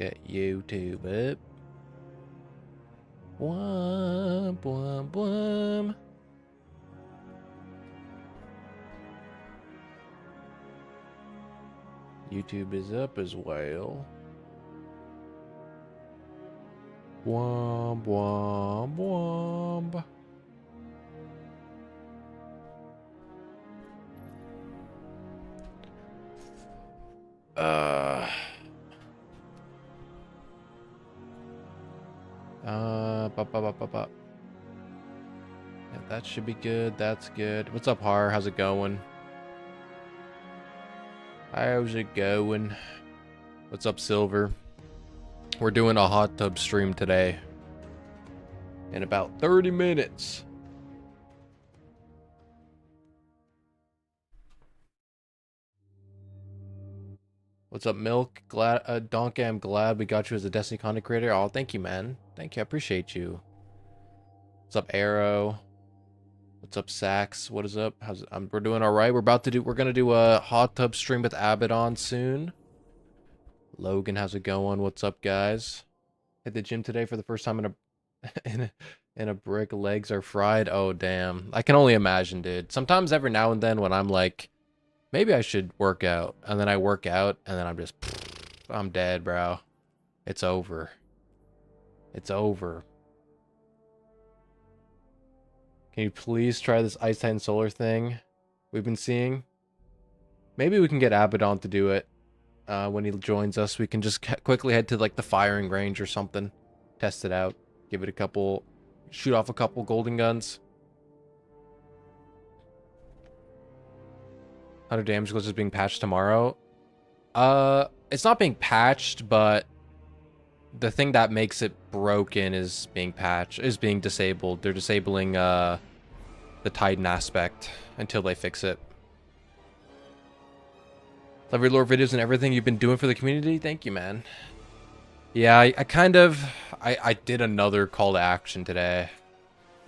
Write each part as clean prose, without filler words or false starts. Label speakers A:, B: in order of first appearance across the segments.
A: Get YouTube up. Wham, wham, wham. YouTube is up as well. Womp, womp, womp. Yeah, that should be good. That's good. What's up, Har? How's it going? How's it going? What's up, Silver? We're doing a hot tub stream today. In about 30 minutes. What's up, Milk? Donkey, I'm glad we got you as a Destiny content creator. Oh, thank you, man. Thank you. I appreciate you. What's up, Arrow? What's up, Sax? What is up? We're doing all right. We're gonna do a hot tub stream with Abaddon soon. Logan, how's it going? What's up, guys? Hit the gym today for the first time in a brick. Legs are fried. Oh, damn. I can only imagine, dude. Sometimes every now and then when I'm like, maybe I should work out, and then I work out, and then I'm dead, bro. It's over. It's over. Can you please try this Ice Titan Solar thing we've been seeing? Maybe we can get Abaddon to do it when he joins us. We can just quickly head to like the firing range or something. Test it out. Give it a couple... Shoot off a couple golden guns. 100 damage glitch is being patched tomorrow. It's not being patched, but the thing that makes it broken is being disabled. They're disabling the Titan aspect until they fix it. Love your lore videos and everything you've been doing for the community. Thank you, man. Yeah, I did another call to action today.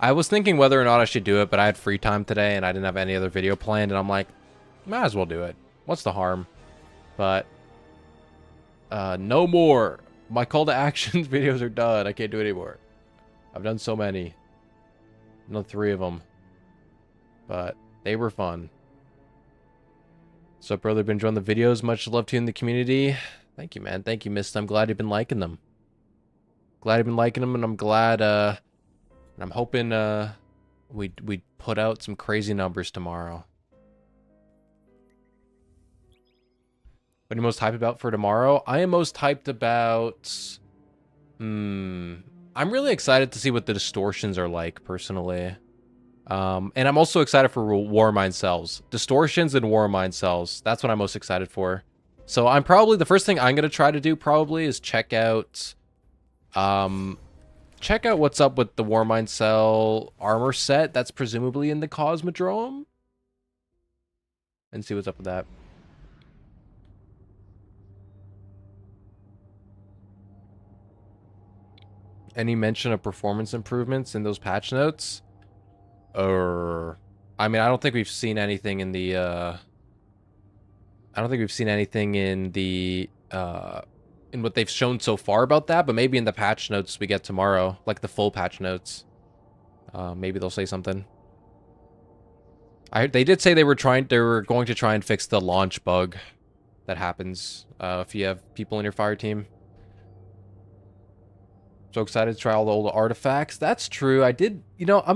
A: I was thinking whether or not I should do it, but I had free time today and I didn't have any other video planned, and I'm like, might as well do it. What's the harm? But no more. My call to actions videos are done. I can't do it anymore. I've done so many. Another 3 of them. But they were fun. So, brother, been enjoying the videos. Much love to you in the community. Thank you, man. Thank you, Mist. I'm glad you've been liking them. Glad you've been liking them, and I'm glad, I'm hoping, we put out some crazy numbers tomorrow. What are you most hyped about for tomorrow? I am most hyped about... I'm really excited to see what the distortions are like, personally. And I'm also excited for Warmind cells. Distortions and Warmind cells. That's what I'm most excited for. So I'm probably... The first thing I'm going to try to do, probably, is check out... check out what's up with the Warmind cell armor set that's presumably in the Cosmodrome. And see what's up with that. Any mention of performance improvements in those patch notes? I mean, I don't think we've seen anything in the, I don't think we've seen anything in the, in what they've shown so far about that, but maybe in the patch notes we get tomorrow, like the full patch notes. Maybe they'll say something. They did say they were going to try and fix the launch bug that happens, if you have people in your fire team. So excited to try all the old artifacts. That's true. I did, you know, I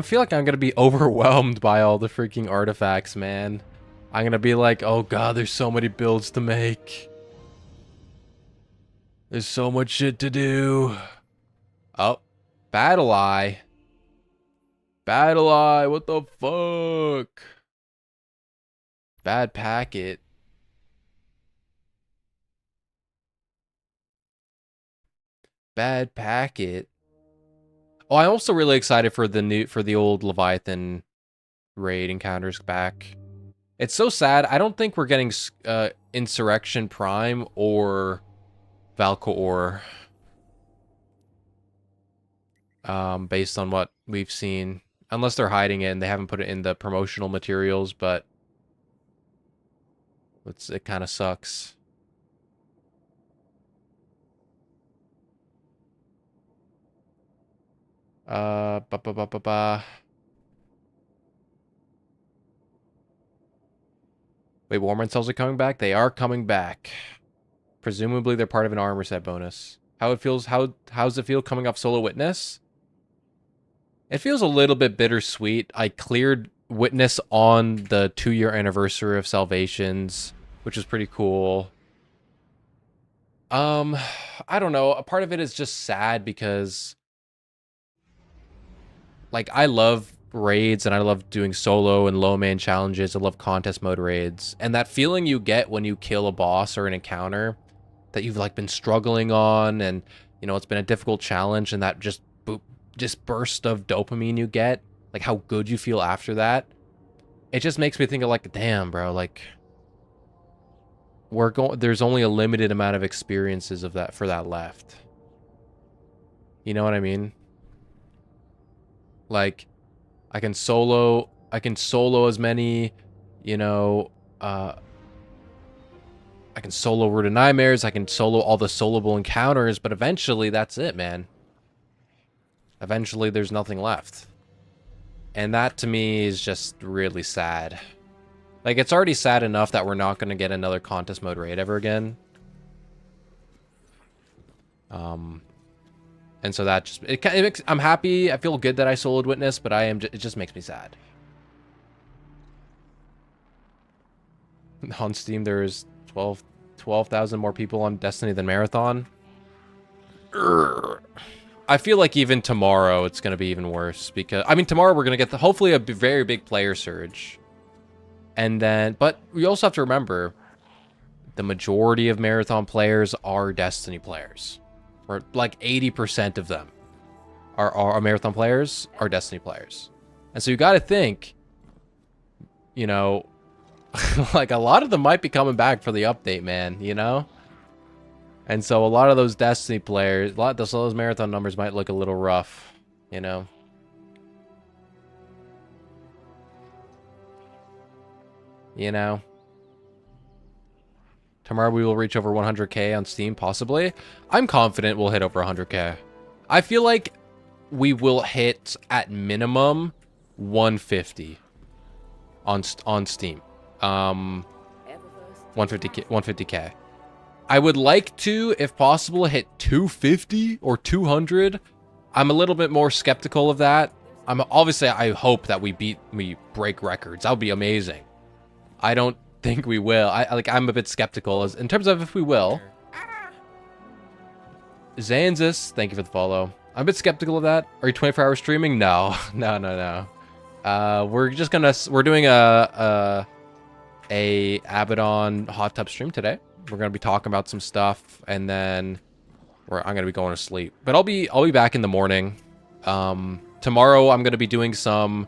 A: feel like I'm going to be overwhelmed by all the freaking artifacts, man. I'm going to be like, oh god, there's so many builds to make. There's so much shit to do. Oh, Battle Eye. Battle Eye, what the fuck? Bad packet. Bad packet. Oh, I'm also really excited for the old Leviathan raid encounters back. It's so sad. I don't think we're getting Insurrection Prime or Valkor, based on what we've seen, unless they're hiding it and they haven't put it in the promotional materials. But it kind of sucks. Ba ba ba ba ba. Wait, Warmer cells are coming back? They are coming back. Presumably they're part of an armor set bonus. How it feels, how's it feel coming off Solo Witness? It feels a little bit bittersweet. I cleared Witness on the 2-year anniversary of Salvations, which was pretty cool. I don't know. A part of it is just sad because, like, I love raids and I love doing solo and low man challenges. I love contest mode raids. And that feeling you get when you kill a boss or an encounter that you've, like, been struggling on and, you know, it's been a difficult challenge, and that just burst of dopamine you get, like how good you feel after that, it just makes me think of, like, damn, bro, like, there's only a limited amount of experiences of that for that left. You know what I mean? Like, I can solo as many, you know, I can solo Root of Nightmares, I can solo all the soloable encounters, but eventually that's it, man. Eventually there's nothing left. And that to me is just really sad. Like, it's already sad enough that we're not going to get another contest mode raid ever again. And so that just, it makes, I'm happy, I feel good that I soloed Witness, but it just makes me sad. On Steam, there's 12,000 more people on Destiny than Marathon. Urgh. I feel like even tomorrow it's going to be even worse because, I mean, tomorrow we're going to get hopefully a very big player surge. And then, but we also have to remember the majority of Marathon players are Destiny players. Or like 80% of them are Marathon players, are Destiny players. And so you got to think, you know, like a lot of them might be coming back for the update, man, you know? And so a lot of those Destiny players, those Marathon numbers might look a little rough, you know? You know? Tomorrow we will reach over 100k on Steam, possibly. I'm confident we'll hit over 100k. I feel like we will hit, at minimum, 150 on Steam. 150k. I would like to, if possible, hit 250 or 200. I'm a little bit more skeptical of that. Obviously, I hope that we break records. That would be amazing. I don't think we will. I'm a bit skeptical in terms of if we will. Zanzis, thank you for the follow. I'm a bit skeptical of that. Are you 24-hour streaming? No, no. We're doing a Abaddon hot tub stream today. We're gonna be talking about some stuff, and then I'm gonna be going to sleep. But I'll be back in the morning. Tomorrow I'm gonna be doing some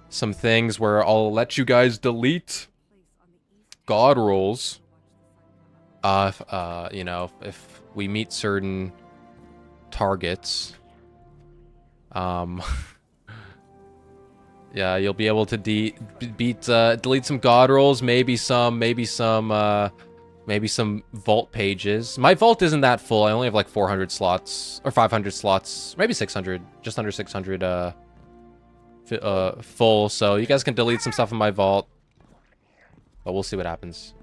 A: things where I'll let you guys delete god rolls. You know, if we meet certain targets. Yeah, you'll be able to delete some god rolls, maybe some vault pages. My vault isn't that full. I only have like 400 slots or 500 slots, maybe 600, just under 600 full. So you guys can delete some stuff in my vault, but we'll see what happens.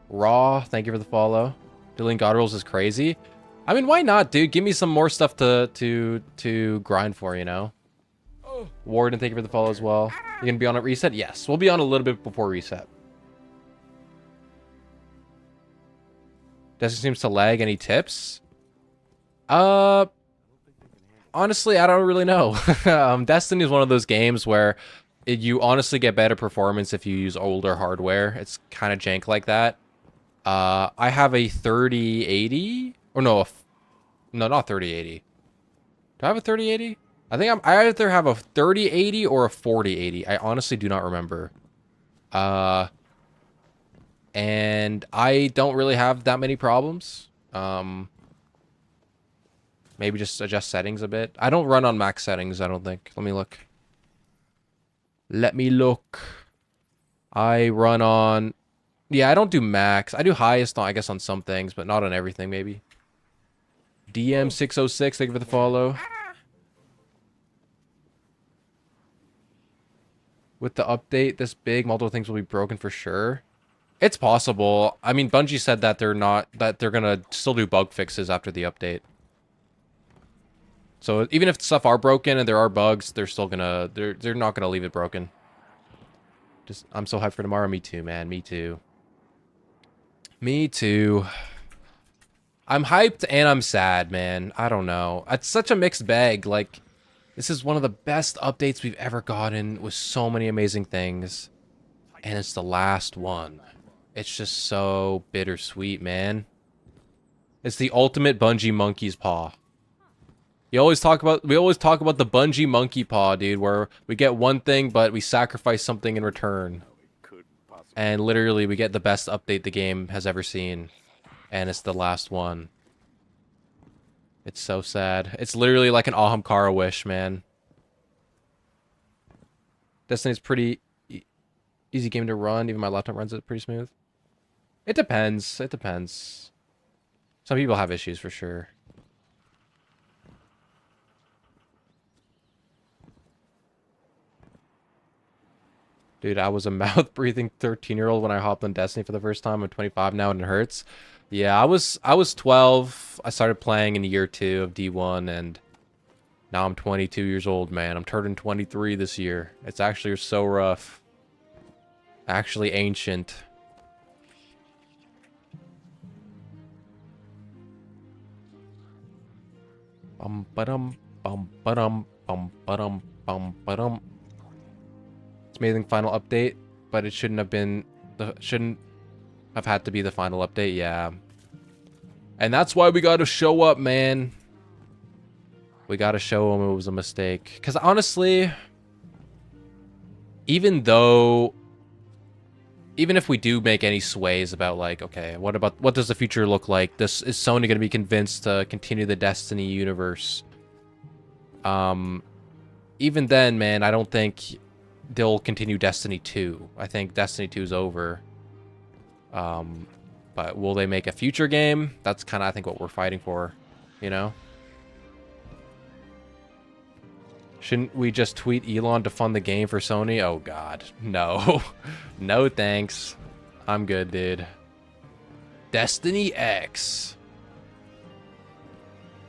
A: Raw, thank you for the follow. Deleting god rolls is crazy. I mean, why not, dude? Give me some more stuff to grind for, you know? Warden, thank you for the follow as well. You gonna be on at reset? Yes, we'll be on a little bit before reset. Destiny seems to lag. Any tips? Honestly, I don't really know. Destiny is one of those games where you honestly get better performance if you use older hardware. It's kind of jank like that. I have a 3080, or no, not 3080. Do I have a 3080? I think I either have a 3080 or a 4080. I honestly do not remember. And I don't really have that many problems. Maybe just adjust settings a bit. I don't run on max settings, I don't think. Let me look. I run on... Yeah, I don't do max. I do highest, I guess, on some things, but not on everything, maybe. DM606, thank you for the follow. With the update this big, multiple things will be broken for sure. It's possible. I mean, Bungie said that they're gonna still do bug fixes after the update. So even if stuff are broken and there are bugs, they're still gonna they're not gonna leave it broken. Just I'm so hyped for tomorrow. Me too, man. Me too. Me too. I'm hyped and I'm sad, man. I don't know. It's such a mixed bag. Like, this is one of the best updates we've ever gotten with so many amazing things. And it's the last one. It's just so bittersweet, man. It's the ultimate Bungie monkey's paw. We always talk about the Bungie monkey paw, dude, where we get one thing, but we sacrifice something in return. And literally, we get the best update the game has ever seen. And it's the last one. It's so sad. It's literally like an Ahamkara wish, man. Destiny's pretty easy game to run. Even my laptop runs it pretty smooth. It depends. It depends. Some people have issues for sure. Dude, I was a mouth-breathing 13-year-old when I hopped on Destiny for the first time. I'm 25 now and it hurts. Yeah, I was 12. I started playing in year 2 of D1 and now I'm 22 years old, man. I'm turning 23 this year. It's actually so rough. Actually ancient. Bum ba-dum, bum ba-dum, bum ba-dum, bum ba-dum. Amazing final update, but it shouldn't have had to be the final update. Yeah, and that's why we got to show up, man. We got to show them it was a mistake, because honestly, even if we do make any sways about, like, okay, what does the future look like, is Sony going to be convinced to continue the Destiny universe? Even then, man, I don't think they'll continue Destiny 2. I think Destiny 2 is over. But will they make a future game? That's kind of, I think, what we're fighting for, you know? Shouldn't we just tweet Elon to fund the game for Sony? Oh, God. No. No, thanks. I'm good, dude. Destiny X.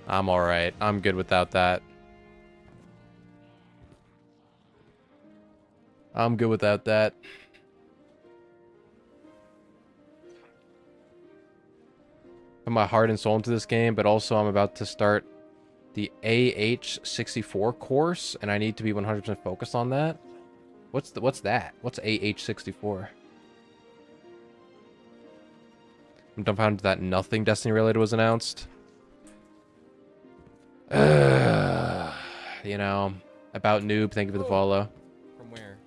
A: I'm alright. I'm good without that. I'm good without that. Put my heart and soul into this game, but also I'm about to start the AH64 course, and I need to be 100% focused on that. What's that? What's AH64? I'm dumbfounded that nothing Destiny related was announced. You know, about noob. Thank you for the follow.
B: From where?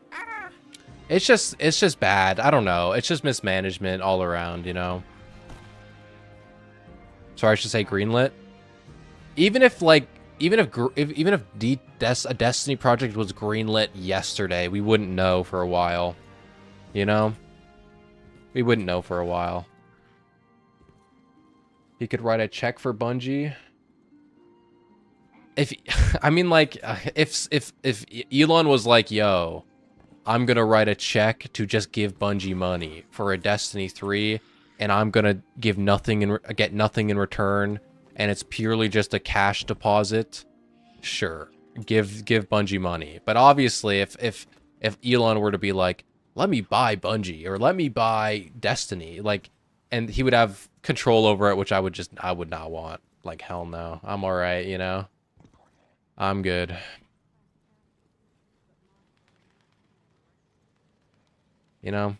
A: It's just bad. I don't know. It's just mismanagement all around, you know. Sorry, I should say greenlit. Even if a Destiny project was greenlit yesterday, we wouldn't know for a while. You know? We wouldn't know for a while. He could write a check for Bungie. If Elon was like, yo, I'm gonna write a check to just give Bungie money for a Destiny 3, and I'm gonna give nothing and get nothing in return, and it's purely just a cash deposit. Sure, give Bungie money. But obviously, if Elon were to be like, let me buy Bungie or let me buy Destiny, like, and he would have control over it, which I would not want. Like, hell no. I'm all right, you know. I'm good. You know?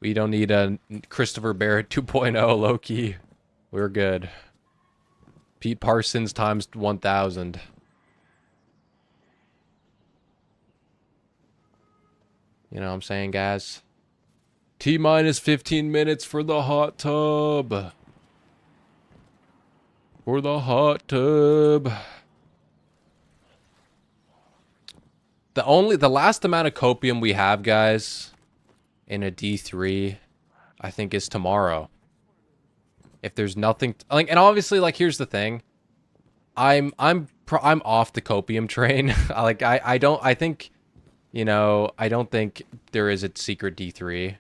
A: We don't need a Christopher Barrett 2.0 low-key. We're good. Pete Parsons times 1,000. You know what I'm saying, guys? T-minus 15 minutes for the hot tub. For the hot tub. The last amount of copium we have, guys, in a D3, I think, is tomorrow. If there's nothing, like, and obviously, like, here's the thing. I'm I'm off the copium train. I don't, I think, you know, I don't think there is a secret D3.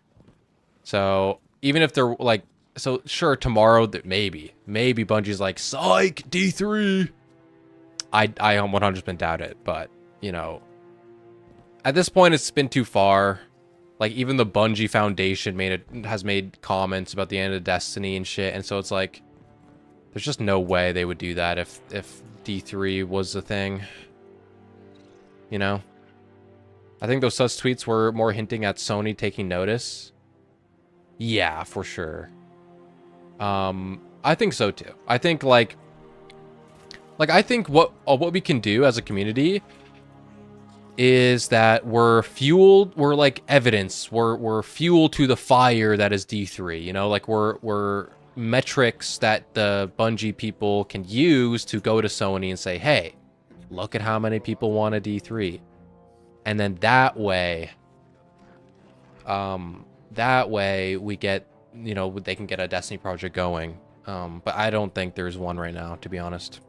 A: So even if they're like, so sure, tomorrow that maybe Bungie's like, psych, D3. I 100% doubt it, but you know, at this point it's been too far. Like even the Bungie Foundation has made comments about the end of Destiny and shit, and so it's like, there's just no way they would do that if D3 was the thing. You know, I think those sus tweets were more hinting at Sony taking notice. Yeah, for sure. I think so too. I think like I think what we can do as a community is that we're like evidence, we're fuel to the fire that is D3, you know, like we're metrics that the Bungie people can use to go to Sony and say, hey, look at how many people want a D3. And then that way we get, you know, they can get a Destiny project going. But I don't think there's one right now, to be honest.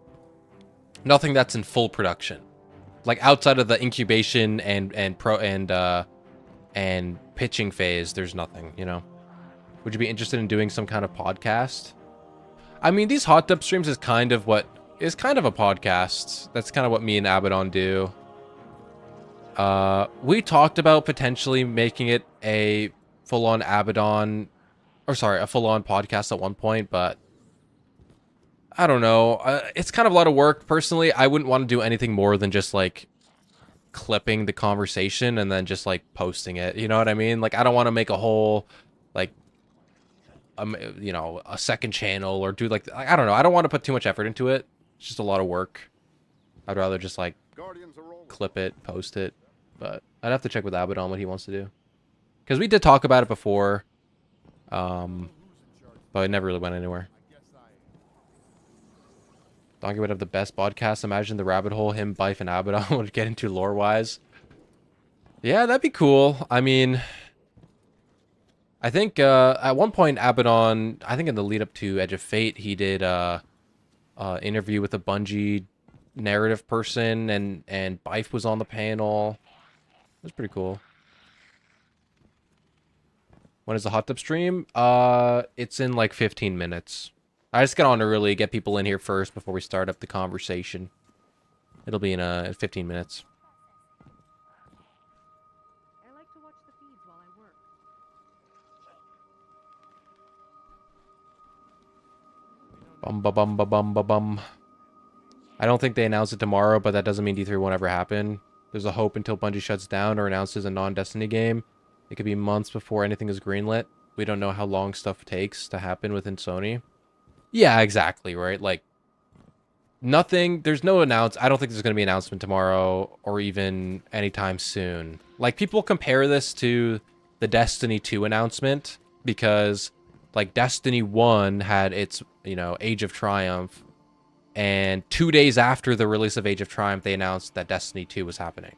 A: Nothing that's in full production. Like outside of the incubation and pitching phase, there's nothing, you know. Would you be interested in doing some kind of podcast? I mean, these hot tub streams is kind of a podcast. That's kind of what me and Abaddon do. We talked about potentially making it a full-on Abaddon, or sorry, a full-on podcast at one point, but I don't know. It's kind of a lot of work. Personally, I wouldn't want to do anything more than just like clipping the conversation and then just like posting it. You know what I mean? Like, I don't want to make a whole like you know, a second channel or do like, I don't know. I don't want to put too much effort into it. It's just a lot of work. I'd rather just like clip it, post it. But I'd have to check with Abaddon what he wants to do. Because we did talk about it before. But it never really went anywhere. Donkey would have the best podcast. Imagine the rabbit hole him, Bife, and Abaddon would get into lore-wise. Yeah, that'd be cool. I mean, I think at one point Abaddon, I think in the lead up to Edge of Fate, he did interview with a Bungie narrative person, and Bife was on the panel. It was pretty cool. When is the hot tub stream? It's in like 15 minutes. I just got on early, get people in here first before we start up the conversation. It'll be in 15 minutes.
B: I like to watch the feeds while I work.
A: Bum ba bum ba bum ba bum. I don't think they announce it tomorrow, but that doesn't mean D3 won't ever happen. There's a hope until Bungie shuts down or announces a non-Destiny game. It could be months before anything is greenlit. We don't know how long stuff takes to happen within Sony. Yeah, exactly, right? Like, nothing, there's no I don't think there's going to be an announcement tomorrow or even anytime soon. Like, people compare this to the Destiny 2 announcement because, like, Destiny 1 had its, you know, Age of Triumph, and 2 days after the release of Age of Triumph, they announced that Destiny 2 was happening.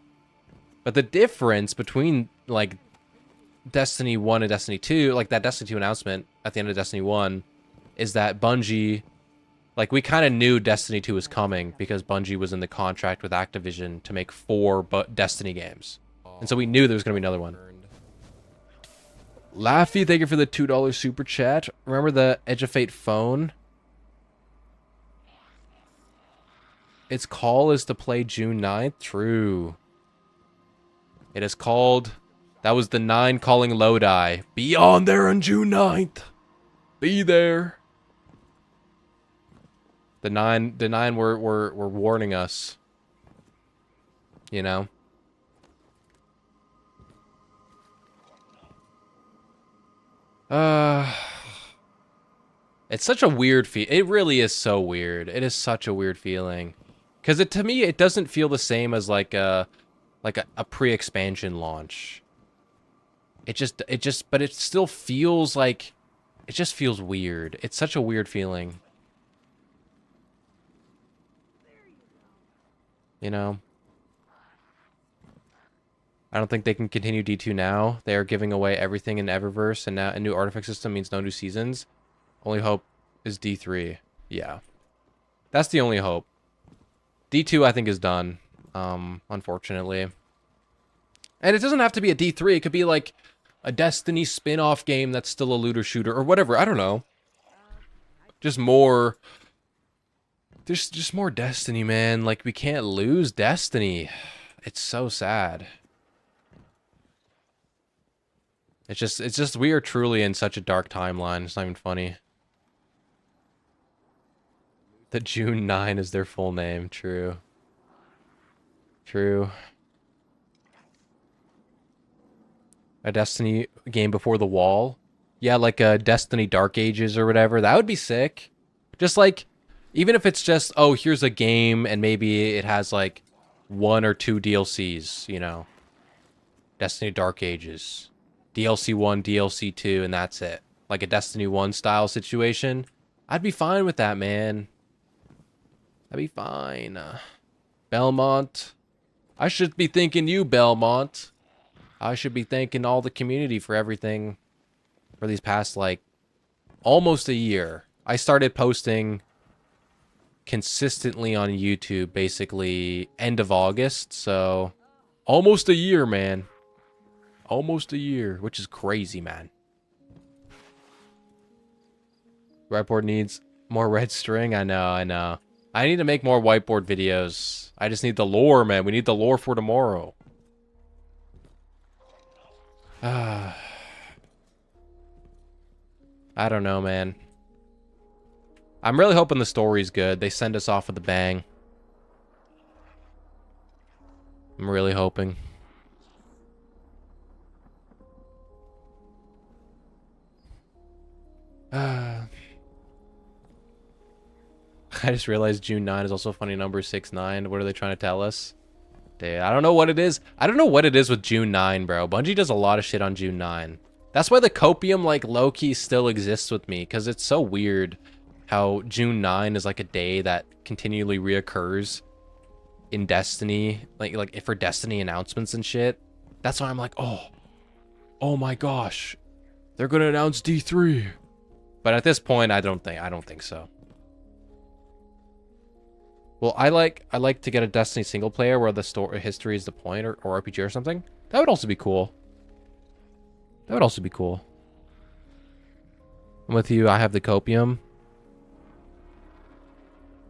A: But the difference between, like, Destiny 1 and Destiny 2, like, that Destiny 2 announcement at the end of Destiny 1, is that Bungie, like, we kind of knew Destiny 2 was coming because Bungie was in the contract with Activision to make 4 Destiny games. And so we knew there was going to be another one. Laffy, thank you for the $2 super chat. Remember the Edge of Fate phone? Its call is to play June 9th? True. It is called... That was the 9 calling Lodi. Be on there on June 9th. Be there. The nine were warning us. You know? It's such a weird it really is so weird. It is such a weird feeling. Because to me, it doesn't feel the same as like a pre-expansion launch. But it still feels like, it just feels weird. It's such a weird feeling. You know? I don't think they can continue D2 now. They are giving away everything in Eververse, and now a new artifact system means no new seasons. Only hope is D3. Yeah. That's the only hope. D2 I think is done, unfortunately. And it doesn't have to be a D3. It could be like a Destiny spin-off game that's still a looter shooter or whatever. I don't know. Just more... There's just more Destiny, man. Like, we can't lose Destiny. It's so sad. It's just we are truly in such a dark timeline. It's not even funny. The June 9 is their full name. True. True. A Destiny game before the wall. Yeah, like a Destiny Dark Ages or whatever. That would be sick. Just like, even if it's just, oh, here's a game and maybe it has like 1 or 2 DLCs, you know. Destiny Dark Ages. DLC 1, DLC 2, and that's it. Like a Destiny 1 style situation. I'd be fine with that, man. I'd be fine. Belmont. I should be thanking you, Belmont. I should be thanking all the community for everything for these past, like, almost a year. I started posting consistently on YouTube, basically end of August, so almost a year, man. Almost a year, which is crazy, man. Whiteboard needs more red string. I know, I know. I need to make more whiteboard videos. I just need the lore, man. We need the lore for tomorrow. I don't know, man. I'm really hoping the story's good. They send us off with a bang. I'm really hoping. I just realized June 9 is also a funny number, 6-9. What are they trying to tell us? Dude, I don't know what it is. I don't know what it is with June 9, bro. Bungie does a lot of shit on June 9. That's why the copium, like, low-key still exists with me, because it's so weird how June 9 is like a day that continually reoccurs in Destiny, like for Destiny announcements and shit. That's why I'm like, oh my gosh, they're gonna announce D3. But at this point, I don't think so. Well, I like to get a Destiny single player where the story history is the point, or RPG or something. That would also be cool. That would also be cool. I'm with you. I have the copium.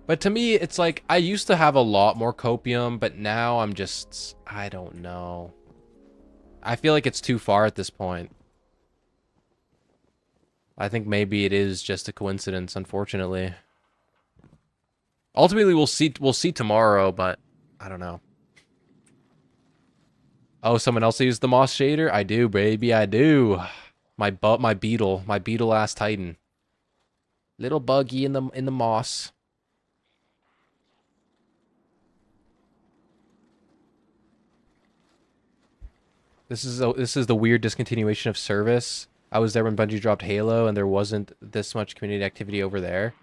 A: But to me, it's like, I used to have a lot more copium, but now I'm just, I don't know. I feel like it's too far at this point. I think maybe it is just a coincidence, unfortunately. Ultimately, we'll see tomorrow, but I don't know. Oh, someone else used the Moss shader? I do, baby, I do. My beetle ass Titan. Little buggy in the moss. This is the weird discontinuation of service. I was there when Bungie dropped Halo, and there wasn't this much community activity over there.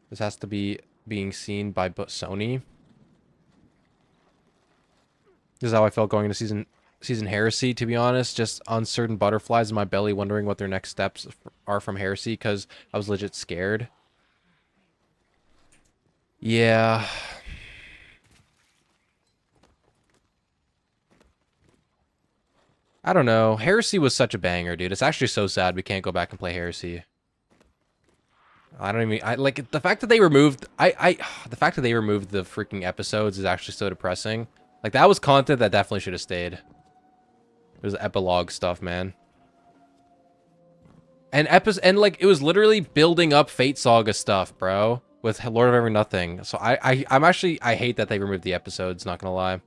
A: This has to be being seen by Sony. This is how I felt going into season Heresy, to be honest. Just uncertain butterflies in my belly, wondering what their next steps are from Heresy, because I was legit scared. Yeah. I don't know. Heresy was such a banger, dude. It's actually so sad we can't go back and play Heresy. I like the fact that they removed the fact that they removed the freaking episodes is actually so depressing. Like, that was content that definitely should have stayed. It was epilogue stuff, man. And like, it was literally building up Fate Saga stuff, bro, with Lord of Every Nothing. So I hate that they removed the episodes, not gonna lie.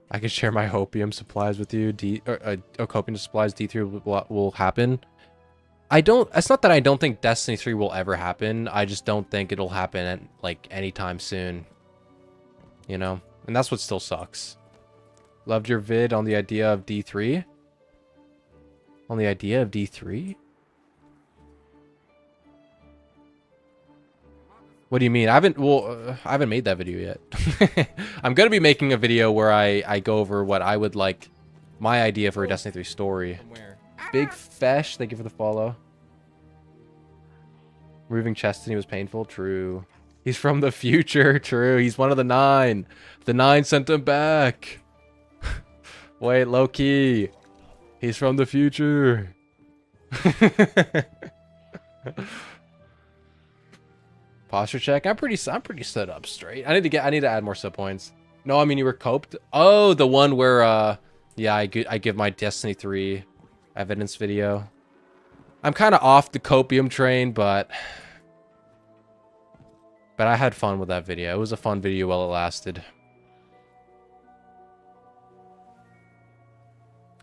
A: I can share my hopium supplies with you. Copium supplies D3 will happen. It's not that I don't think Destiny 3 will ever happen. I just don't think it'll happen at, like, anytime soon. You know? And that's what still sucks. Loved your vid on the idea of D3. On the idea of D3? What do you mean? I haven't made that video yet. I'm gonna be making a video where I go over what I would like, my idea for a Destiny 3 story. Big Fesh, thank you for the follow. Removing Chastity was painful. True. He's from the future. True. He's one of the 9. The 9 sent him back. Wait, low-key. He's from the future. Posture check. I'm pretty stood up straight. I need to add more sub points. No, I mean you were coped. Oh, the one where yeah, I give my Destiny 3 evidence video. I'm kind of off the copium train, but I had fun with that video. It was a fun video while it lasted.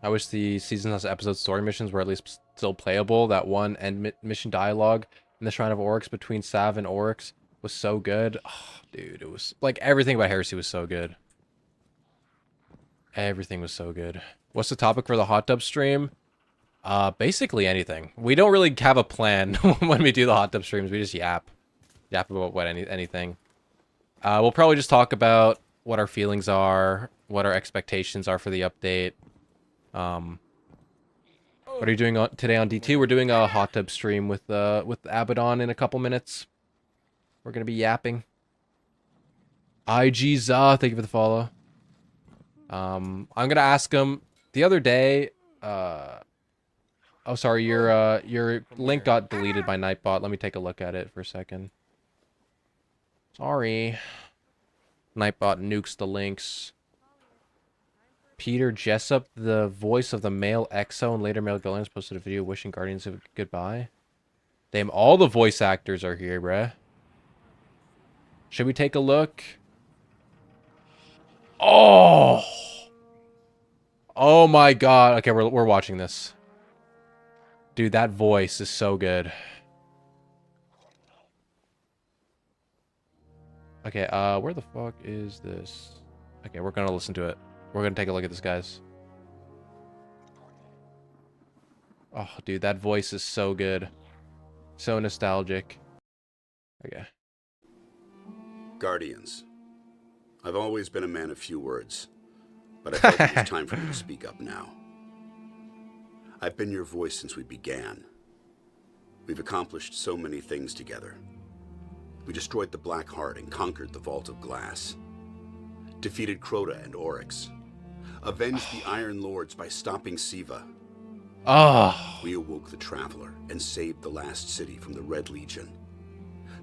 A: I wish the season has episode story missions were at least still playable. That one end mission dialogue in the Shrine of Oryx between Sav and Oryx was so good. Oh, dude, it was like everything about Heresy was so good. Everything was so good. What's the topic for the hot tub stream? Basically anything. We don't really have a plan when we do the hot tub streams. We just yap about anything. We'll probably just talk about what our feelings are, what our expectations are for the update. What are you doing today on D2? We're doing a hot tub stream with Abaddon in a couple minutes. We're gonna be yapping. IG Za, thank you for the follow. I'm gonna ask him the other day. Oh, sorry, your link got deleted by Nightbot. Let me take a look at it for a second. Sorry. Nightbot nukes the links. Peter Jessup, the voice of the male Exo and later male Guardians, posted a video wishing Guardians a goodbye. Damn, all the voice actors are here, bruh. Should we take a look? Oh! Oh my god. Okay, we're watching this. Dude, that voice is so good. Okay, where the fuck is this? Okay, we're gonna listen to it. We're gonna take a look at this, guys. Oh, dude, that voice is so good. So nostalgic. Okay.
C: Guardians. I've always been a man of few words, but I felt it was time for me to speak up now. I've been your voice since we began. We've accomplished so many things together. We destroyed the Black Heart and conquered the Vault of Glass. Defeated Crota and Oryx. Avenged the Iron Lords by stopping Siva. We awoke the Traveler and saved the last city from the Red Legion.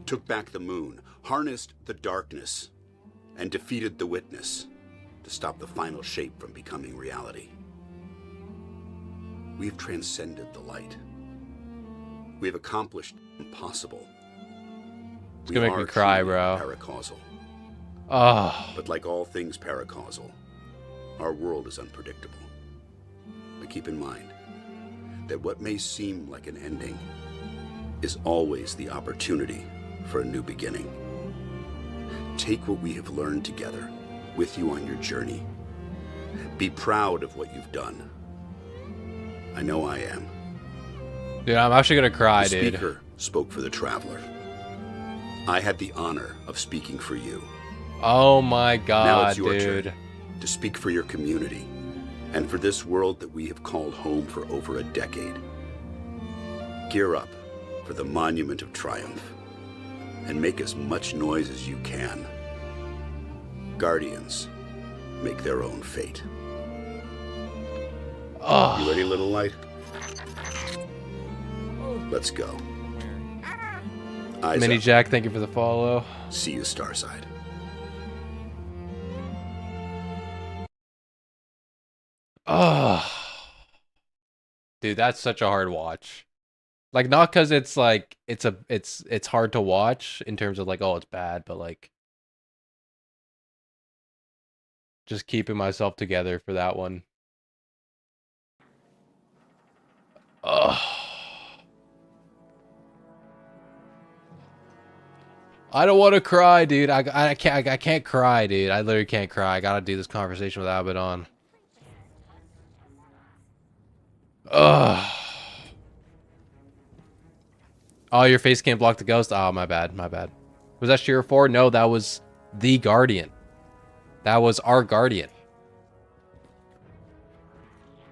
C: Took back the moon, harnessed the darkness, and defeated the Witness to stop the final shape from becoming reality. We've transcended the light. We have accomplished the impossible.
A: It's gonna make me cry, bro.
C: Paracausal.
A: Oh.
C: But like all things paracausal, our world is unpredictable. But keep in mind that what may seem like an ending is always the opportunity for a new beginning. Take what we have learned together with you on your journey. Be proud of what you've done. I know I am.
A: Dude, I'm actually gonna cry,
C: the
A: dude.
C: speaker spoke for the Traveler. I had the honor of speaking for you.
A: Oh my god,
C: now it's your
A: dude.
C: turn to speak for your community and for this world that we have called home for over a decade. Gear up for the Monument of Triumph and make as much noise as you can. Guardians make their own fate.
A: Oh.
C: You ready, little light? Let's go. Eyes
A: Mini
C: up.
A: Jack, thank you for the follow.
C: See you, Starside.
A: Oh. Dude, that's such a hard watch. Like, not because it's like it's hard to watch in terms of like, oh, it's bad, but like just keeping myself together for that one. Oh. I don't want to cry, dude. I can't cry, dude. I literally can't cry. I gotta do this conversation with Abaddon. Ugh. Oh, your face can't block the ghost? Oh, my bad, my bad. Was that Sheer 4? No, that was the Guardian. That was our Guardian.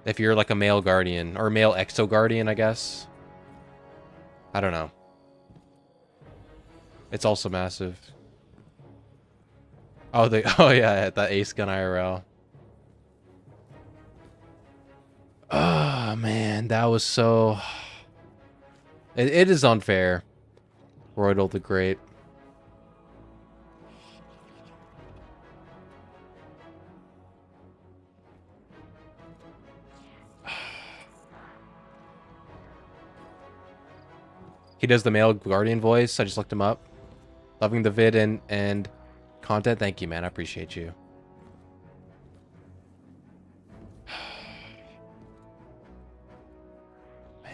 A: If you're like a male Guardian, or male Exo Guardian, I guess. I don't know. It's also massive. Oh, oh yeah, that Ace Gun IRL. Oh man, that was so. It is unfair. Roydal the Great. He does the male guardian voice. I just looked him up. Loving the vid and content. Thank you, man. I appreciate you.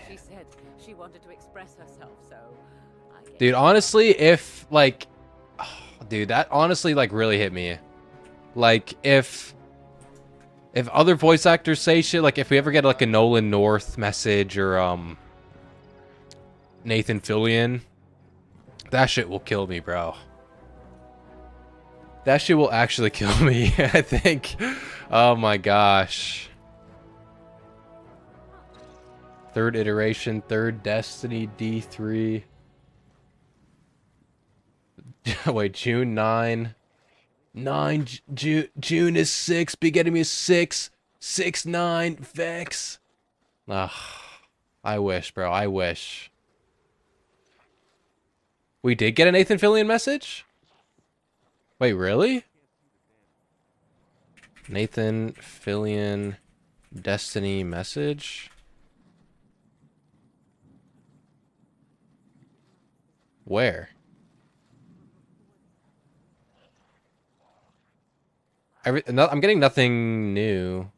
D: She said she wanted to express herself, so I guess.
A: Dude, honestly, if like, dude, that honestly like really hit me. Like if other voice actors say shit, like if we ever get like a Nolan North message or Nathan Fillion, that shit will kill me, bro. That shit will actually kill me, I think. Oh my gosh. Third iteration, third Destiny D3. Wait, June 9. June is 6. Beginning is 6. 6-9 Vex. Ugh. I wish, bro. I wish. We did get a Nathan Fillion message? Wait, really? Nathan Fillion Destiny message? Where? I'm getting nothing new.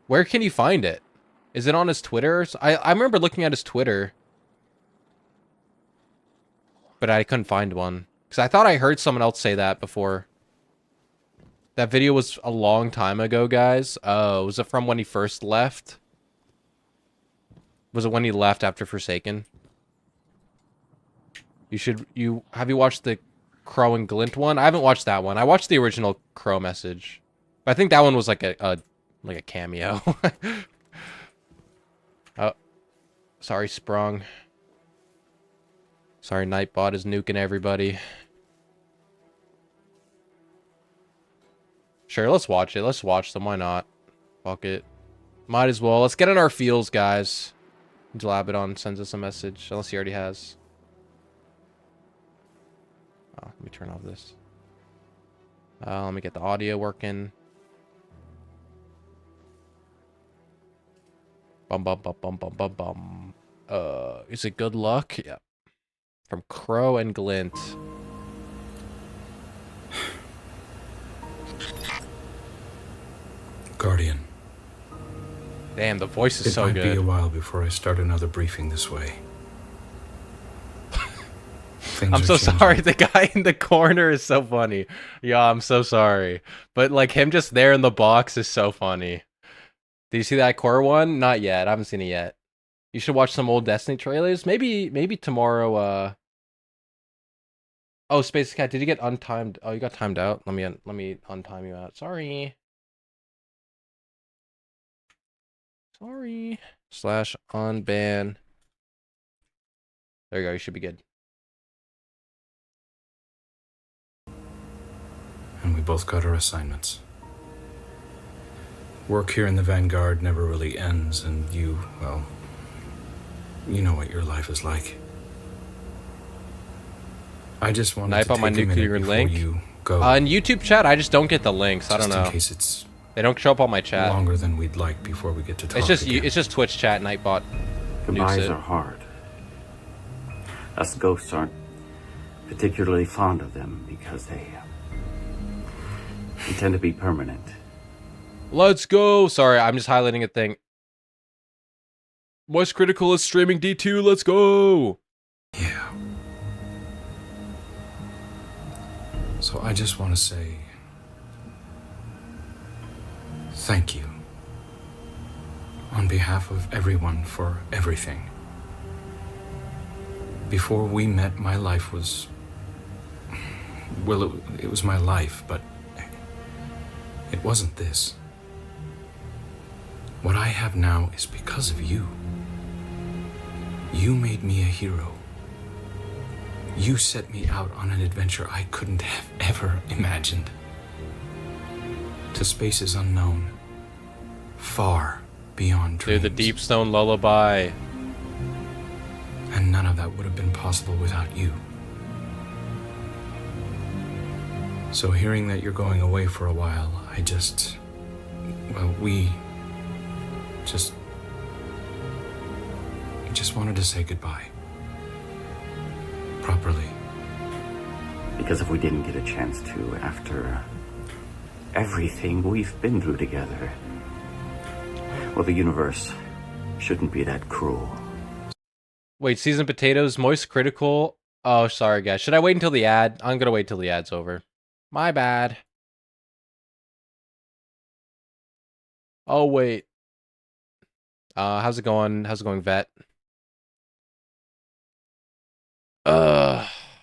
A: Where can you find it? Is it on his Twitter? I remember looking at his Twitter, but I couldn't find one. Because I thought I heard someone else say that before. That video was a long time ago, guys. Oh, was it from when he first left? Was it when he left after Forsaken? Have you watched the Crow and Glint one? I haven't watched that one. I watched the original Crow message. But I think that one was like a cameo. Oh. Sorry, Sprung. Sorry, Nightbot is nuking everybody. Sure, let's watch it. Let's watch them. Why not? Fuck it. Might as well. Let's get in our feels, guys. Until Abaddon sends us a message. Unless he already has. Oh, let me turn off this. Let me get the audio working. Bum bum bum bum bum bum bum. Is it good luck? Yeah. From Crow and Glint.
E: Guardian.
A: Damn, the voice is so good.
E: It might be a while before I start another briefing this way.
A: I'm so sorry. The guy in the corner is so funny. Yeah, I'm so sorry. But like him just there in the box is so funny. Did you see that core one? Not yet. I haven't seen it yet. You should watch some old Destiny trailers. Maybe tomorrow. Oh, Space Cat, did you get untimed? Oh, you got timed out. Let me untime you out. Sorry. Sorry. / unban. There you go. You should be good.
E: And we both got our assignments. Work here in the Vanguard never really ends, and well, you know what your life is like. I just wanted
A: Knife
E: to
A: on my
E: take a minute
A: nuclear
E: before
A: link.
E: you go.
A: In YouTube chat, I just don't get the links. I don't know.
E: In case it's
A: they don't show up on my chat.
E: longer than we'd like before we get to talk.
A: It's just Twitch chat. Nightbot.
F: Goodbyes are hard. Us ghosts aren't particularly fond of them because they tend to be permanent.
A: Let's go. Sorry, I'm just highlighting a thing. What's Critical is streaming D2. Let's go.
E: Yeah. So I just want to say thank you on behalf of everyone for everything. Before we met, my life was, well, it was my life, but it wasn't this. What I have now is because of you. You made me a hero. You set me out on an adventure I couldn't have ever imagined. To spaces unknown, far beyond dreams.
A: Dude, the Deep Stone Lullaby.
E: And none of that would have been possible without you. So hearing that you're going away for a while, we just wanted to say goodbye. Properly.
F: Because if we didn't get a chance to after everything we've been through together, well, the universe shouldn't be that cruel.
A: Wait, seasoned potatoes, moist critical. Oh, sorry, guys. Should I wait until the ad? I'm gonna wait till the ad's over. My bad. Oh, wait. How's it going? How's it going, Vet?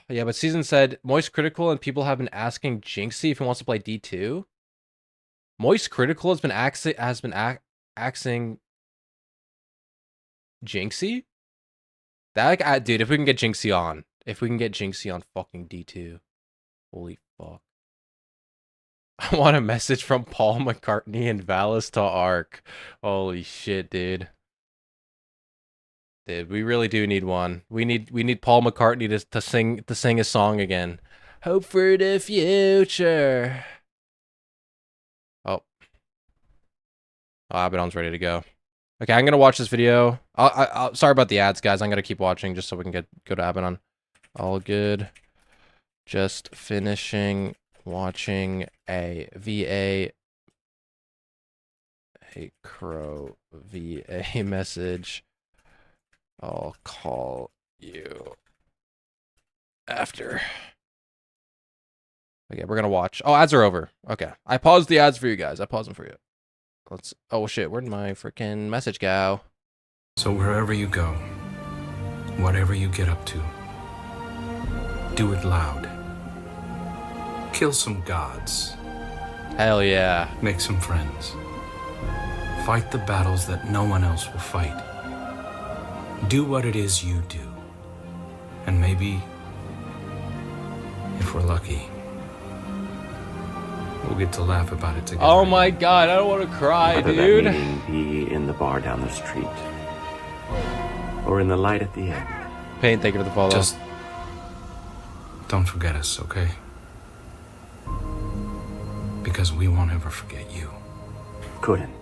A: Yeah, but Season said Moist Critical and people have been asking Jinxie if he wants to play D2. Moist Critical has been axing Jinxie? That dude, if we can get Jinxie on. If we can get Jinxie on fucking D2. Holy fuck. I want a message from Paul McCartney and Valis to Ark. Holy shit, dude. Dude, we really do need one. We need Paul McCartney to sing a song again. Hope for the future. Oh. Oh, Abaddon's ready to go. Okay, I'm gonna watch this video. Sorry about the ads, guys. I'm gonna keep watching just so we can go to Abaddon. All good. Just finishing watching a VA. A Crow VA message. I'll call you after. Okay, we're gonna watch. Oh, ads are over. Okay, I paused the ads for you guys. I paused them for you. Let's. Oh shit, where'd my freaking message go?
E: So wherever you go, whatever you get up to, do it loud. Kill some gods.
A: Hell yeah.
E: Make some friends. Fight the battles that no one else will fight. Do what it is you do. And maybe, if we're lucky, we'll get to laugh about it together.
A: Oh my god, I don't want to cry,
F: Whether
A: dude.
F: that meeting be in the bar down the street or in the light at the end.
A: Pain, thank you for the follow.
E: Just don't forget us, okay? Because we won't ever forget you.
F: Couldn't.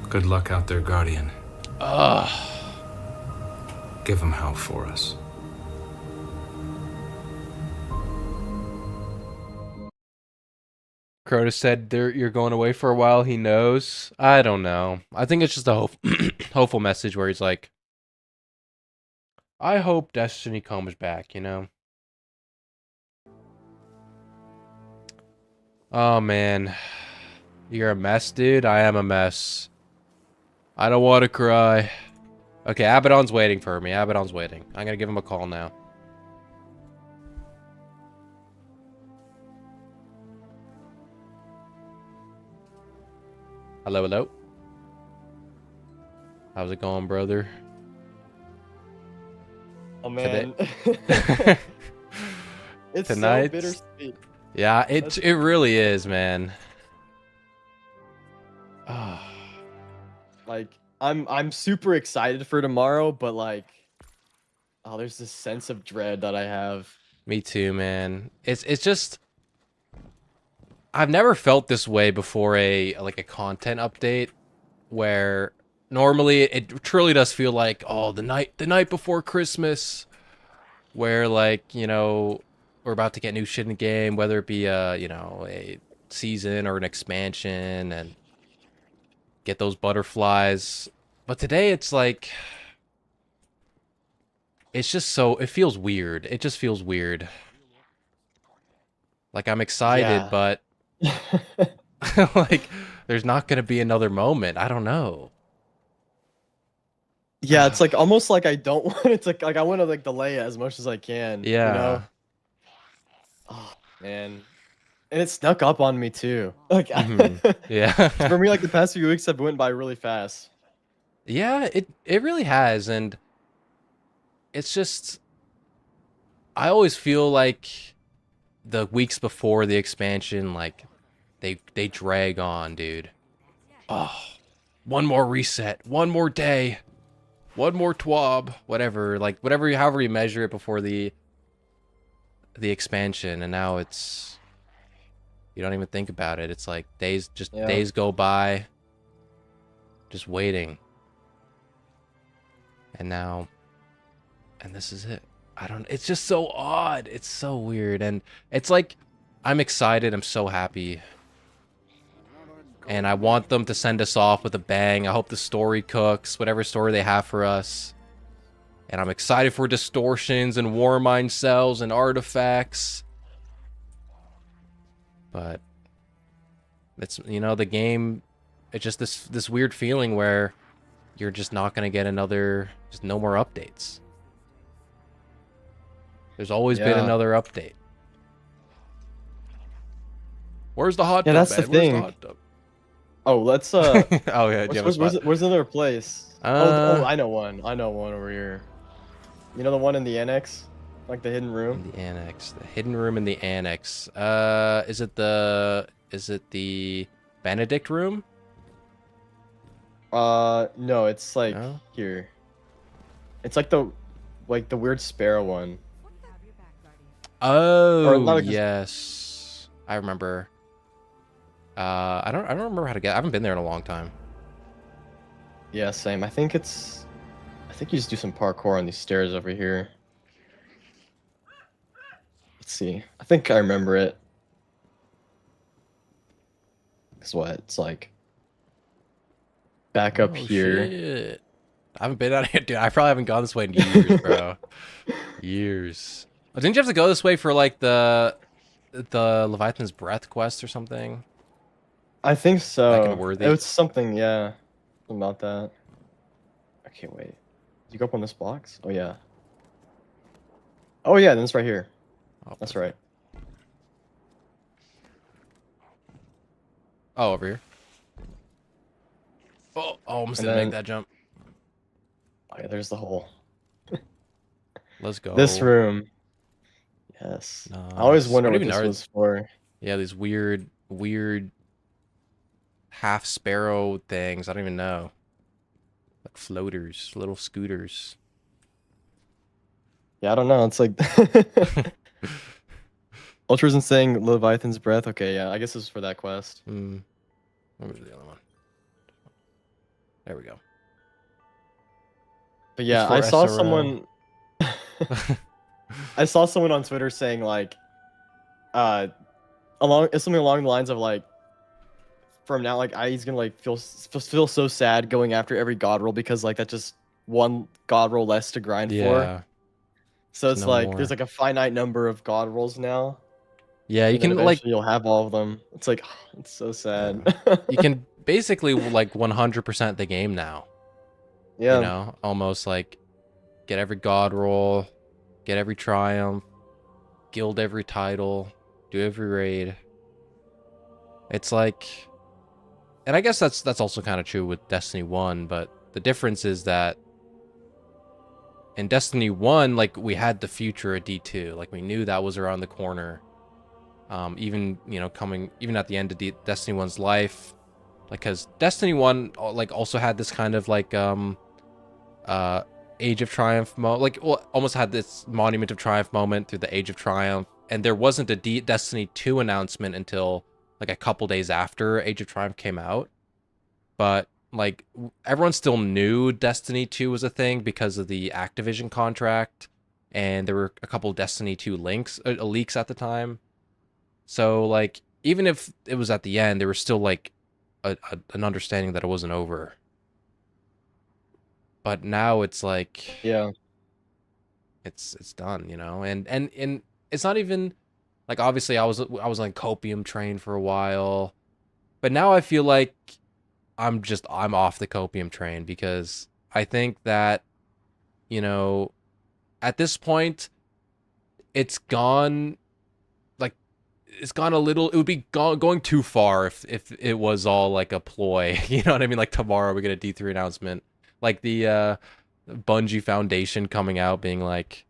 E: Good luck out there, Guardian.
A: Ugh.
E: Give him hell for us.
A: Crotus said you're going away for a while. He knows. I don't know. I think it's just a hopeful message where he's like, I hope Destiny comes back, you know? Oh, man. You're a mess, dude. I am a mess. I don't want to cry. Okay, Abaddon's waiting for me. Abaddon's waiting. I'm going to give him a call now. Hello, hello. How's it going, brother?
G: Oh man, it's
A: Tonight?
G: so bittersweet.
A: Yeah, it really is, man. Ah.
G: Like I'm super excited for tomorrow, but like, oh, there's this sense of dread that I have.
A: Me too, man. It's just I've never felt this way before a content update where normally it truly does feel like, oh, the night before Christmas, where like, you know, we're about to get new shit in the game, whether it be a season or an expansion, and get those butterflies. But today it's like it feels weird. It just feels weird. Like I'm excited,
G: Yeah.
A: but like there's not gonna be another moment. I don't know.
G: Yeah, it's like almost like I don't want it to like I want to like delay it as much as I can.
A: Yeah.
G: You know? Oh man, and it snuck up on me too. Like
A: Mhm. Yeah.
G: for me, like the past few weeks have went by really fast.
A: Yeah, it really has, and it's just I always feel like the weeks before the expansion, like they drag on, dude. Oh, one more reset, one more day, one more twab, whatever, like whatever, however you measure it before the expansion, and now it's you don't even think about it. It's like
G: Yeah.
A: days go by, just waiting, and now, and this is it. I don't. It's just so odd. It's so weird, and it's like I'm excited. I'm so happy. And I want them to send us off with a bang. I hope the story cooks, whatever story they have for us. And I'm excited for distortions and Warmind cells and artifacts. But it's, you know, the game, it's just this weird feeling where you're just not going to get another, just no more updates. There's always been
G: Yeah.
A: another update. Where's the hot
G: Yeah,
A: tub,
G: that's the
A: man? Where's the
G: thing.
A: hot tub?
G: Oh, let's
A: Oh, yeah, do you have a spot?
G: where's another place?
A: Uh,
G: I know one. I know one over here. You know the one in the annex, like the hidden room.
A: In the annex. The hidden room in the annex. Is it the Benedict room?
G: No, it's like
A: No?
G: here. It's like the weird sparrow one.
A: Oh,
G: not like this-
A: yes. I remember. I don't remember how to get. I haven't been there in a long time.
G: Yeah, same. I think you just do some parkour on these stairs over here. Let's see. I think I remember it. Guess what? It's like back up
A: Oh,
G: here.
A: shit. I haven't been out here, dude. I probably haven't gone this way in years, bro. Years. Oh, didn't you have to go this way for like the Leviathan's Breath quest or something?
G: I think so.
A: Back in Worthy.
G: It was something, yeah. Something about that. Okay, wait. Did you go up on this box? Oh yeah. Oh yeah, then it's right here.
A: Oh,
G: That's right.
A: Oh, over here. Oh, almost
G: And
A: didn't
G: then-
A: make that jump.
G: Oh yeah, there's the hole.
A: Let's go.
G: This room. Yes. I always
A: Nice.
G: wonder
A: What
G: what
A: even
G: this
A: are-
G: was for.
A: Yeah, these weird half sparrow things. I don't even know. Like floaters, little scooters.
G: Yeah, I don't know. It's like Ultra's saying Leviathan's breath. Okay, yeah, I guess this is for that quest.
A: Hmm. What was the other one? There we go.
G: But yeah,
A: for
G: I saw
A: SRL.
G: someone I saw someone on Twitter saying like something along the lines of like from now like he's gonna like feel so sad going after every god roll because like that's just one god roll less to grind for.
A: Yeah.
G: So
A: There's
G: it's
A: no
G: like
A: more.
G: there's like a finite number of god rolls now.
A: Yeah, you
G: and then
A: can like
G: eventually you'll have all of them. It's like it's so sad.
A: you can basically like 100% the game now.
G: Yeah.
A: You know, almost like get every god roll, get every triumph, guild every title, do every raid. It's like, and I guess that's also kind of true with Destiny 1, but the difference is that in Destiny 1, like we had the future of D2, like we knew that was around the corner. Even, you know, coming even at the end of Destiny 1's life, like cuz Destiny 1 like also had this kind of like Age of Triumph like well, almost had this Monument of Triumph moment through the Age of Triumph, and there wasn't a Destiny 2 announcement until like a couple days after Age of Triumph came out. But like everyone still knew Destiny 2 was a thing because of the Activision contract, and there were a couple Destiny 2 leaks at the time. So like even if it was at the end, there was still like an understanding that it wasn't over. But now it's like
G: Yeah.
A: it's done, you know, and it's not even like obviously I was on copium train for a while, but now I feel like I'm off the copium train because I think that, you know, at this point it's gone a little, it would be going too far if it was all like a ploy. You know what I mean? Like tomorrow we get a D3 announcement. like the Bungie Foundation coming out being like,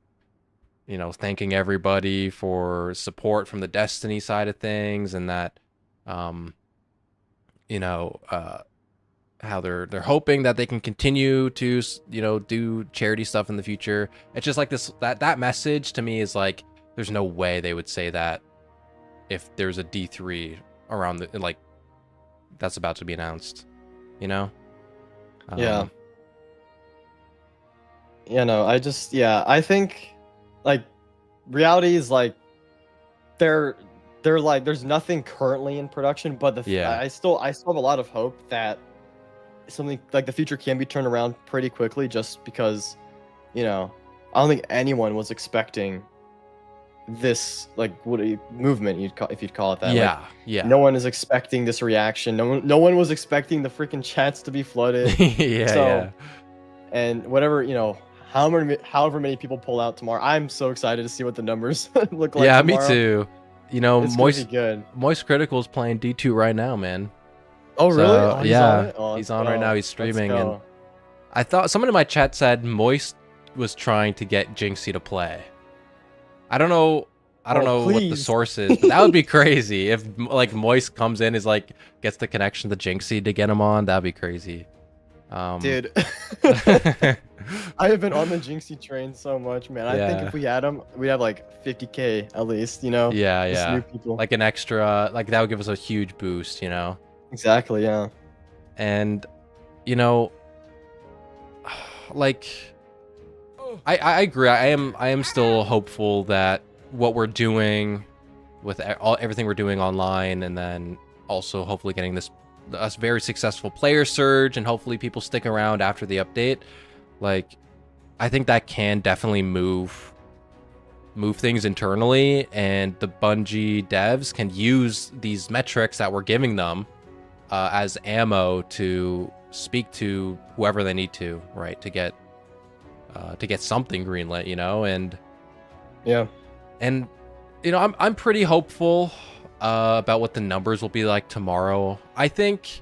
A: you know, thanking everybody for support from the Destiny side of things, and that, you know, how they're hoping that they can continue to, you know, do charity stuff in the future. It's just like this, that message to me is like, there's no way they would say that if there's a D3 around the, like, that's about to be announced, you know?
G: Yeah. You know, I think, like, reality is like, they're like, there's nothing currently in production, but I still have a lot of hope that something like the future can be turned around pretty quickly, just because, you know, I don't think anyone was expecting this, like, what a movement if you'd call it that.
A: Yeah,
G: like,
A: yeah.
G: no one is expecting this reaction. No one was expecting the freaking chats to be flooded.
A: Yeah.
G: And whatever, you know, however many people pull out tomorrow, I'm so excited to see what the numbers look like.
A: Yeah,
G: tomorrow.
A: Me too. You know,
G: It's gonna be good.
A: Moist Critical is playing D2 right now, man.
G: Oh, really?
A: So,
G: He's
A: yeah,
G: on it? Oh,
A: he's on right now. He's
G: let's
A: streaming,
G: go.
A: and I thought someone in my chat said Moist was trying to get Jinxie to play. I don't know what the
G: please.
A: source is, but that would be crazy if like Moist comes in, is like gets the connection to Jinxie to get him on. That'd be crazy.
G: Dude, I have been on the Jinxie train so much, man. I think if we had him, we'd have like 50k at least, you know? Just new people.
A: Like an extra, like that would give us a huge boost, you know?
G: Exactly, yeah.
A: And, you know, like, I agree. I am still hopeful that what we're doing with everything we're doing online, and then also hopefully getting a very successful player surge, and hopefully people stick around after the update. Like, I think that can definitely move things internally, and the Bungie devs can use these metrics that we're giving them as ammo to speak to whoever they need to, right, to get something greenlit, you know. And
G: yeah,
A: and you know, I'm pretty hopeful about what the numbers will be like tomorrow. I think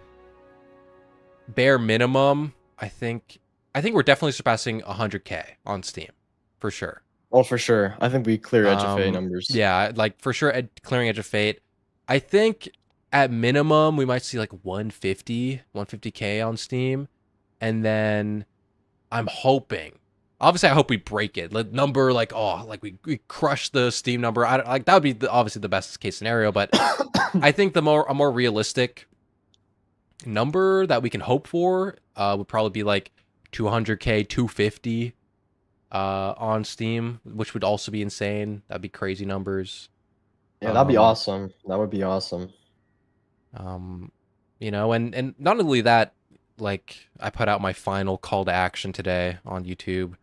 A: bare minimum, I think we're definitely surpassing 100k on Steam, for sure.
G: Oh, for sure. I think we clear Edge of Fate numbers.
A: Yeah, like for sure, clearing Edge of Fate. I think at minimum we might see like 150k on Steam, and then I'm hoping. Obviously, I hope we break it. Number like, oh, like we crush the Steam number. Like that would be obviously the best case scenario, but I think a more realistic number that we can hope for would probably be like 200k, 250 on Steam, which would also be insane. That'd be crazy numbers.
G: Yeah, that'd be awesome. That would be awesome.
A: You know, and not only that, like I put out my final call to action today on YouTube.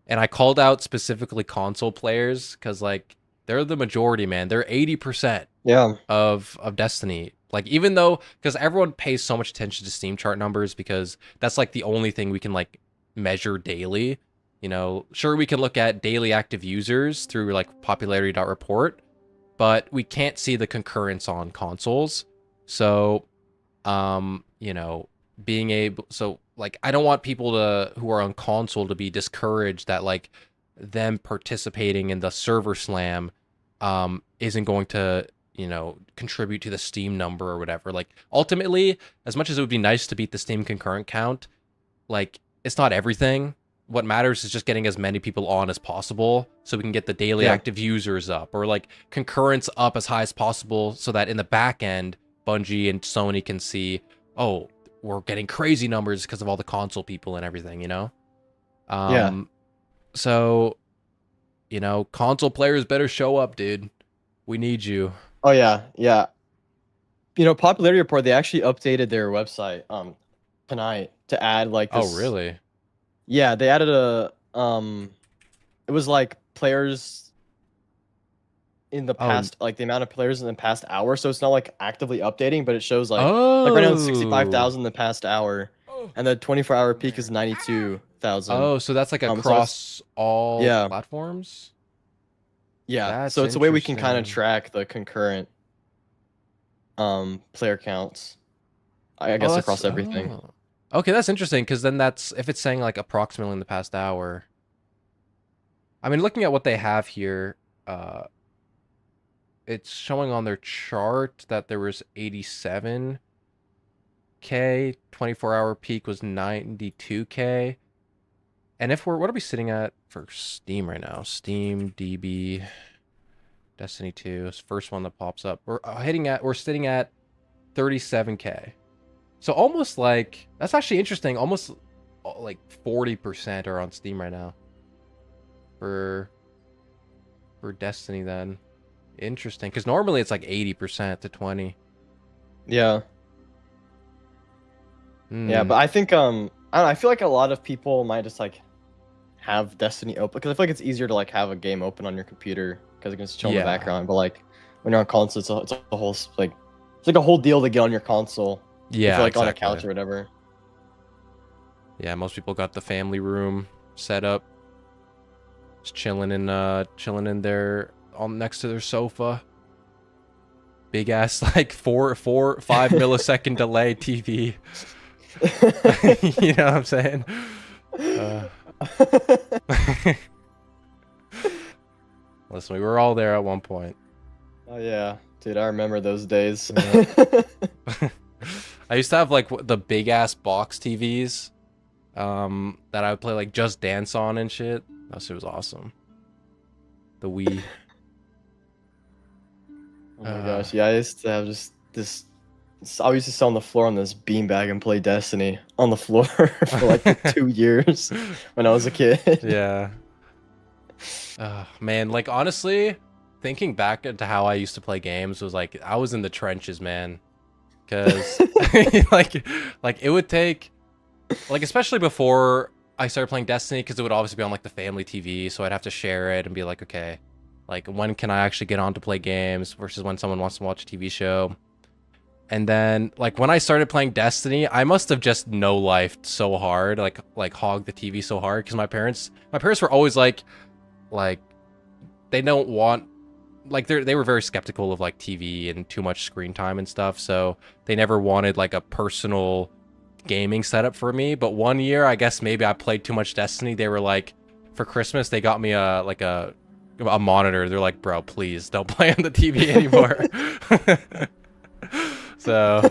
A: And I called out specifically console players because, like, they're the majority, man. They're 80% of Destiny. Like, even though, because everyone pays so much attention to Steam chart numbers because that's, like, the only thing we can, like, measure daily. You know, sure, we can look at daily active users through, like, popularity.report, but we can't see the concurrence on consoles. So, you know, being able... So, like, I don't want people who are on console to be discouraged that, like, them participating in the server slam isn't going to, you know, contribute to the Steam number or whatever. Like, ultimately, as much as it would be nice to beat the Steam concurrent count, like, it's not everything. What matters is just getting as many people on as possible so we can get the daily active users up, or, like, concurrence up as high as possible so that in the back end, Bungie and Sony can see, oh, we're getting crazy numbers because of all the console people and everything, you know? So, you know, console players better show up, dude. We need you.
G: Oh, yeah. Yeah. You know, Popularity Report, they actually updated their website tonight to add, like, this...
A: Oh, really?
G: Yeah, they added a... It was, like, players in the past, like, the amount of players in the past hour, so it's not, like, actively updating, but it shows, like right now it's 65,000 in the past hour, and the 24-hour peak is 92,000.
A: Oh, so that's, like, across all platforms?
G: Yeah,
A: That's
G: so it's a way we can kind of
A: interesting.
G: track the concurrent player counts, I guess, across everything.
A: Okay, that's interesting because then that's if it's saying like approximately in the past hour. I mean, looking at what they have here, uh, it's showing on their chart that there was 87K, 24-hour peak was 92K. And if what are we sitting at for Steam right now? Steam, DB, Destiny 2 is the first one that pops up. We're sitting at 37K. So almost like, that's actually interesting. Almost like 40% are on Steam right now. For Destiny then. Interesting. Because normally it's like 80% to 20.
G: Yeah. Yeah, but I think I don't know, I feel like a lot of people might just like have Destiny open because I feel like it's easier to like have a game open on your computer because it can just chill in the background. But like when you're on console, it's a whole like it's like a whole deal to get on your console.
A: Yeah,
G: if you're, like
A: exactly.
G: on a couch or whatever.
A: Yeah, most people got the family room set up, just chilling in there on next to their sofa. Big ass like 5 millisecond delay TV. You know what I'm saying? Listen, we were all there at one point.
G: Oh yeah, dude, I remember those days.
A: I used to have like the big ass box TVs that I would play like Just Dance on and shit. That shit was awesome. The Wii.
G: Oh my gosh, yeah, I used to have just this. I used to sit on the floor on this beanbag and play Destiny on the floor for like 2 years when I was a kid.
A: Yeah. Man, like honestly, thinking back into how I used to play games was like I was in the trenches, man. Cause like it would take like especially before I started playing Destiny, because it would obviously be on like the family TV, so I'd have to share it and be like, okay, like when can I actually get on to play games versus when someone wants to watch a TV show. And then like when I started playing Destiny, I must have just no-lifed so hard, like hogged the TV so hard, because my parents were always like they don't want, like they were very skeptical of like TV and too much screen time and stuff, so they never wanted like a personal gaming setup for me. But one year, I guess maybe I played too much Destiny. They were like, for Christmas, they got me a monitor. They're like, bro, please don't play on the TV anymore. So,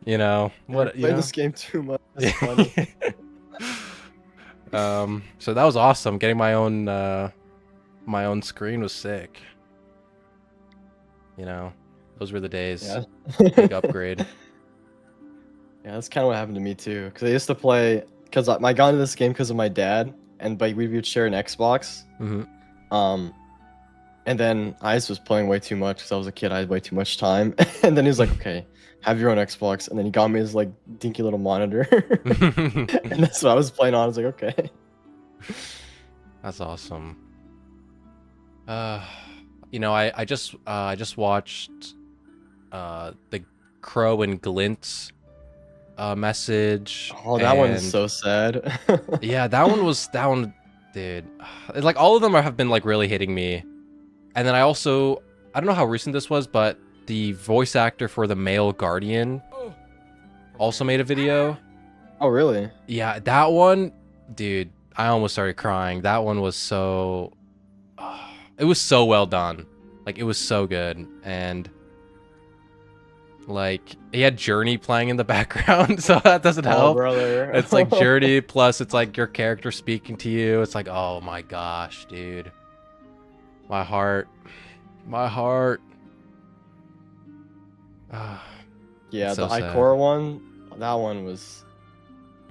A: you know, what you
G: played
A: know?
G: This game too much. That's funny.
A: So that was awesome. Getting my own screen was sick. You know, those were the days.
G: Yeah.
A: Big upgrade.
G: Yeah, that's kind of what happened to me too. Because I used to play, because I got into this game because of my dad, and we would share an Xbox.
A: Mm-hmm.
G: And then I just was playing way too much because I was a kid. I had way too much time. And then he was like, "Okay, have your own Xbox." And then he got me his like dinky little monitor, and that's what I was playing on. I was like, "Okay."
A: That's awesome. You know, I just watched the Crow and Glint's message.
G: Oh, that one's so sad.
A: Yeah, that one, dude. It's like all of them have been like really hitting me. And then I don't know how recent this was, but the voice actor for the male Guardian also made a video.
G: Oh, really?
A: Yeah, that one, dude, I almost started crying. That one was it was so well done. Like, it was so good. And like, he had Journey playing in the background, so that doesn't help.
G: Brother.
A: It's like Journey plus it's like your character speaking to you. It's like, oh my gosh, dude. My heart.
G: Yeah,
A: so
G: the
A: sad.
G: Ikora one, that one was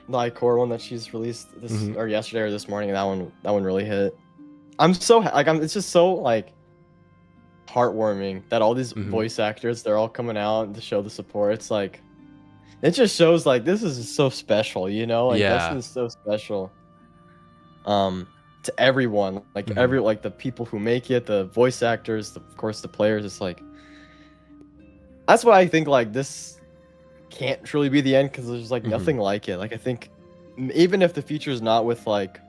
G: the Ikora one that she's released this or yesterday or this morning. That one really hit. I'm so it's just so like heartwarming that all these voice actors, they're all coming out to show the support. It's like, it just shows like this is so special, you know? Like,
A: Yeah.
G: this is so special. To everyone, like the people who make it, the voice actors, of course the players. It's like, that's why I think like this can't truly be the end, because there's like nothing like it. Like, I think even if the future is not with like,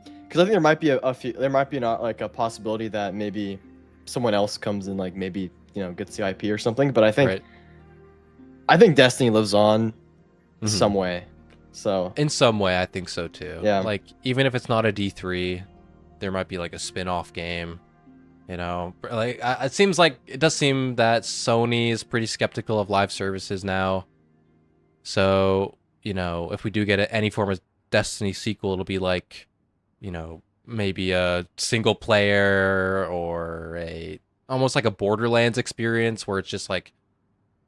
G: because I think there might be there might be not like a possibility that maybe someone else comes in, like maybe, you know, gets the IP or something. But I think I think Destiny lives on some way. So
A: in some way, I think so too.
G: Yeah.
A: Like, even if it's not a D3, there might be like a spin-off game. You know, like it seems like it does seem that Sony is pretty skeptical of live services now. So, you know, if we do get any form of Destiny sequel, it'll be like, you know, maybe a single player or a almost like a Borderlands experience where it's just like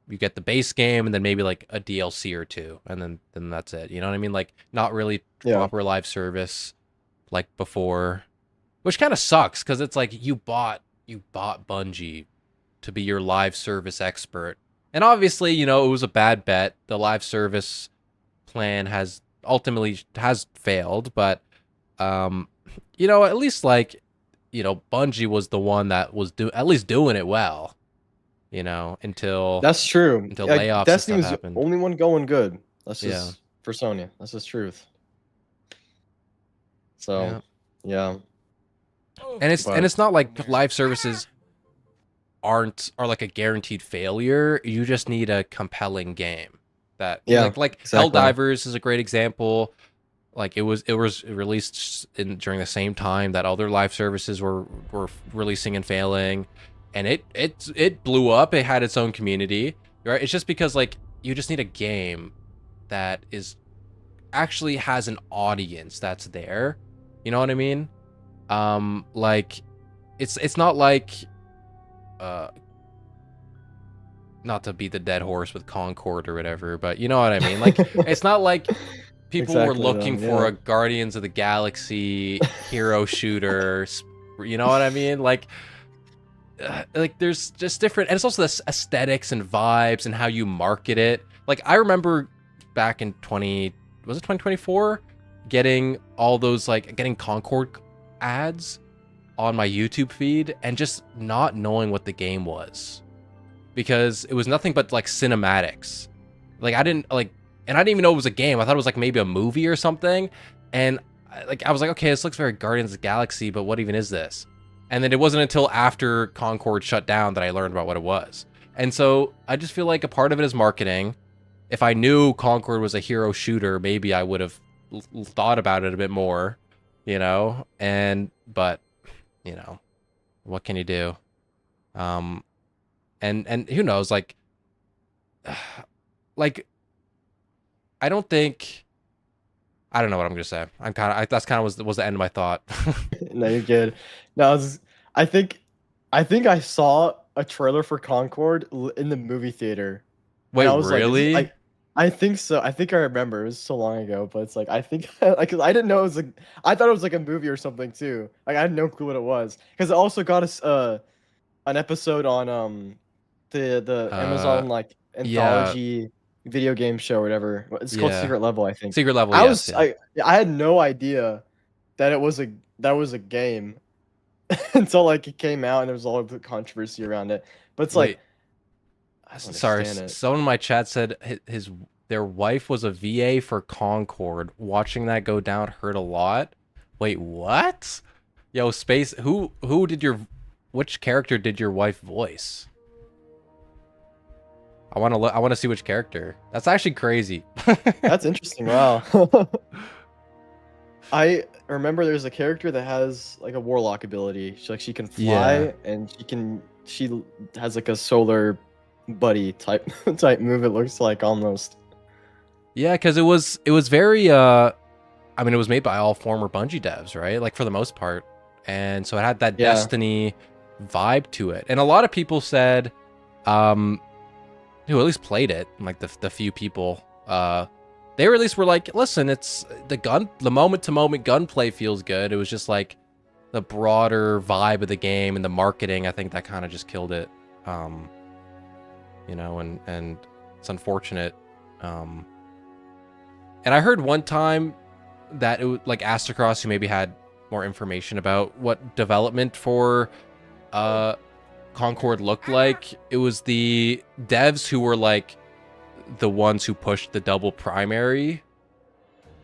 A: you get the base game and then maybe like a DLC or two and then that's it. You know what I mean? Like not really proper live service like before, which kind of sucks because it's like you bought Bungie to be your live service expert. And obviously, you know, it was a bad bet. The live service plan has ultimately failed, but you know, at least like, you know, Bungie was the one that was at least doing it well, you know, until
G: that's true.
A: Until layoffs
G: Destiny
A: and
G: was
A: stuff
G: the
A: happened.
G: only one going good. That's just for Sony. That's just truth. So yeah.
A: And it's not like live services are like a guaranteed failure. You just need a compelling game. That like exactly. Helldivers is a great example. Like it was released during the same time that other live services were releasing and failing, and it blew up. It had its own community, right? It's just because like you just need a game that is actually has an audience that's there. You know what I mean? Like it's not like not to beat the dead horse with Concord or whatever, but you know what I mean? Like it's not like people were looking for a Guardians of the Galaxy hero shooter, you know what I mean? Like there's just different, and it's also the aesthetics and vibes and how you market it. Like I remember back in 2024 getting all those getting Concord ads on my YouTube feed and just not knowing what the game was because it was nothing but like cinematics. Like I didn't even know it was a game. I thought it was like maybe a movie or something. And I was like, okay, this looks very Guardians of the Galaxy, but what even is this? And then it wasn't until after Concord shut down that I learned about what it was. And so I just feel like a part of it is marketing. If I knew Concord was a hero shooter, maybe I would have thought about it a bit more, you know? But, you know, what can you do? And who knows, like I don't know what I'm gonna say. That's kind of was the end of my thought.
G: No, you're good. No, I think I saw a trailer for Concord in the movie theater.
A: Wait,
G: I was
A: really?
G: Like, I think so. I think I remember. It was so long ago, but it's like I think like I didn't know it was like I thought it was like a movie or something too. Like I had no clue what it was because it also got us an episode on the Amazon like anthology video game show or whatever. It's called Secret Level, I think.
A: Secret Level.
G: I had no idea that it was a game until like it came out and there was all of the controversy around it. But it's like
A: sorry, someone in my chat said their wife was a VA for Concord. Watching that go down hurt a lot. Wait, what? Yo, Space, which character did your wife voice? I want to see which character. That's actually crazy.
G: That's interesting. Wow. I remember there's a character that has like a warlock ability. She can fly and she has like a solar buddy type move. It looks like almost.
A: Yeah, because it was very I mean, it was made by all former Bungie devs, right? Like for the most part, and so it had that Destiny vibe to it. And a lot of people said, who at least played it, like the few people, they at least were like, listen, it's the moment to moment gunplay feels good. It was just like the broader vibe of the game and the marketing. I think that kind of just killed it. You know, and it's unfortunate. And I heard one time that it was like Astacross, who maybe had more information about what development for Concord looked like. It was the devs who were like the ones who pushed the double primary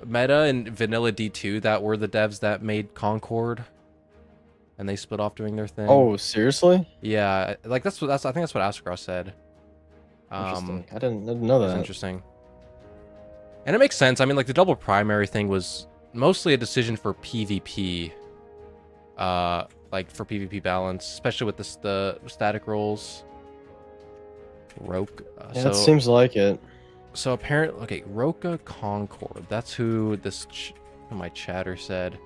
A: meta in Vanilla D2 that were the devs that made Concord, and they split off doing their thing.
G: Oh, seriously?
A: Yeah, like I think that's what Astacross said.
G: Interesting. I didn't know that.
A: That's interesting. And it makes sense. I mean, like the double primary thing was mostly a decision for PvP. Like for PvP balance, especially with the static rolls. Roka.
G: Yeah, it seems like it.
A: So apparently, okay, Roka Concord. That's who my chatter said.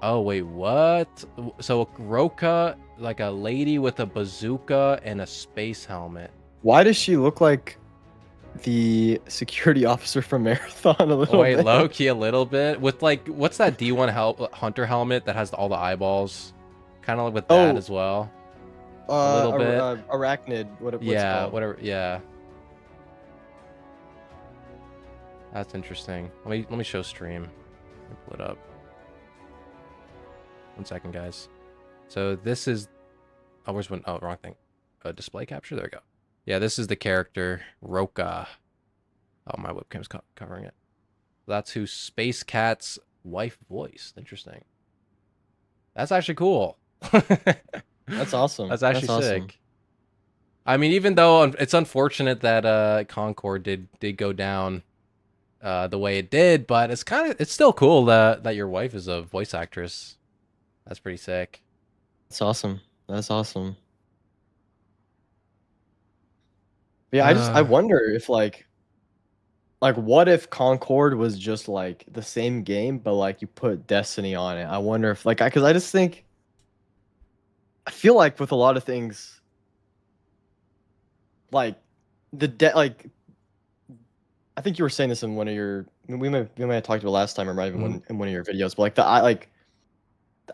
A: Oh wait, what? So Roka, like a lady with a bazooka and a space helmet.
G: Why does she look like the security officer from Marathon a little
A: Wait,
G: bit?
A: low key a little bit with like what's that D1 hunter helmet that has all the eyeballs? Kind of like with that as well. A little bit.
G: Arachnid. What's
A: yeah,
G: called?
A: whatever. Yeah. That's interesting. Let me show stream. Let me pull it up. 1 second, guys. So this is. Oh, where's one? Oh, wrong thing. Display capture. There we go. Yeah, this is the character Roka. Oh, my webcam's covering it. That's who Space Cat's wife voiced. Interesting. That's actually cool.
G: That's awesome.
A: That's actually
G: awesome.
A: sick. I mean, even though it's unfortunate that Concord did go down the way it did, but it's still cool that your wife is a voice actress. That's pretty sick.
G: That's awesome. That's awesome. Yeah, I wonder if like what if Concord was just like the same game, but like you put Destiny on it? I wonder if like because I just think I feel like with a lot of things, like like I think you were saying this in one of your we might have talked about it last time or maybe in one of your videos, but like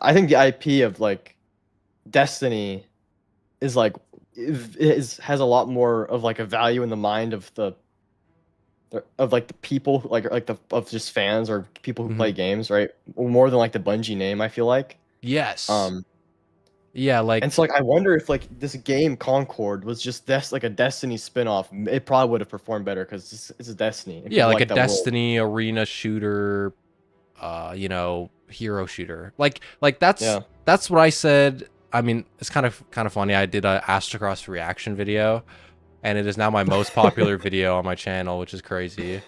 G: I think the IP of like Destiny is like has a lot more of like a value in the mind of like the people of just fans or people who play games, right? More than like the Bungie name, I feel like.
A: Yes. Yeah, like
G: and so like I wonder if like this game Concord was just like a Destiny spin-off, it probably would have performed better because it's a Destiny.
A: Yeah, like a Destiny arena shooter, you know, hero shooter. Like that's what I said. I mean, it's kind of funny. I did a Astrocross reaction video, and it is now my most popular video on my channel, which is crazy.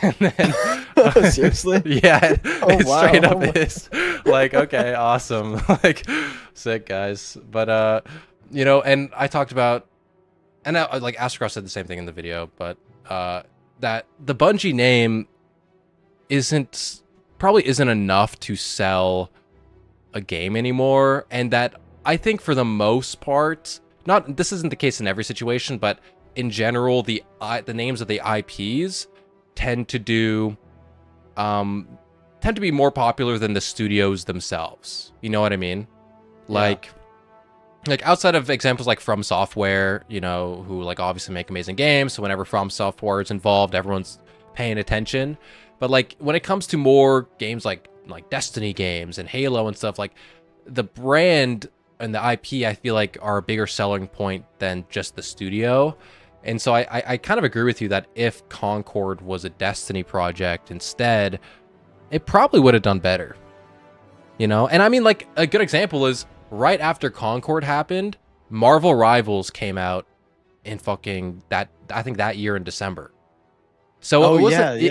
A: And then,
G: seriously?
A: Yeah, it straight up is. Like, okay, awesome. Like, sick, guys. But you know, and I talked about, and like Astrocross said the same thing in the video, but that the Bungie name probably isn't enough to sell a game anymore, and that I think for the most part, this isn't the case in every situation, but in general, the names of the IPs tend to be more popular than the studios themselves. You know what I mean? Like outside of examples like From Software, you know, who like obviously make amazing games, so whenever From Software is involved, everyone's paying attention. But like when it comes to more games like Destiny games and Halo and stuff, like the brand and the IP, I feel like are a bigger selling point than just the studio. And so I kind of agree with you that if Concord was a Destiny project instead, it probably would have done better. You know? And I mean, like, a good example is right after Concord happened, Marvel Rivals came out in fucking I think that year in December. So it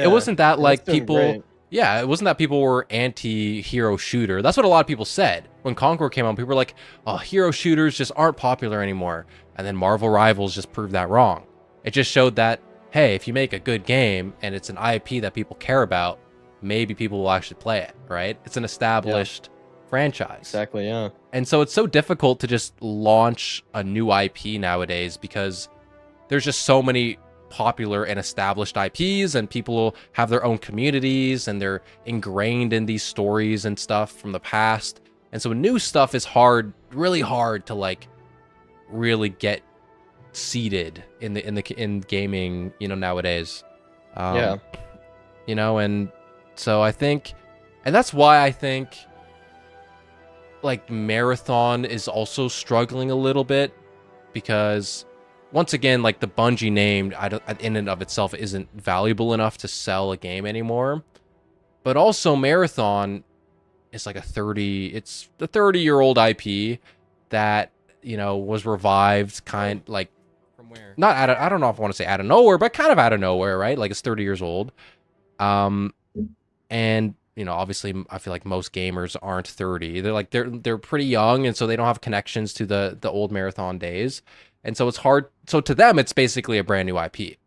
A: wasn't that like people great. Yeah, it wasn't that people were anti-hero shooter. That's what a lot of people said. When Concord came out, people were like, oh, hero shooters just aren't popular anymore. And then Marvel Rivals just proved that wrong. It just showed that, hey, if you make a good game and it's an IP that people care about, maybe people will actually play it, right? It's an established franchise.
G: Exactly, yeah.
A: And so it's so difficult to just launch a new IP nowadays because there's just so many popular and established IPs, and people have their own communities and they're ingrained in these stories and stuff from the past. And so new stuff is really hard to like really get seated in gaming, you know, nowadays. You know, and so I think, and that's why I think like Marathon is also struggling a little bit, because once again, like the Bungie name in and of itself isn't valuable enough to sell a game anymore. But also Marathon is like it's the 30-year-old IP that, you know, was revived from not out of, I don't know if I want to say out of nowhere, but kind of out of nowhere, right? Like it's 30 years old. And obviously I feel like most gamers aren't 30. They're like they're pretty young, and so they don't have connections to the old Marathon days. And so it's hard. So to them, it's basically a brand new IP,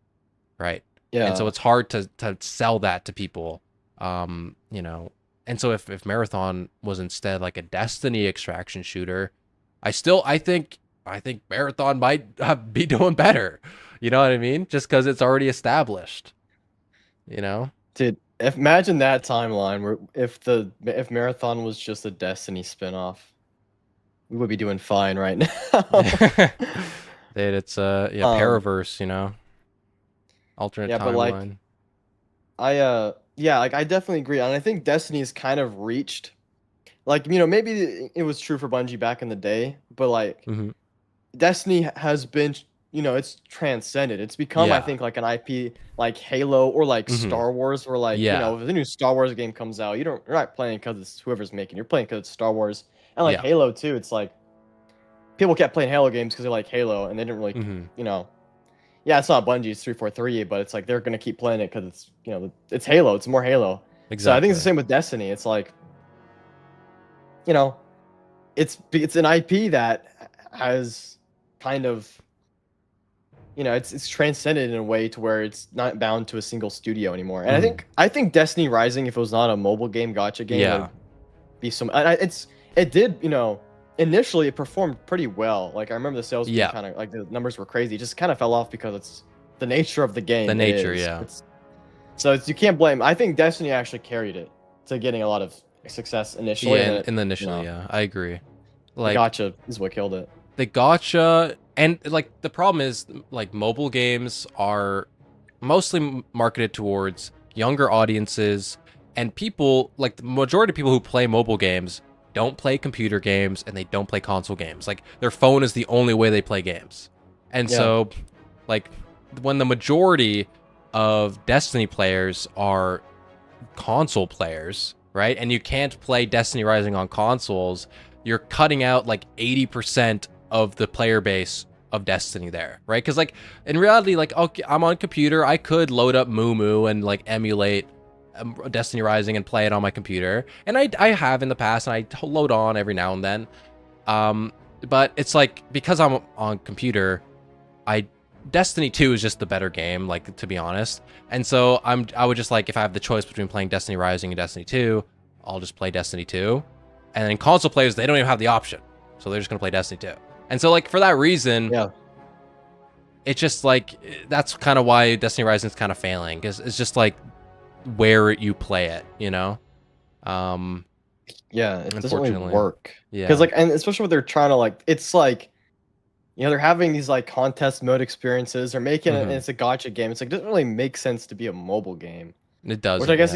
A: right?
G: Yeah.
A: And so it's hard to sell that to people. And so if Marathon was instead like a Destiny extraction shooter, I think Marathon might be doing better. You know what I mean? Just because it's already established.
G: Dude, imagine that timeline where if Marathon was just a Destiny spinoff, we would be doing fine right now.
A: Dude, it's Paraverse, alternate timeline.
G: I definitely agree, and I think Destiny's kind of reached, maybe it was true for Bungie back in the day, but Destiny has been, it's transcended. It's become, I think, like an IP like Halo or like Star Wars, or if the new Star Wars game comes out, you're not playing because it's whoever's making. You're playing because it's Star Wars, and Halo too. It's like people kept playing Halo games because they like Halo, and they didn't really, it's not Bungie, it's 343, but it's like they're gonna keep playing it because it's it's Halo. It's more Halo.
A: Exactly.
G: So I think it's the same with Destiny. It's like, it's an IP that has kind of, it's transcended in a way to where it's not bound to a single studio anymore. And I think Destiny Rising, if it was not a mobile game, gacha game, would be some. It did, initially it performed pretty well. Like I remember the sales kind of like the numbers were crazy. It just kind of fell off because it's the nature of the game.
A: The nature,
G: So you can't blame. I think Destiny actually carried it to getting a lot of success initially.
A: Yeah, in the initially, I agree. Like
G: the gacha is what killed it.
A: The gacha, and like the problem is like mobile games are mostly marketed towards younger audiences, and people, like the majority of people who play mobile games don't play computer games and they don't play console games. Like their phone is the only way they play games. And so like when the majority of Destiny players are console players, right? And you can't play Destiny Rising on consoles, you're cutting out like 80% of the player base of Destiny there, right? Because like in reality, like, okay, I'm on computer, I could load up Moo and like emulate Destiny Rising and play it on my computer, and I have in the past, and I load on every now and then, but it's like because I'm on computer, Destiny 2 is just the better game, like, to be honest. And so I would just like, if I have the choice between playing Destiny Rising and Destiny 2, I'll just play Destiny 2. And then console players, they don't even have the option, so they're just gonna play Destiny 2. And so like for that reason, it's just like that's kind of why Destiny Rising is kind of failing, because it's just like where you play it, it
G: doesn't really work, because and especially when they're trying to like, it's like, they're having these like contest mode experiences, they're making it, and it's a gacha game. It's like, it doesn't really make sense to be a mobile game.
A: It does,
G: which I guess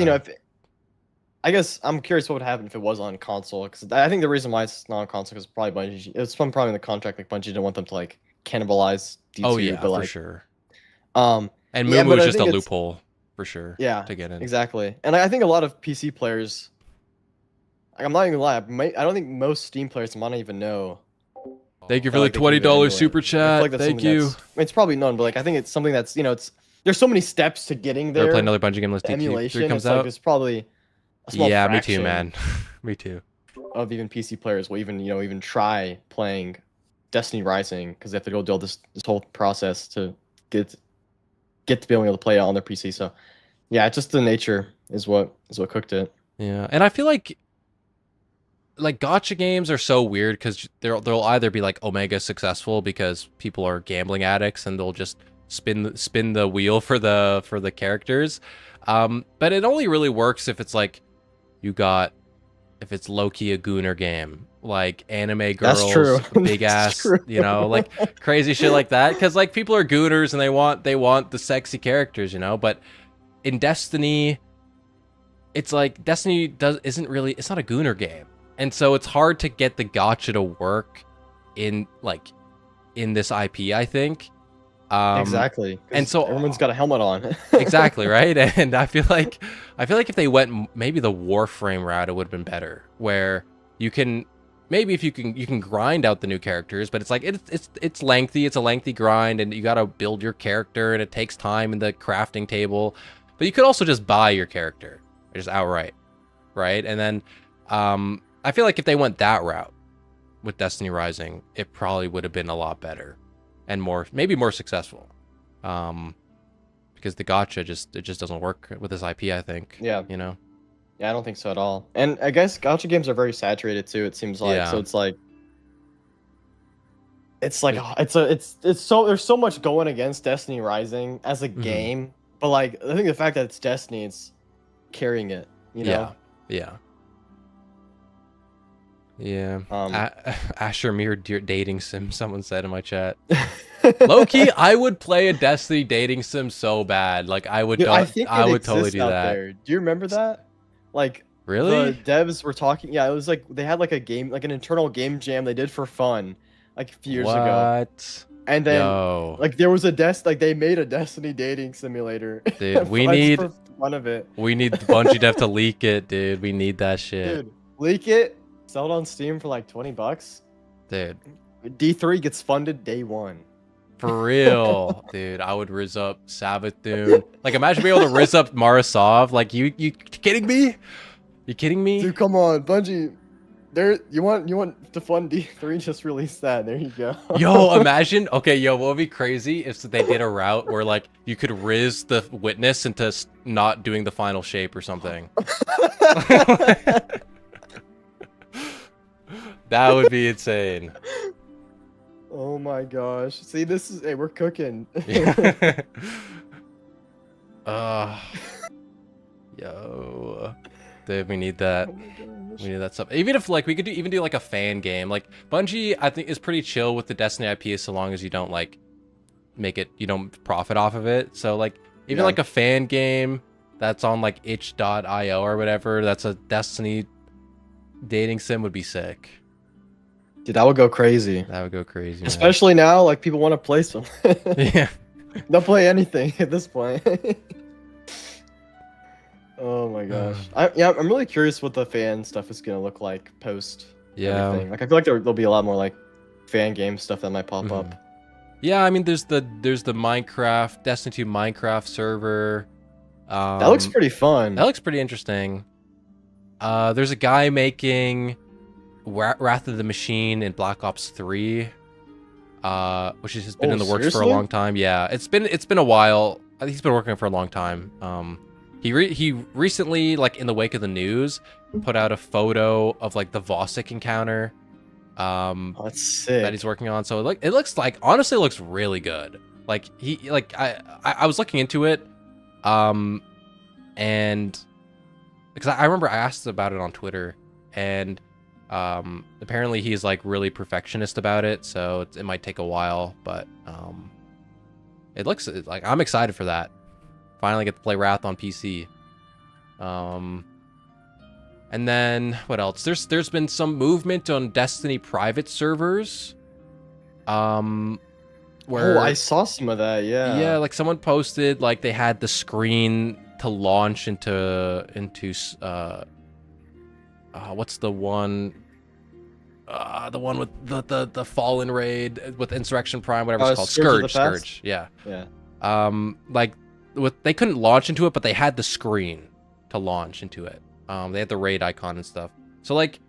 G: I guess I'm curious what would happen if it was on console, because I think the reason why it's not on console is probably Bungie. It's probably in the contract, like Bungie didn't want them to like cannibalize D2. But
A: for sure.
G: And
A: Moo is just a loophole for sure. To get in.
G: Exactly. And I think a lot of PC players, like, I'm not even gonna lie, I don't think most Steam players might not even know.
A: Thank you for the $20 super chat. Thank you.
G: It's probably none, but like I think it's something that's there's so many steps to getting there.
A: Play another Bungie game list.
G: Emulation
A: comes out.
G: Like, there's probably a small
A: me too, man. Me too.
G: Of even PC players will even try playing Destiny Rising, because they have to go do all this whole process to get to be able to play it on their PC. So yeah, just the nature is what cooked it.
A: Yeah, and I feel like gacha games are so weird because they'll either be like Omega successful because people are gambling addicts and they'll just spin the wheel for the characters, but it only really works if it's like if it's low-key a gooner game, like anime girls,
G: that's true.
A: Big ass, like crazy shit like that, because like people are gooners and they want the sexy characters, but in Destiny, it's like Destiny isn't really, it's not a gooner game. And so it's hard to get the gacha to work in this IP, I think.
G: Exactly.
A: And so
G: everyone's got a helmet on.
A: Exactly, right? And I feel like if they went maybe the Warframe route, it would have been better, where you can maybe if you can grind out the new characters, but it's like it's lengthy. It's a lengthy grind, and you gotta build your character, and it takes time in the crafting table. But you could also just buy your character, just outright, right? And then I feel like if they went that route with Destiny Rising, it probably would have been a lot better and maybe more successful. Because the gacha just doesn't work with this IP, I think.
G: Yeah.
A: You know?
G: Yeah, I don't think so at all. And I guess gacha games are very saturated too, it seems like.
A: Yeah.
G: So it's like it's so there's so much going against Destiny Rising as a game, but like I think the fact that it's Destiny, it's carrying it, you know?
A: Yeah. Asher Mir dating sim, someone said in my chat. Low-key, I would play a Destiny dating sim so bad. Like I would
G: Dude, I think
A: I
G: it
A: would totally do
G: exists out
A: that.
G: there. Do you remember that? Like
A: Really?
G: the devs were talking, yeah, it was like they had like a game, like an internal game jam they did for fun like a few years ago.
A: What?
G: And then
A: Yo.
G: like there was like they made a Destiny dating simulator.
A: Dude, we
G: Just
A: need
G: for fun of it.
A: we need Bungie Dev to leak it, dude. We need that shit.
G: Dude, leak it, sell it on Steam for like $20.
A: Dude.
G: D3 gets funded day one.
A: For real, dude. I would riz up Savathun. Like imagine being able to riz up Marasov. Like you kidding me? You kidding me?
G: Dude, come on, Bungie. You want to fund D3? Just release that. There you go.
A: Yo, imagine. Okay, yo, what would be crazy if they did a route where like you could riz the witness into not doing the final shape or something. That would be insane.
G: Oh my gosh. See, hey, we're cooking.
A: Yeah. Yo. Dude, we need that.
G: Oh my gosh.
A: We need that stuff. Even if like we could do like a fan game. Like Bungie, I think is pretty chill with the Destiny IP so long as you don't like make it, you don't profit off of it. So like even like a fan game that's on like itch.io or whatever, that's a Destiny dating sim would be sick.
G: Dude, that would go crazy.
A: That would go crazy. Man.
G: Especially now, like people want to play some.
A: Yeah.
G: They'll play anything at this point. Oh my gosh. I'm really curious what the fan stuff is gonna look like post everything. Like I feel like there'll be a lot more like fan game stuff that might pop up.
A: Yeah, I mean there's the Minecraft, Destiny 2 Minecraft server.
G: That looks pretty fun.
A: That looks pretty interesting. There's a guy making Wrath of the Machine in Black Ops 3. Which has been in the works for a long time. Yeah, it's been a while. I think he's been working on it for a long time. He recently, like in the wake of the news, put out a photo of like the Vosik encounter.
G: That's sick.
A: That he's working on. So it looks like, honestly, it looks really good. Like I was looking into it, and because I remember I asked about it on Twitter, and apparently he's like really perfectionist about it, so it might take a while, but it looks like I'm excited for that. Finally get to play Wrath on PC. And then what else? There's been some movement on Destiny private servers. Where
G: I saw some of that, yeah.
A: Yeah, like someone posted like they had the screen to launch into what's the one with the Fallen raid with Insurrection Prime, whatever it's called. Scourge. Yeah. Like they couldn't launch into it, but they had the screen to launch into it. They had the raid icon and stuff. So like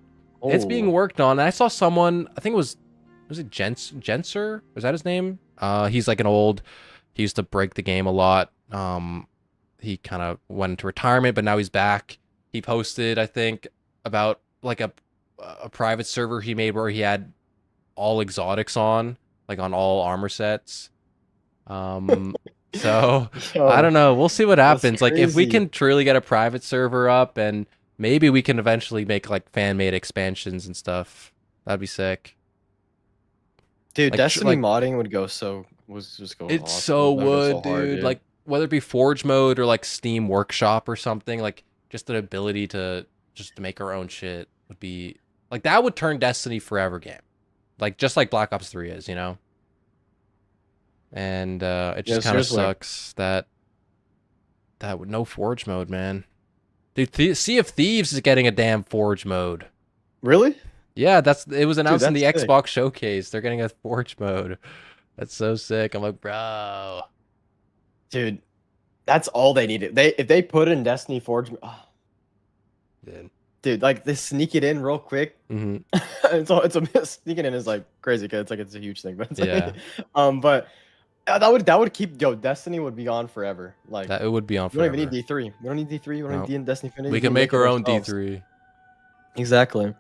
A: it's being worked on. And I saw someone, I think was it Jenser? Was that his name? He's like he used to break the game a lot. He kind of went into retirement, but now he's back. He posted, I think, about like a private server he made where he had all exotics on, like on all armor sets. So I don't know. We'll see what happens. Like if we can truly get a private server up, and maybe we can eventually make like fan-made expansions and stuff. That'd be sick.
G: Dude,
A: like,
G: Destiny modding would go so
A: It
G: awesome.
A: so would,
G: so hard,
A: dude. Like whether it be Forge mode or like Steam Workshop or something, like just the ability to just make our own shit would be like that would turn Destiny forever game. Like just like Black Ops 3 is, you know? And it just kind of sucks that with no Forge mode, man. Dude, Sea of Thieves is getting a damn Forge mode.
G: Really?
A: Yeah, it was announced in
G: that's
A: the
G: sick.
A: Xbox showcase. They're getting a Forge mode. That's so sick. I'm like, bro.
G: Dude, that's all they needed. If they put in Destiny Forge, dude, like they sneak it in real quick.
A: Mm-hmm.
G: it's a sneaking in is like crazy because it's a huge thing, but it's
A: Yeah.
G: like, but that would keep Destiny would be on forever. Like
A: That it would be on
G: we don't
A: forever.
G: even need D3. We don't need D3. We don't need Destiny Infinity.
A: We can make our own
G: ourselves.
A: D3.
G: Exactly.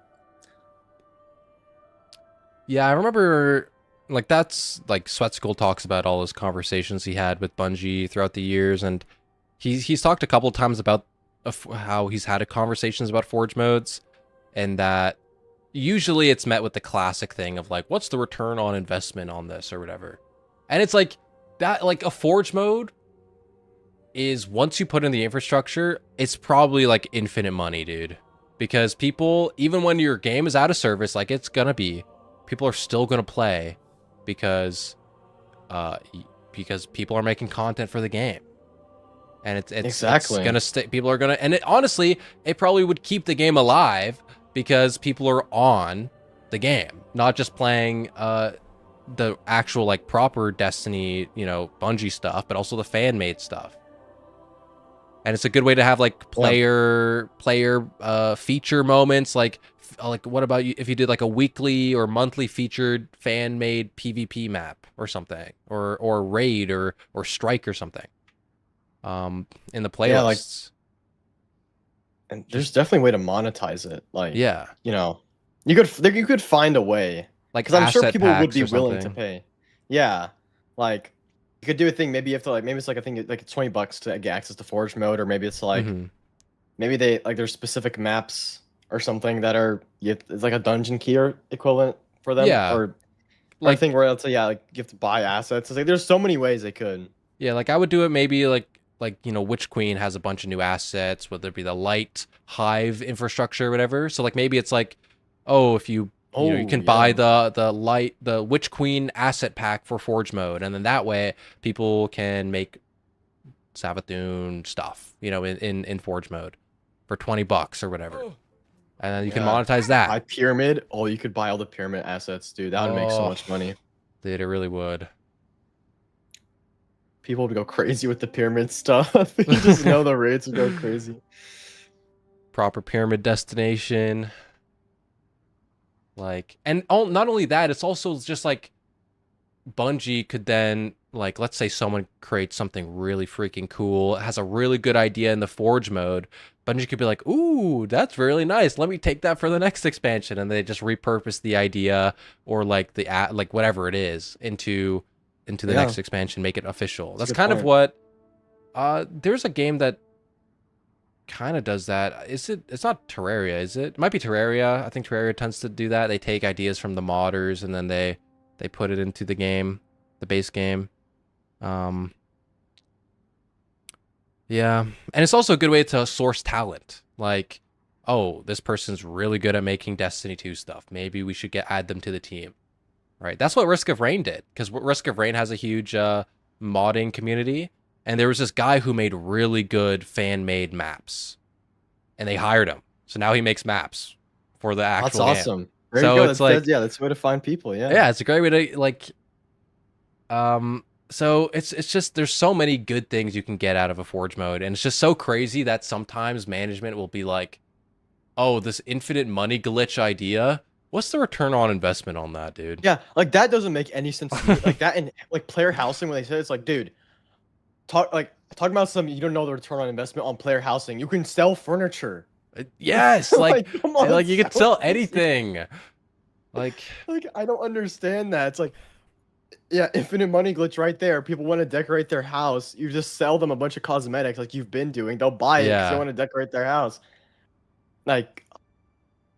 A: Yeah, I remember like that's like Sweat School talks about all those conversations he had with Bungie throughout the years, and he's talked a couple times about how he's had conversations about Forge modes, and that usually it's met with the classic thing of like, what's the return on investment on this or whatever. And it's like that, like a Forge mode is once you put in the infrastructure, it's probably like infinite money, dude. Because people, even when your game is out of service, like it's gonna be, people are still gonna play because people are making content for the game. And it's
G: Exactly.
A: gonna stay. People are gonna, and honestly, it probably would keep the game alive because people are on the game, not just playing the actual like proper Destiny, Bungie stuff, but also the fan made stuff. And it's a good way to have like player feature moments, like what about you if you did like a weekly or monthly featured fan made PvP map or something, or raid or strike or something. In the playlists.
G: Yeah, like, and there's definitely a way to monetize it. Like,
A: yeah,
G: you could find a way.
A: Like,
G: because I'm sure
A: asset
G: people would
A: packs
G: be
A: or
G: willing to
A: something.
G: pay. Yeah, like you could do a thing. Maybe you have to like maybe it's like I think like it's $20 to get access to Forge mode, or maybe it's like maybe they like there's specific maps or something that are it's like a dungeon key or equivalent for them.
A: Yeah,
G: or
A: like
G: thing where it's like like you have to buy assets. It's like there's so many ways they could.
A: Yeah, like I would do it maybe like Witch Queen has a bunch of new assets, whether it be the light hive infrastructure or whatever. So like maybe it's like, oh, if you you can buy the Witch Queen asset pack for Forge mode, and then that way people can make Savathûn stuff, in Forge mode for $20 or whatever. And then you can monetize that.
G: Buy pyramid. Oh, you could buy all the pyramid assets, dude. That would make so much money.
A: Dude, it really would.
G: People would go crazy with the pyramid stuff. You just know the rates would go crazy.
A: Proper pyramid destination. Like, and not only that, it's also just like Bungie could then, like, let's say someone creates something really freaking cool, has a really good idea in the Forge mode. Bungie could be like, ooh, that's really nice. Let me take that for the next expansion. And they just repurpose the idea or like whatever it is into the next expansion, make it official. That's kind of what there's a game that kind of does that. It's not Terraria, is it? It might be Terraria. I think Terraria tends to do that. They take ideas from the modders and then they put it into the game, the base game. Yeah, and it's also a good way to source talent. Like, oh, this person's really good at making Destiny 2 stuff. Maybe we should add them to the team. Right, that's what Risk of Rain did, because Risk of Rain has a huge modding community, and there was this guy who made really good fan-made maps, and they hired him. So now he makes maps for the actual
G: That's
A: game.
G: awesome. There
A: so
G: you go.
A: it's like,
G: that's the way to find people. Yeah.
A: Yeah, it's a great way to like. So it's just there's so many good things you can get out of a Forge mode, and it's just so crazy that sometimes management will be like, "Oh, this infinite money glitch idea. What's the return on investment on that, dude?"
G: Yeah, like that doesn't make any sense to me. Like that in like player housing when they say it's like, dude, talking about something you don't know the return on investment on player housing. You can sell furniture.
A: Yes, like
G: come on,
A: like you could sell anything. Like
G: I don't understand that. It's like, yeah, infinite money glitch right there. People want to decorate their house. You just sell them a bunch of cosmetics like you've been doing. They'll buy it because they want to decorate their house. Like,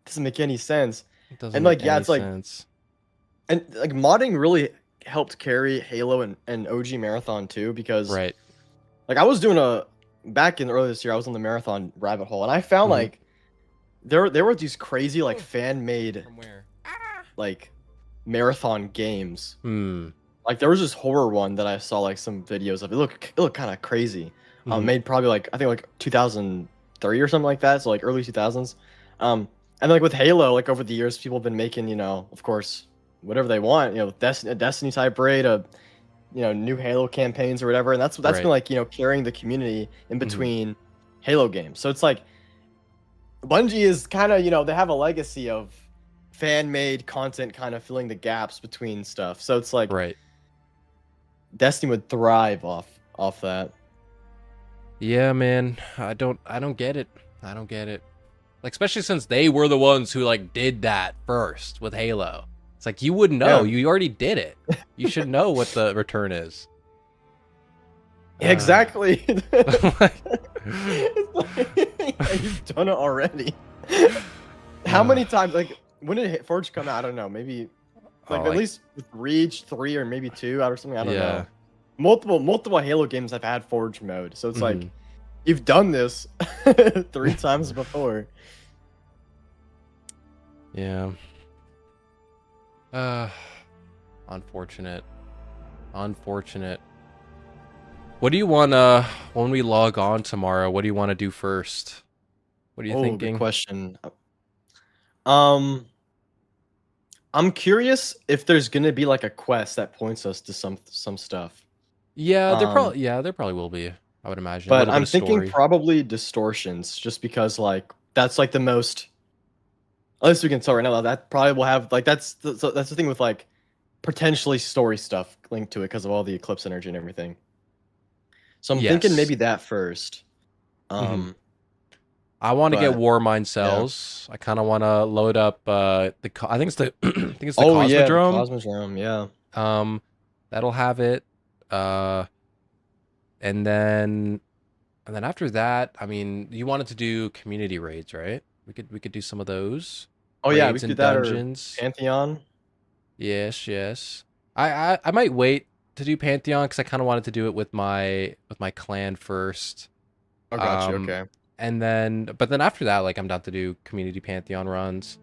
G: doesn't make any sense.
A: It doesn't
G: and
A: make
G: like, yeah,
A: any
G: it's like,
A: sense.
G: and like modding really helped carry Halo and OG Marathon too, because
A: right,
G: like I was doing back in earlier this year, I was on the Marathon rabbit hole, and I found like there were these crazy like fan made like marathon games. Like there was this horror one that I saw like some videos of. It looked kind of crazy. Made probably like I think like 2003 or something like that. So like early 2000s. And like with Halo, like over the years, people have been making, of course, whatever they want, Destiny type raid, new Halo campaigns or whatever, and that's been
A: Right.
G: like, carrying the community in
A: Mhm.
G: between Halo games. So it's like Bungie is kind of, they have a legacy of fan-made content kind of filling the gaps between stuff. So it's like
A: Right.
G: Destiny would thrive off that.
A: Yeah, man. I don't get it. I don't get it. Like, especially since they were the ones who like did that first with Halo. It's like you wouldn't know.
G: Yeah.
A: You already did it. You should know what the return is.
G: Exactly.
A: Like-
G: You've done it already. How many times? Like, when did Forge come out? I don't know. Maybe like at least with Reach 3 or maybe 2 out or something. I don't know. Multiple Halo games have had Forge mode, so it's like
A: Mhm.
G: you've done this 3 times before.
A: Yeah. Unfortunate. Unfortunate. What do you want when we log on tomorrow? What do you want to do first? What are you thinking?
G: Good question. I'm curious if there's gonna be like a quest that points us to some stuff.
A: Yeah,
G: Um,
A: there probably will be. I would imagine. A
G: But
A: little bit
G: I'm
A: of
G: thinking
A: story.
G: probably distortions, just because like that's like the most. At least we can tell right now that probably will have like that's the thing with like potentially story stuff linked to it because of all the eclipse energy and everything. So I'm thinking
A: Yes.
G: maybe that first.
A: I want to get
G: but-
A: War Mind Cells. I kind of want to load up I think it's the I think it's the
G: Oh yeah, the
A: Cosmodrome.
G: Cosmodrome, yeah.
A: That'll have it. And then after that, I mean, you wanted to do community raids, right? We could do some of those.
G: Oh yeah, we
A: Raids
G: could
A: and
G: do that or
A: dungeons.
G: Pantheon.
A: Yes. I might wait to do Pantheon because I kind of wanted to do it with my clan first.
G: Oh, gotcha.
A: Um,
G: Okay.
A: And then, but then after that, like I'm down to do community Pantheon runs.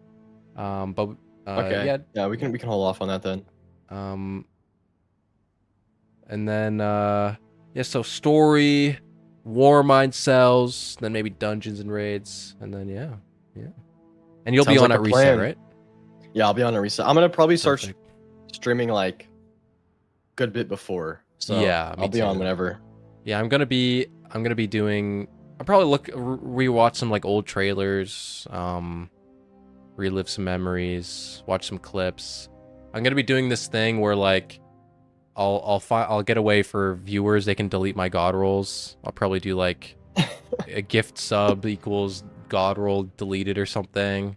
A: But
G: Okay. Yeah, we can hold off on that then.
A: And then so story, War Mind Cells, then maybe dungeons and raids, and then yeah. And you'll be
G: Sounds
A: on
G: like
A: at
G: a
A: reset,
G: plan.
A: right?
G: Yeah, I'll be on a reset. I'm gonna probably start
A: Perfect.
G: streaming like good bit before. So
A: Yeah, me
G: I'll be on
A: too.
G: whenever.
A: Yeah, I'm gonna be doing. I'll probably rewatch some like old trailers, relive some memories, watch some clips. I'm gonna be doing this thing where like I'll get away for viewers. They can delete my god rolls. I'll probably do like a gift sub equals god roll deleted or something.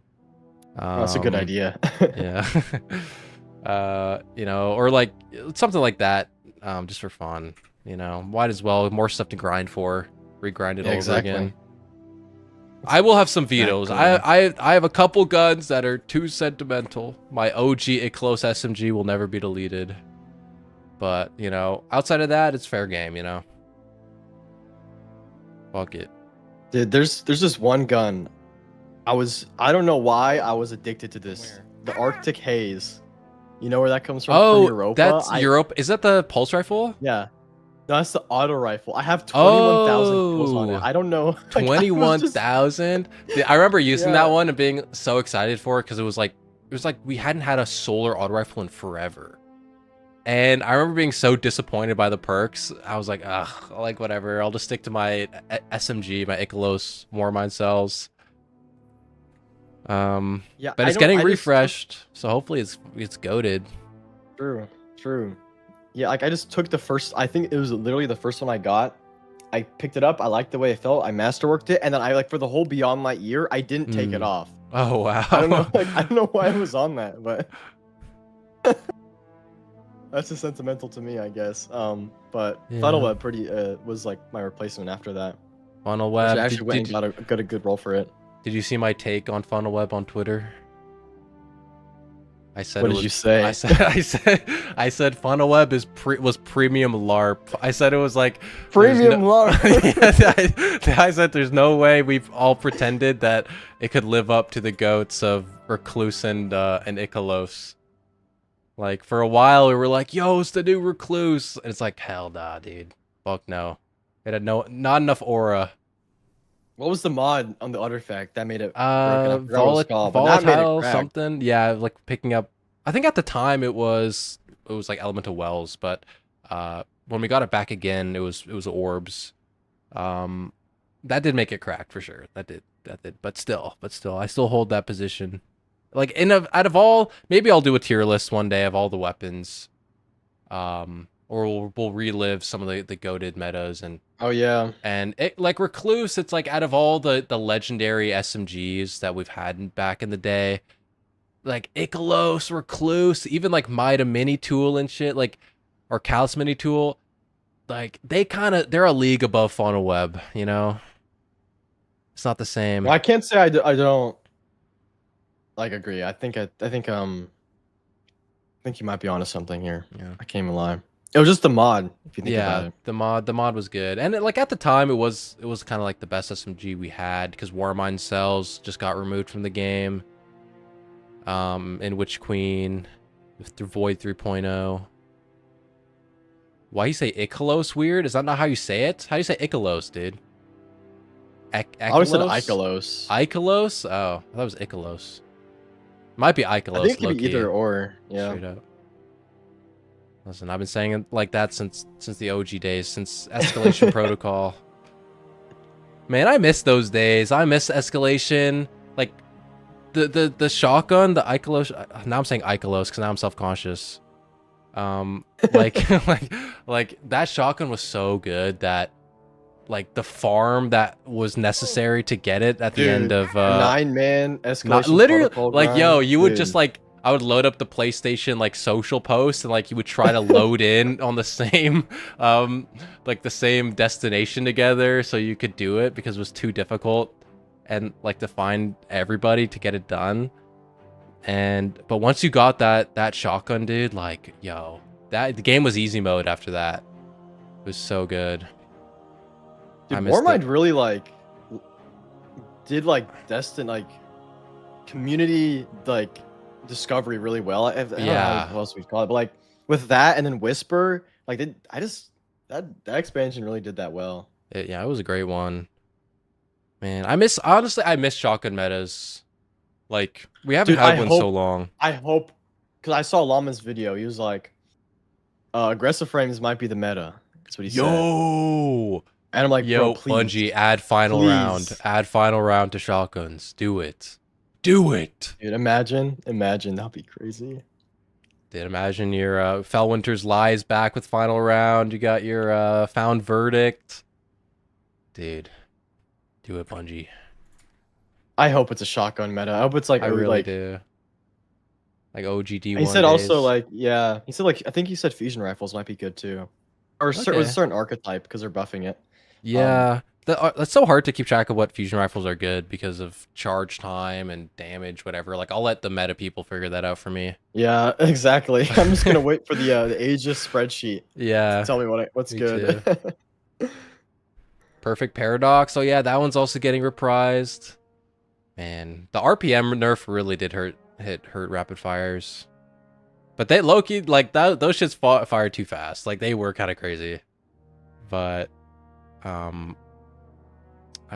G: That's a good idea.
A: Yeah. Or like something like that, just for fun. Might as well. More stuff to grind for. Regrind it
G: Yeah,
A: over
G: exactly.
A: again. I will have some vetoes.
G: Exactly.
A: I have a couple guns that are too sentimental. My OG Iclos SMG will never be deleted. But, outside of that, it's fair game, Fuck it.
G: Dude, there's this one gun. I don't know why I was addicted to this.
A: Where?
G: The Arctic Haze. You know where that comes from?
A: Oh,
G: Europa?
A: that's Europe. Is that the pulse rifle?
G: Yeah. No, that's the auto rifle. I have 21,000 kills on it.
A: Oh.
G: I don't know. Like, I was
A: 21,000. I remember using
G: Yeah.
A: that one and being so excited for it because it was like we hadn't had a solar auto rifle in forever. And I remember being so disappointed by the perks. I was like, ugh, like whatever. I'll just stick to my SMG, my Ikelos War Mind Cells.
G: Yeah,
A: But
G: I
A: it's
G: don't-
A: getting
G: I just-
A: refreshed, so hopefully it's goated.
G: True. Yeah, like I just took the first. I think it was literally the first one I got. I picked it up. I liked the way it felt. I masterworked it, and then I like for the whole Beyond Light year, I didn't take it off.
A: Oh wow.
G: I don't know. Like I don't know why I was on that, but that's just sentimental to me, I guess. But
A: Yeah.
G: Funnel Web was like my replacement after that.
A: Funnel
G: So
A: Web.
G: I actually went and got a good role for it.
A: Did you see my take on Funnel Web on Twitter? I said
G: What
A: it
G: did
A: was,
G: you say?
A: I said Funnel Web was premium LARP. I said it was like
G: Premium LARP.
A: I said there's no way we've all pretended that it could live up to the goats of Recluse and Ikelos. Like for a while we were like, yo, it's the new Recluse. And it's like, hell nah, dude. Fuck no. It had not enough aura.
G: What was the mod on the artifact that made it broken? I forgot what it was called, but that made it
A: Volatile
G: cracked.
A: something. Yeah, like picking up. I think at the time it was like elemental wells, but when we got it back again, it was orbs. That did make it crack for sure. That did. But still, I still hold that position. Like out of all, maybe I'll do a tier list one day of all the weapons. Or we'll relive some of the goated metas and
G: Oh yeah.
A: and it like Recluse, it's like out of all the legendary SMGs that we've had back in the day, like Ikelos, Recluse, even like Mida Mini Tool and shit, like or Callus Mini Tool, like they're a league above Funnel Web, you know? It's not the same.
G: Well, I can't say I don't like agree. I think you might be onto something here.
A: Yeah.
G: I can't even lie. It was just the mod, if you think about
A: Yeah,
G: it.
A: the mod was good, and like at the time, it was kind of like the best SMG we had because Warmind Cells just got removed from the game. In Witch Queen, through Void 3.0. Why you say Ikelos weird? Is that not how you say it? How do you say Ikelos, dude?
G: I always said Ikelos.
A: Ikelos? Oh, I thought it was Ikelos. Might be Ikelos.
G: I think it could be either or. Yeah.
A: Straight up. Listen, I've been saying it like that since the OG days, since Escalation Protocol. Man, I miss those days. I miss Escalation. Like the shotgun, the Ikelos. Now I'm saying Ikelos because now I'm self-conscious. Like like that shotgun was so good that like the farm that was necessary to get it at the end of
G: 9-man Escalation
A: literally
G: Protocol
A: like
G: grind.
A: yo, you would
G: Dude.
A: just like I would load up the PlayStation like social post and like you would try to load in on the same like the same destination together so you could do it because it was too difficult and like to find everybody to get it done. But once you got that shotgun, dude, like yo, the game was easy mode after that. It was so good.
G: Dude,
A: I missed
G: Warmind
A: it.
G: really like did like Destin like community like discovery really well. I don't know
A: Yeah.
G: what else we call it, but like with that and then Whisper, like that expansion really did that well.
A: Yeah, it was a great one. Man, honestly I miss shotgun metas. Like we haven't
G: Dude,
A: had one so long.
G: I hope, because I saw Llama's video. He was like, aggressive frames might be the meta. That's what he said.
A: Yo,
G: And I'm like,
A: yo,
G: bro, please.
A: Bungie, add final round.
G: Please.
A: Add final round to shotguns. Do it. Do it.
G: Dude, imagine, that'd be crazy.
A: Dude, imagine your Fellwinter's Lies back with final round. You got your Found Verdict. Dude, do it, Bungie.
G: I hope it's a shotgun meta. I hope it's like
A: I really
G: like,
A: do. Like OGD.
G: He said also like, yeah, he said like, I think he said fusion rifles might be good too, or with a certain archetype because they're buffing it.
A: Yeah, that's so hard to keep track of what fusion rifles are good because of charge time and damage, whatever. Like I'll let the meta people figure that out for me.
G: Yeah, exactly. I'm just gonna wait for the Aegis spreadsheet.
A: Yeah.
G: To tell me what's
A: Me
G: good.
A: Perfect Paradox. Oh yeah, that one's also getting reprised. Man, the RPM nerf really did hurt rapid fires. But they low-key, like those shits fired too fast. Like they were kind of crazy. But I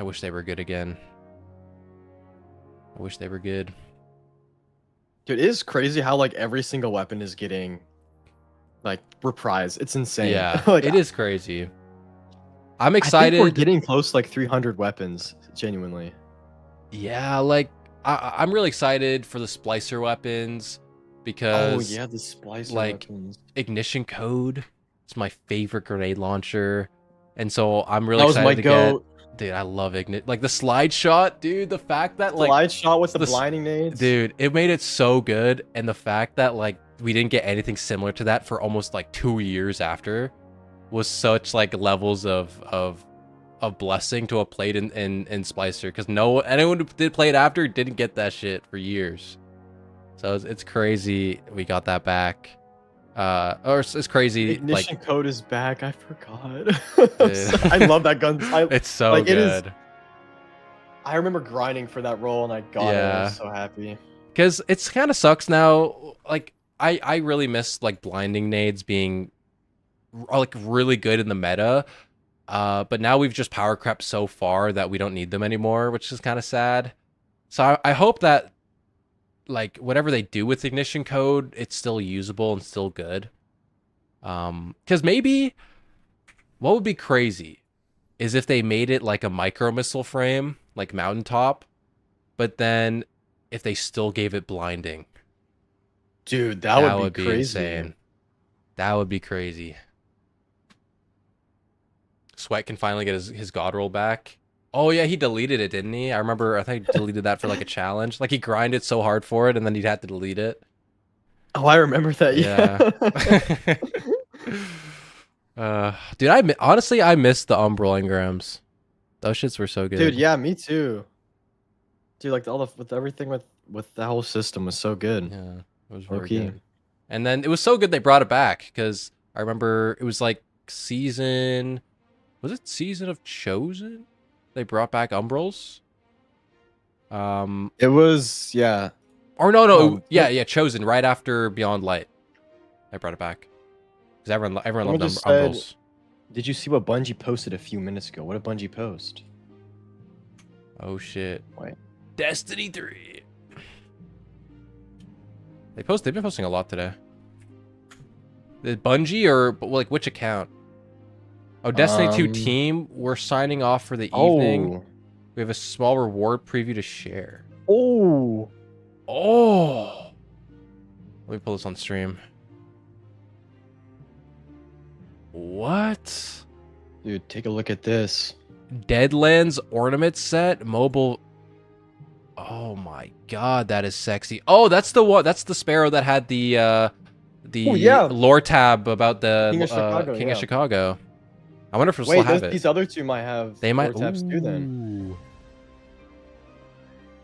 A: wish they were good again. I wish they were good.
G: Dude, it is crazy how like every single weapon is getting like reprised. It's insane.
A: Yeah,
G: like,
A: it is crazy. I'm excited.
G: I think we're getting close to like 300 weapons, genuinely.
A: Yeah, like I'm really excited for the splicer weapons because
G: oh yeah, the splicer
A: like
G: weapons.
A: Ignition Code. It's my favorite grenade launcher, and so I'm really excited to get. Dude, I love Ignite. Like the slide shot, dude. The fact that like
G: slide shot with the blinding nades,
A: dude, it made it so good, and the fact that like we didn't get anything similar to that for almost like 2 years after was such like levels of blessing to have played in Splicer, because anyone who did play it after didn't get that shit for years. So it's crazy we got that back. Or it's crazy.
G: Ignition
A: like,
G: Code is back. I forgot. I love that gun.
A: It's so
G: like,
A: good.
G: I remember grinding for that role and I got it. I was so happy.
A: Because it's kind of sucks now. Like I really miss like blinding nades being like really good in the meta. But now we've just power crept so far that we don't need them anymore, which is kind of sad. So I hope that, like, whatever they do with ignition code, it's still usable and still good. Because maybe what would be crazy is if they made it like a micro missile frame, like mountaintop, but then if they still gave it blinding.
G: Dude, that would be crazy.
A: Insane. That would be crazy. Sweat can finally get his god roll back. Oh yeah, he deleted it, didn't he? I remember, I think he deleted that for like a challenge. Like he grinded so hard for it and then he'd have to delete it.
G: Oh, I remember that.
A: Yeah. Dude, honestly I missed the Umbral engrams. Those shits were so good.
G: Dude, yeah, me too. Dude, like with everything with the whole system was so good.
A: Yeah, it was very good. And then it was so good they brought it back because I remember it was like season of Chosen? They brought back Umbrals.
G: It was, yeah.
A: Or no, yeah, Chosen right after Beyond Light. They brought it back because everyone loved Umbrals.
G: Did you see what Bungie posted a few minutes ago? What did Bungie post?
A: Oh shit!
G: Wait.
A: Destiny 3. They've been posting a lot today. The Bungie or like which account? Oh, Destiny 2 team. We're signing off for the evening. We have a small reward preview to share.
G: Oh.
A: Let me pull this on stream. What?
G: Dude, take a look at this.
A: Deadlands ornament set, mobile. Oh my god, that is sexy. Oh, that's the one. That's the Sparrow that had the lore tab about the King of Chicago. I wonder if we'll still have it.
G: These other two might have.
A: They might
G: lore tabs too. Then.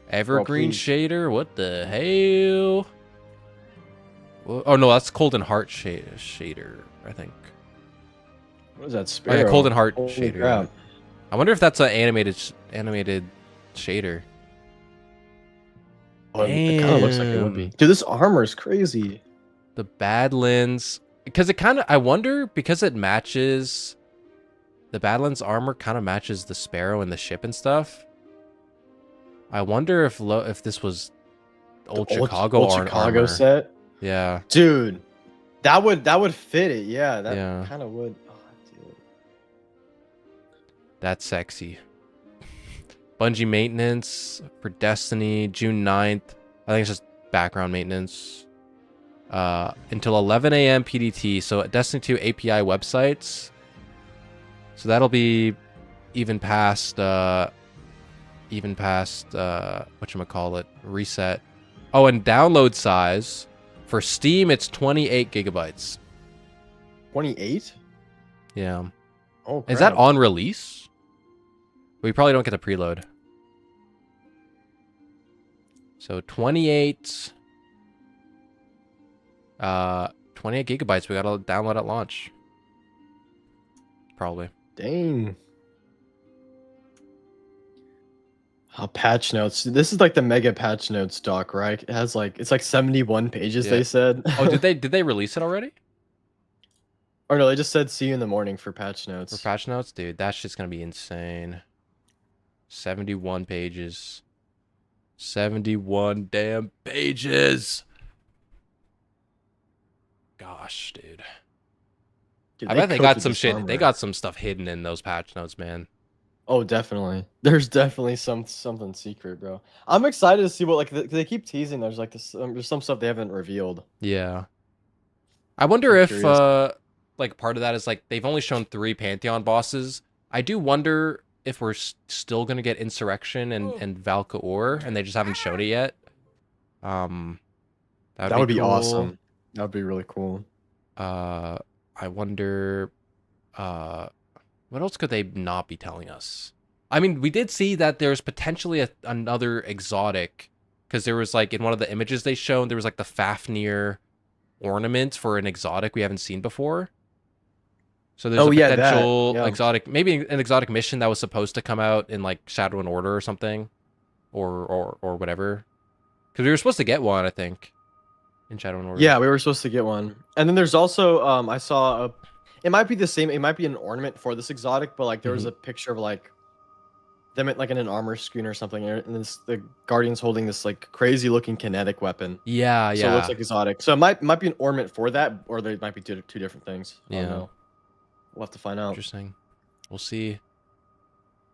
A: Evergreen shader. What the hell? Oh no, that's Golden Heart shader. I think.
G: What is that? Sparrow?
A: Oh, yeah, Golden Heart
G: Holy
A: shader.
G: crap.
A: I wonder if that's an animated shader.
G: Oh, it kind of looks like it would be. Dude, this armor is crazy.
A: The Badlands, because it kind of, I wonder, because it matches, the Badlands armor kind of matches the Sparrow and the ship and stuff. I wonder if this was old Chicago
G: Chicago
A: armor
G: set.
A: Yeah,
G: dude, that would fit it. Yeah, that kind of would. Oh, dude.
A: That's sexy. Bungie maintenance for Destiny, June 9th. I think it's just background maintenance. Until 11 a.m. PDT. So Destiny 2 API websites. So that'll be even past whatchamacallit, reset. Oh, and download size for Steam, it's 28 gigabytes.
G: 28?
A: Yeah.
G: Oh, crap.
A: Is that on release? We probably don't get the preload. So 28 gigabytes we gotta download at launch. Probably.
G: Dang. Patch notes. This is like the mega patch notes doc, right? It has like, it's like 71 pages, they said.
A: Oh, did they release it already?
G: Or no, they just said see you in the morning for patch notes.
A: For patch notes? Dude, that shit's gonna be insane. 71 pages. 71 damn pages. Gosh, dude. I bet they got some shit. Armor. They got some stuff hidden in those patch notes, man.
G: Oh, definitely. There's definitely something secret, bro. I'm excited to see what, like, they keep teasing. There's like this. There's some stuff they haven't revealed.
A: Yeah. I wonder if like part of that is like they've only shown 3 Pantheon bosses. I do wonder if we're still gonna get Insurrection and Valka-Ur, and they just haven't shown it yet. That would be cool.
G: Awesome. That would be really cool.
A: I wonder, what else could they not be telling us? I mean, we did see that there's potentially another exotic, because there was like in one of the images they showed, there was like the Fafnir ornament for an exotic we haven't seen before. So there's a potential exotic, maybe an exotic mission that was supposed to come out in like Shadow and Order or something, or whatever. Because we were supposed to get one, I think, in Shadow and Order.
G: Yeah, we were supposed to get one. And then there's also I saw it might be the same. It might be an ornament for this exotic, but like there was
A: Mhm.
G: a picture of like them like in an armor screen or something, and the Guardian's holding this like crazy looking kinetic weapon.
A: Yeah,
G: So it looks
A: yeah.
G: like exotic. So it might be an ornament for that, or they might be two different things. I don't
A: Yeah.
G: know. We'll have to find out.
A: Interesting. We'll see.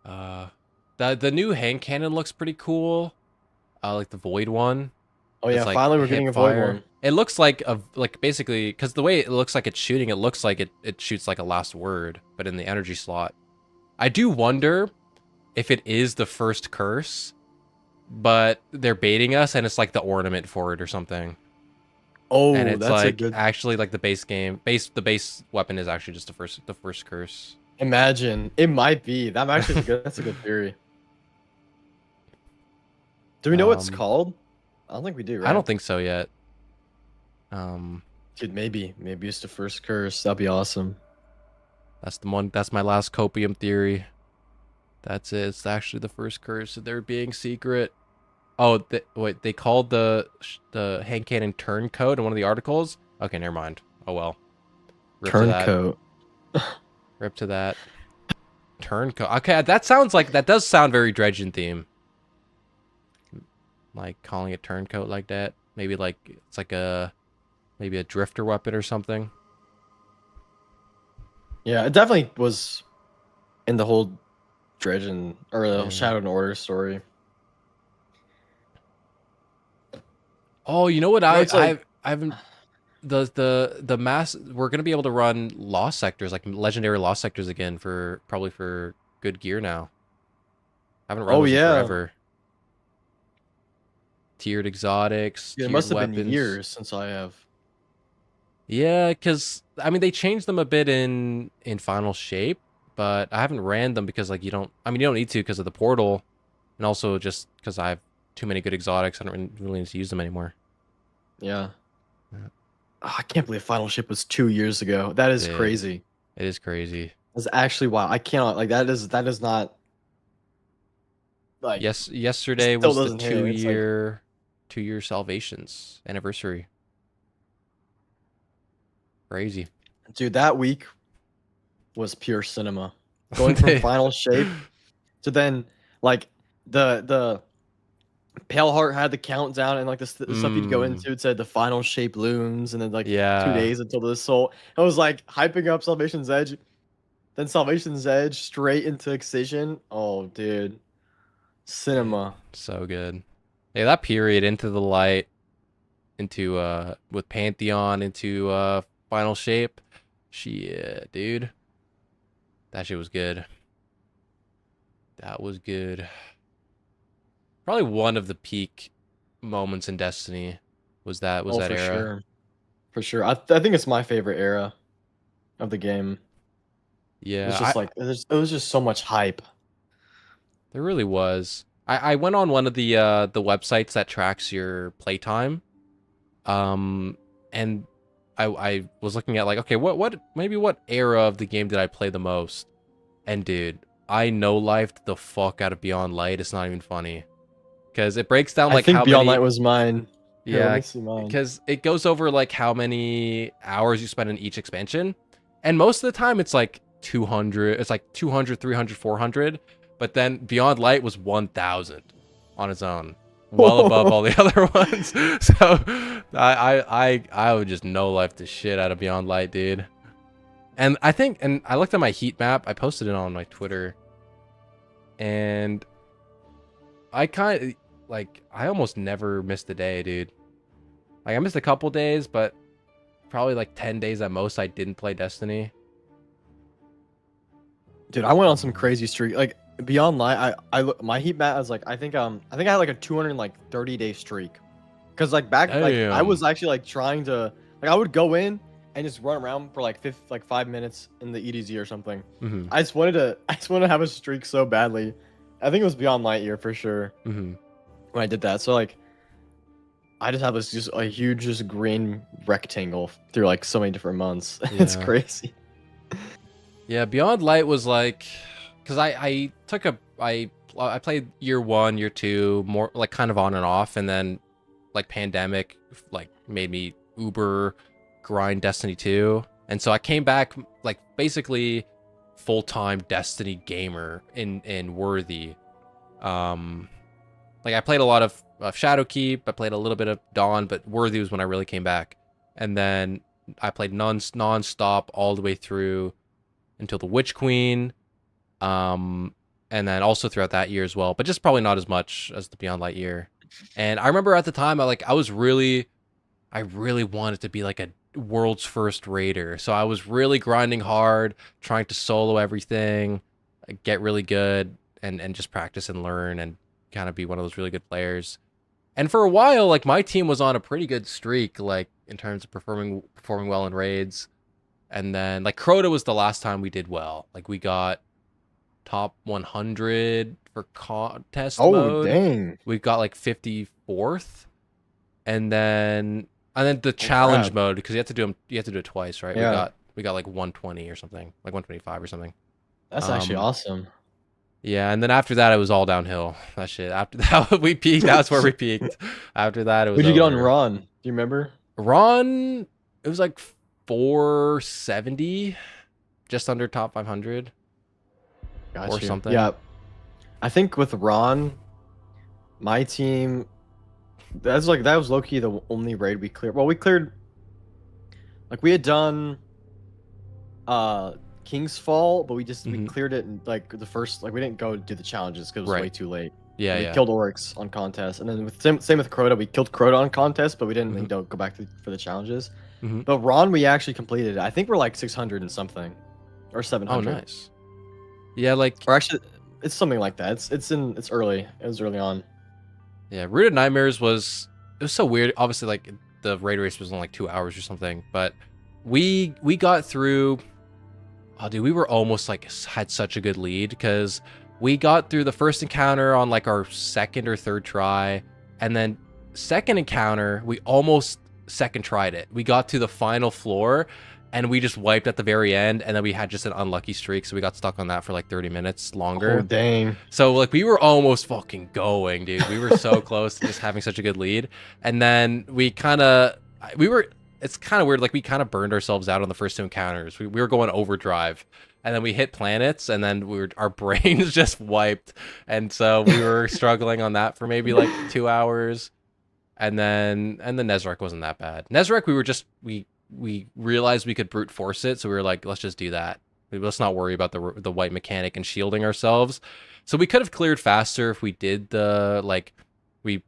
A: The new hand cannon looks pretty cool. Like the void one.
G: Oh yeah,
A: It's, like,
G: finally we're getting a void
A: hipfire.
G: one.
A: It looks like basically because the way it looks like it's shooting, it looks like it shoots like a last word, but in the energy slot. I do wonder if it is the first curse, but they're baiting us and it's like the ornament for it or something.
G: Oh,
A: And it's
G: that's
A: like
G: a good.
A: actually like the base weapon is actually just the first curse.
G: Imagine it might be. That actually is good. That's a good theory. Do we know what it's called? I don't think we do. Right?
A: I don't think so yet.
G: Dude, maybe it's the first curse. That'd be awesome.
A: That's the one. That's my last copium theory. That's it. It's actually the first curse. They're being secret. Oh, wait. They called the hand cannon turncoat in one of the articles. Okay, never mind. Oh well. Rip to that.
G: Turncoat.
A: Rip to that. Turncoat. Okay, that does sound very Dredgen theme. Like calling it turncoat like that. Maybe like it's like maybe a drifter weapon or something.
G: Yeah, it definitely was in the whole Dredgen or the
A: Yeah.
G: Shadow and Order story.
A: Oh, you know what?
G: No, it's like-
A: I haven't the mass. We're gonna be able to run lost sectors, like legendary lost sectors again probably for good gear now. I haven't run
G: Oh,
A: those in
G: yeah.
A: forever. Tiered exotics.
G: Yeah, it
A: tiered
G: must have
A: weapons.
G: been years since I have.
A: Yeah, because I mean they changed them a bit in final shape, but I haven't ran them because like you don't need to because of the portal, and also just because I have too many good exotics. I don't really need to use them anymore.
G: Yeah.
A: Yeah.
G: Oh, I can't believe Final Ship was 2 years ago. That is
A: Dude.
G: crazy.
A: It is crazy.
G: That's actually wild. I cannot like that is not like
A: Yes, yesterday
G: still
A: was the
G: doesn't hit. It's like-
A: 2-year Salvations anniversary. Crazy.
G: dude, that week was pure cinema. Going from Final Shape to then like the Pale Heart had the countdown and like the stuff you'd go into, it said the Final Shape looms and then like 2 days until the soul. It was like hyping up Salvation's Edge, then Salvation's Edge straight into Excision. Oh, dude, cinema.
A: So good. Yeah, that period into the light, into with Pantheon, into Final Shape. Shit, dude. That shit was good. That was good. Probably one of the peak moments in Destiny was that
G: For
A: era.
G: sure. For sure. I think it's my favorite era of the game.
A: Yeah,
G: It's just like it was just so much hype.
A: there really was. I went on one of the websites that tracks your playtime, and I was looking at like, okay, what era of the game did I play the most? And dude, I no-lifed the fuck out of Beyond Light. It's not even funny, because it breaks down like
G: I think
A: how
G: Beyond
A: many.
G: Light was mine. Here, let
A: Yeah,
G: me see mine.
A: because it goes over like how many hours you spend in each expansion, and most of the time it's like 200. It's like 200, 300, 400. But then Beyond Light was 1,000 on its own, well above all the other ones. So I would just no life the shit out of Beyond Light, dude. And I looked at my heat map. I posted it on my Twitter, and I almost never missed a day, dude. Like I missed a couple days, but probably like 10 days at most I didn't play Destiny.
G: Dude, I went on some crazy streak. Like Beyond Light, I look my heat map was like I think I had like a 230-day streak. Cause like back like I
A: Damn.
G: was actually like trying to like I would go in and just run around for like 5 minutes in the EDZ or something.
A: Mm-hmm.
G: I just wanted to have a streak so badly. I think it was Beyond Light year for sure
A: Mm-hmm.
G: when I did that. So like I just have this just a huge just green rectangle through like so many different months. It's
A: Yeah.
G: crazy.
A: Yeah, Beyond Light was like, because I played year 1, year 2, more like kind of on and off, and then like pandemic like made me uber grind Destiny 2, and so I came back like basically full-time Destiny gamer in Worthy. Like I played a lot of Shadowkeep, I played a little bit of Dawn, but Worthy was when I really came back. And then I played non-stop all the way through until the Witch Queen. And then also throughout that year as well, but just probably not as much as the Beyond Light year. And I remember at the time, I really wanted to be like a world's first raider. So I was really grinding hard, trying to solo everything, get really good, and just practice and learn and kind of be one of those really good players. And for a while, like my team was on a pretty good streak, like in terms of performing well in raids. And then like Crota was the last time we did well. Like we got top 100 for contest mode.
G: Dang.
A: We got like 54th. And then the challenge mode, because you have to do it twice, right?
G: Yeah.
A: We got like 120 or something, like 125 or something.
G: That's actually awesome.
A: Yeah, and then after that it was all downhill. That shit. After that we peaked. That's where we peaked. After that it was.
G: Who'd you get on
A: over.
G: Ron? Do you remember?
A: Ron, it was like 470, just under top 500. Or something.
G: Yeah. I think with Ron, my team, that was low-key the only raid we cleared. Well, we cleared, like we had done King's Fall, but we cleared it in like the first, like we didn't go do the challenges because it was way too late.
A: Yeah,
G: we killed Oryx on contest, and then same with Crota, we killed Crota on contest, but we didn't go back for the challenges. But Ron, we actually completed it. I think we're like 600 and something, or 700.
A: Oh, nice. Yeah, like,
G: or actually, it's something like that. It's early. It was early on.
A: Yeah, Rooted Nightmares was so weird. Obviously, like the raid race was in like 2 hours or something, but we got through. Oh, dude, we were almost like had such a good lead because we got through the first encounter on like our second or third try, and then second encounter we almost second tried it. We got to the final floor, and we just wiped at the very end, and then we had just an unlucky streak, so we got stuck on that for like 30 minutes longer.
G: Oh, dang.
A: So like we were almost fucking going, dude. We were so close to just having such a good lead, and then it's kind of weird, like we kind of burned ourselves out on the first two encounters. We were going overdrive, and then we hit planets, and then our brains just wiped, and so we were struggling on that for maybe like 2 hours, and then Nezarec wasn't that bad. Nezarec, we realized we could brute force it, so we were like, let's just do that. Let's not worry about the white mechanic and shielding ourselves. So we could have cleared faster if we did the like we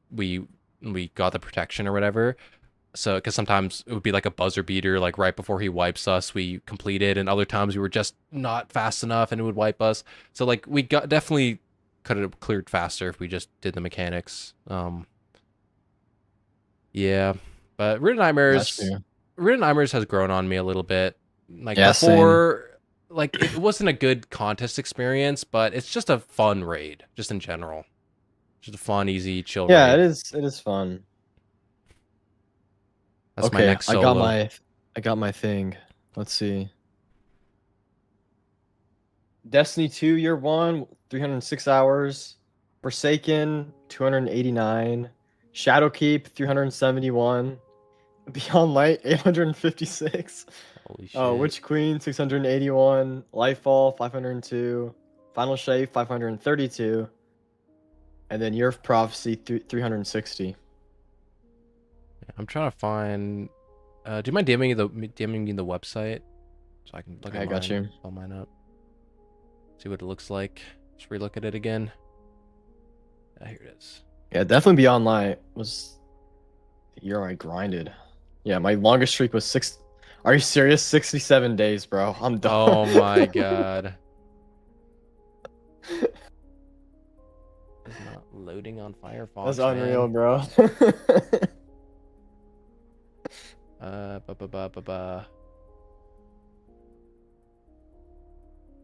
A: got the protection or whatever. So because sometimes it would be like a buzzer beater, like right before he wipes us, we completed, and other times we were just not fast enough and it would wipe us. So like we definitely could have cleared faster if we just did the mechanics. Yeah, but Rooted Nightmares has grown on me a little bit. Like before, like it wasn't a good contest experience, but it's just a fun raid, just in general. Just a fun, easy, chill raid.
G: It is fun.
A: That's my next solo.
G: I got my thing. Let's see. Destiny 2 Year 1, 306 hours. Forsaken, 289. Shadowkeep, 371. Beyond Light, 856.
A: Holy shit.
G: Witch Queen, 681. Lightfall, 502. Final Shave, 532. And then Year of Prophecy, 360.
A: I'm trying to find. Do you mind DMing me the website so I can look at
G: I got you.
A: Pull mine up. See what it looks like. Just relook at it again. Here it is.
G: Yeah, definitely Beyond Light was the year I grinded. Yeah, my longest streak was 6. Are you serious? 67 days, bro. I'm done.
A: Oh my god. It's not loading on Firefox.
G: That's unreal,
A: man.
G: bro.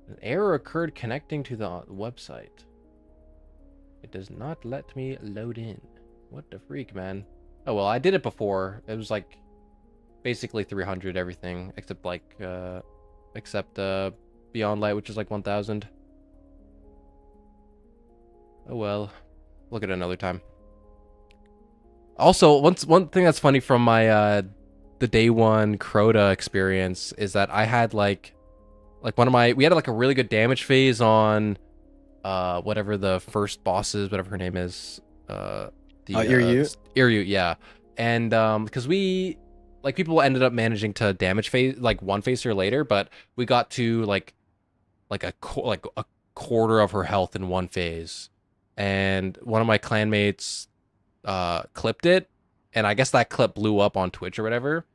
A: An error occurred connecting to the website. It does not let me load in. What the freak, man? Oh well, I did it before. It was like basically 300 everything except like Beyond Light, which is like 1000. Oh well, look at it another time. Also, one thing that's funny from my the day one Crota experience is that I had like like we had like a really good damage phase on whatever the first boss is, whatever her name is, Iryu, yeah. And because we like people ended up managing to damage phase like one phaser later, but we got to like a quarter of her health in one phase, and one of my clanmates clipped it, and I guess that clip blew up on Twitch or whatever,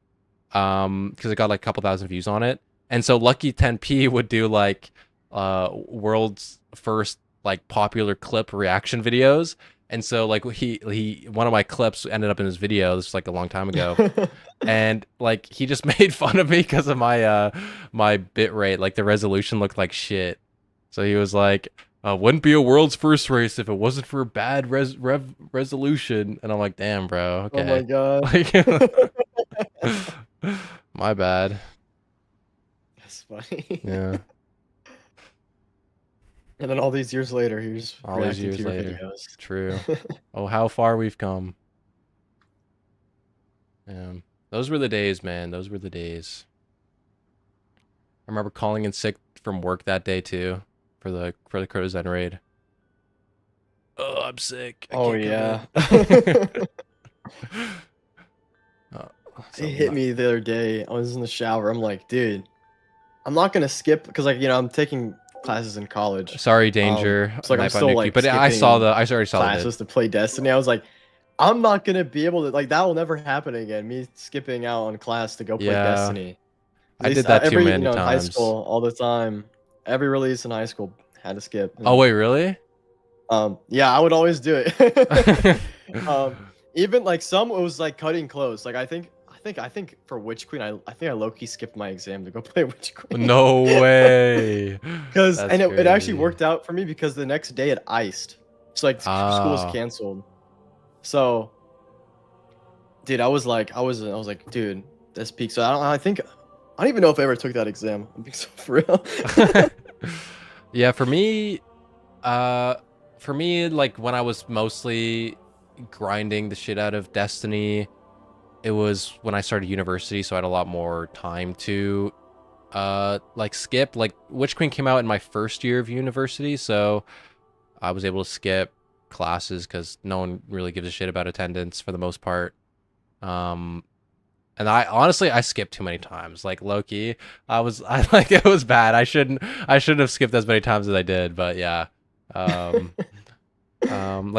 A: because it got like a couple thousand views on it. And so Lucky 10p would do like world's first like popular clip reaction videos. And so like he one of my clips ended up in his video. This was like a long time ago. And like he just made fun of me because of my my bit rate. Like the resolution looked like shit. So he was like, wouldn't be a world's first race if it wasn't for a bad resolution. And I'm like, damn, bro. Okay.
G: Oh my god.
A: My bad.
G: That's funny.
A: Yeah.
G: And then all these years later, he's
A: all these years
G: to your
A: later.
G: videos.
A: True. Oh, how far we've come. Yeah. Those were the days, man. Those were the days. I remember calling in sick from work that day too, for the Crota Zen raid. Oh, I'm sick.
G: Oh yeah. It hit me the other day. I was in the shower. I'm like, dude, I'm not gonna skip because like I'm taking classes in college.
A: Sorry, Danger.
G: So like I'm still like,
A: but I already saw
G: classes to play Destiny. I was like, I'm not gonna be able to like that will never happen again. Me skipping out on class to go play Destiny.
A: I did that too many times.
G: In high school, all the time. Every release in high school had to skip.
A: Oh wait, really?
G: Yeah, I would always do it. Even like some it was like cutting close. Like I think for Witch Queen, I think I low-key skipped my exam to go play Witch Queen.
A: No way.
G: Because it actually worked out for me because the next day it iced. So like school was canceled. So dude, I was like, dude, this peak. So I don't even know if I ever took that exam. I'm being so for real.
A: Yeah, for me, like when I was mostly grinding the shit out of Destiny, it was when I started university, so I had a lot more time to like skip. Like Witch Queen came out in my first year of university, so I was able to skip classes because no one really gives a shit about attendance for the most part. And I skipped too many times. Like Loki, it was bad. I shouldn't have skipped as many times as I did, but yeah. Like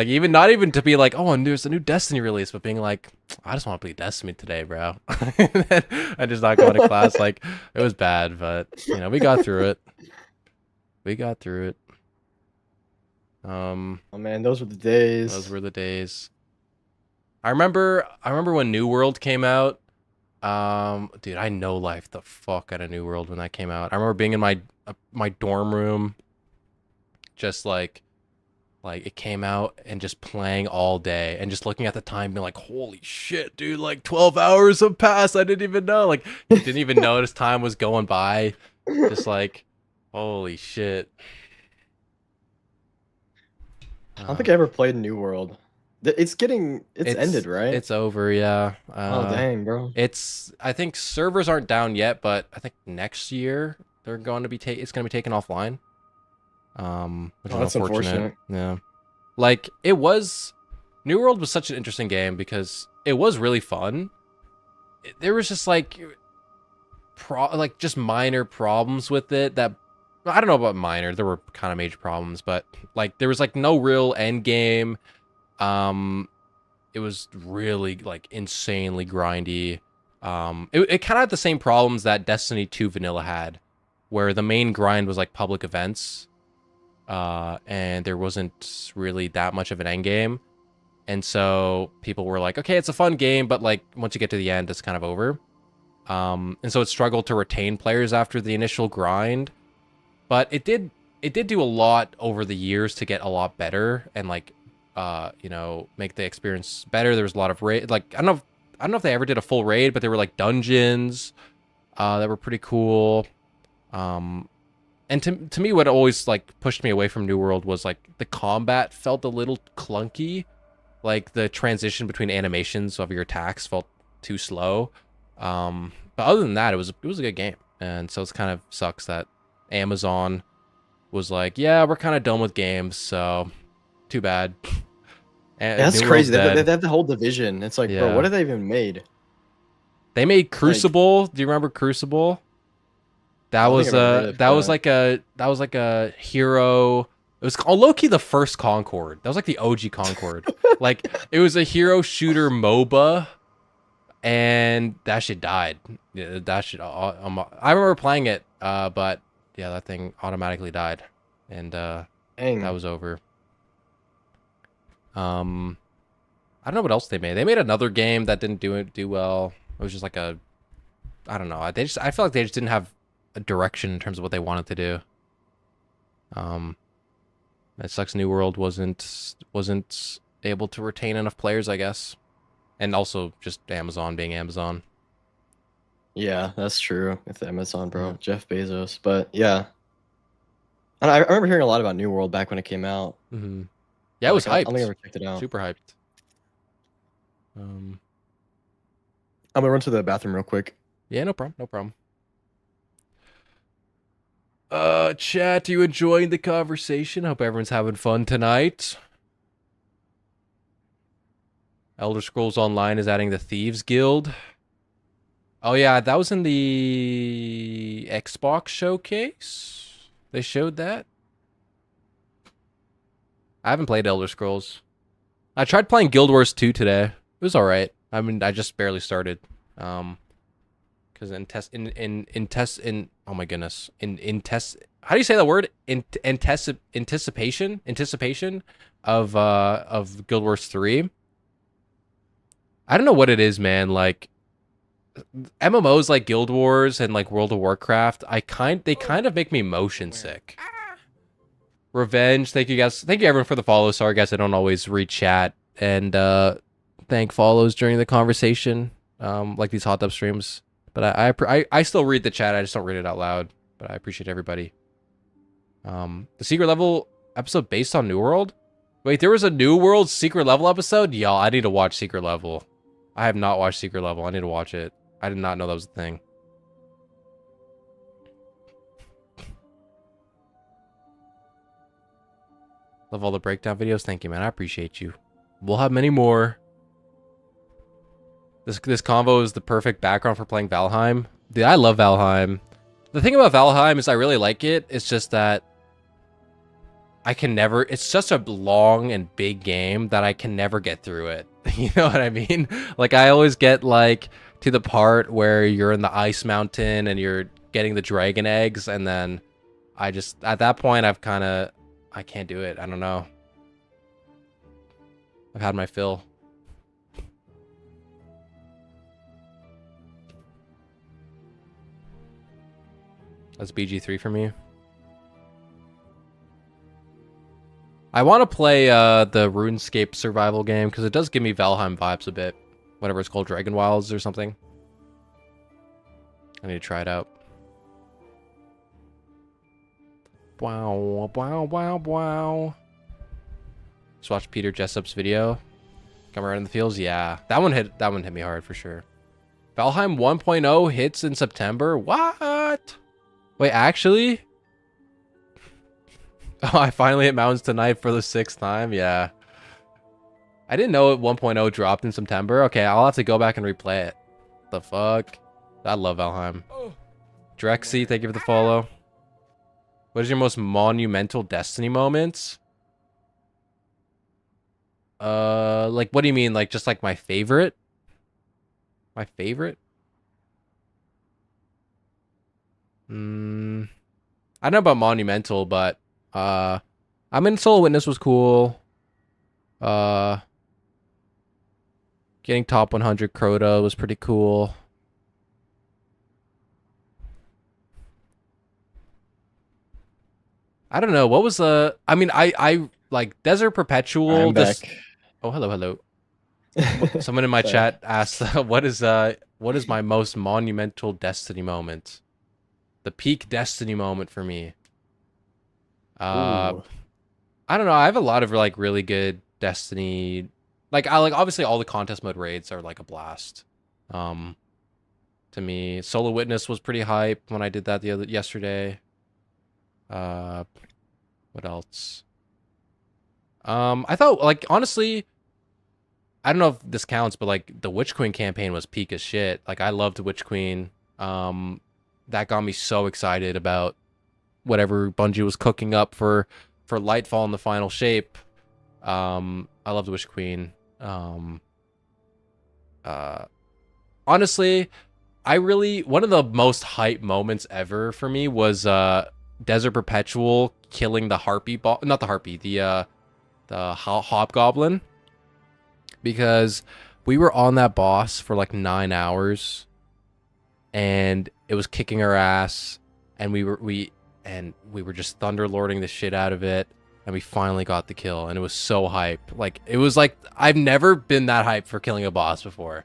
A: not even to be like, oh, and there's a new Destiny release, but being like, I just want to play Destiny today, bro. I just not going to class. Like it was bad, but we got through it.
G: Oh man, those were the days.
A: I remember when New World came out. Dude, I no life the fuck out of New World when that came out. I remember being in my dorm room, just like it came out and just playing all day and just looking at the time being like, holy shit, dude, like 12 hours have passed. I didn't even know. Like didn't even notice time was going by. Just like, holy shit.
G: I don't think I ever played New World. It's ended, right?
A: It's over, yeah.
G: Oh dang, bro.
A: I think servers aren't down yet, but I think next year they're going to be it's going to be taken offline. Which is
G: that's unfortunate.
A: Yeah. Like New World was such an interesting game because it was really fun. There was just like just minor problems with it that I don't know about minor. There were kind of major problems, but like there was like no real end game. It was really like insanely grindy. It kind of had the same problems that Destiny 2 vanilla had, where the main grind was like public events, and there wasn't really that much of an end game. And so people were like, okay, it's a fun game, but like once you get to the end, it's kind of over. And so it struggled to retain players after the initial grind, but it did do a lot over the years to get a lot better and like make the experience better. There was a lot of raid. Like I don't know if they ever did a full raid, but there were like dungeons that were pretty cool. And to me, what always like pushed me away from New World was like the combat felt a little clunky. Like the transition between animations of your attacks felt too slow. But other than that, it was a good game, and so it's kind of sucks that Amazon was like, yeah, we're kind of done with games, so too bad. And
G: That's
A: New
G: crazy.
A: World's dead.
G: They have the whole division. It's like, bro,
A: Yeah.
G: what have they even made?
A: They made Crucible. Do you remember Crucible? That
G: I don't
A: was
G: think I've ever heard of
A: that was like a hero. It was low key the first Concord. That was like the OG Concord. Like it was a hero shooter MOBA, and that shit died. Yeah, that shit. I remember playing it, but yeah, that thing automatically died, and that
G: Dang.
A: was over. I don't know what else they made. They made another game that didn't do well. It was just like a, I don't know. I feel like they just didn't have a direction in terms of what they wanted to do. It sucks New World wasn't able to retain enough players, I guess. And also just Amazon being Amazon.
G: Yeah, that's true. With Amazon, bro. Jeff Bezos. But yeah. And I remember hearing a lot about New World back when it came out.
A: Mm-hmm. Yeah, it was hyped.
G: I don't think I ever checked it out.
A: Super hyped.
G: I'm gonna run to the bathroom real quick.
A: Yeah, no problem. No problem. Chat, are you enjoying the conversation? Hope everyone's having fun tonight. Elder Scrolls Online is adding the Thieves Guild. Oh yeah, that was in the Xbox showcase. They showed that. I haven't played Elder Scrolls. I tried playing Guild Wars 2 today. It was alright. I mean, I just barely started. Because oh my goodness, how do you say that word? Anticipation of Guild Wars 3. I don't know what it is, man. Like MMOs like Guild Wars and like World of Warcraft, they kind of make me motion sick. Revenge, thank you guys. Thank you everyone for the follow. Sorry guys, I don't always read chat and thank follows during the conversation. Like these hot tub streams. But I still read the chat, I just don't read it out loud. But I appreciate everybody. The secret level episode based on New World? Wait, there was a New World secret level episode? Y'all, I need to watch Secret Level. I have not watched Secret Level. I need to watch it. I did not know that was a thing. Love all the breakdown videos. Thank you, man. I appreciate you. We'll have many more. This convo is the perfect background for playing Valheim. Dude, I love Valheim. The thing about Valheim is I really like it. It's just that I can never... It's such a long and big game that I can never get through it. You know what I mean? Like, I always get, like, to the part where you're in the ice mountain and you're getting the dragon eggs, and then I just... At that point, I can't do it. I don't know. I've had my fill. That's BG3 for me. I want to play the RuneScape survival game because it does give me Valheim vibes a bit. Whatever it's called, Dragon Wilds or something. I need to try it out. Wow, wow, wow, wow. Just watch Peter Jessup's video. Come around in the fields. Yeah, that one hit me hard for sure. Valheim 1.0 hits in September. What? Wait, actually? Oh, I finally hit mountains tonight for the 6th time. Yeah. I didn't know it 1.0 dropped in September. Okay, I'll have to go back and replay it. The fuck? I love Valheim. Drexy, thank you for the follow. What is your most monumental Destiny moments? Like, what do you mean? Like, just like my favorite? My favorite? I don't know about monumental, but I mean, Solo Witness was cool. Getting top 100 Crota was pretty cool. I don't know. What was the... I mean, I like Desert Perpetual.
G: I'm back.
A: Oh, hello. Someone in my chat asked, what is my most monumental Destiny moment? The peak Destiny moment for me. I don't know. I have a lot of like really good Destiny. Like obviously all the contest mode raids are like a blast. To me, Solo Witness was pretty hype when I did that yesterday. What else? I thought, like, honestly, I don't know if this counts, but like the Witch Queen campaign was peak as shit. Like, I loved Witch Queen. That got me so excited about whatever Bungie was cooking up for Lightfall in the final shape. I loved Witch Queen. Honestly, one of the most hype moments ever for me was Desert Perpetual killing the harpy not the harpy, the hobgoblin, because we were on that boss for like 9 hours and it was kicking our ass, and we were just thunderlording the shit out of it, and we finally got the kill, and it was so hype. Like, it was like I've never been that hyped for killing a boss before.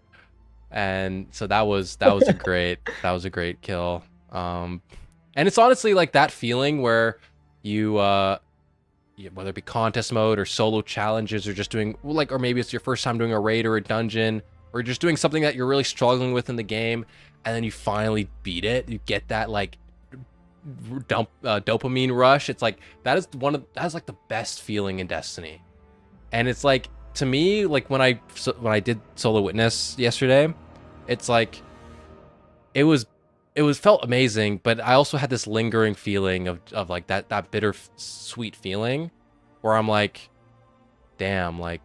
A: And so that was a great kill. And it's honestly like that feeling where you whether it be contest mode or solo challenges, or just doing like, or maybe it's your first time doing a raid or a dungeon, or just doing something that you're really struggling with in the game, and then you finally beat it. You get that like dopamine rush. It's like that's like the best feeling in Destiny. And it's like, to me, like when I did Solo Witness yesterday, it's like it felt amazing, but I also had this lingering feeling of like that bitter sweet feeling where I'm like, damn, like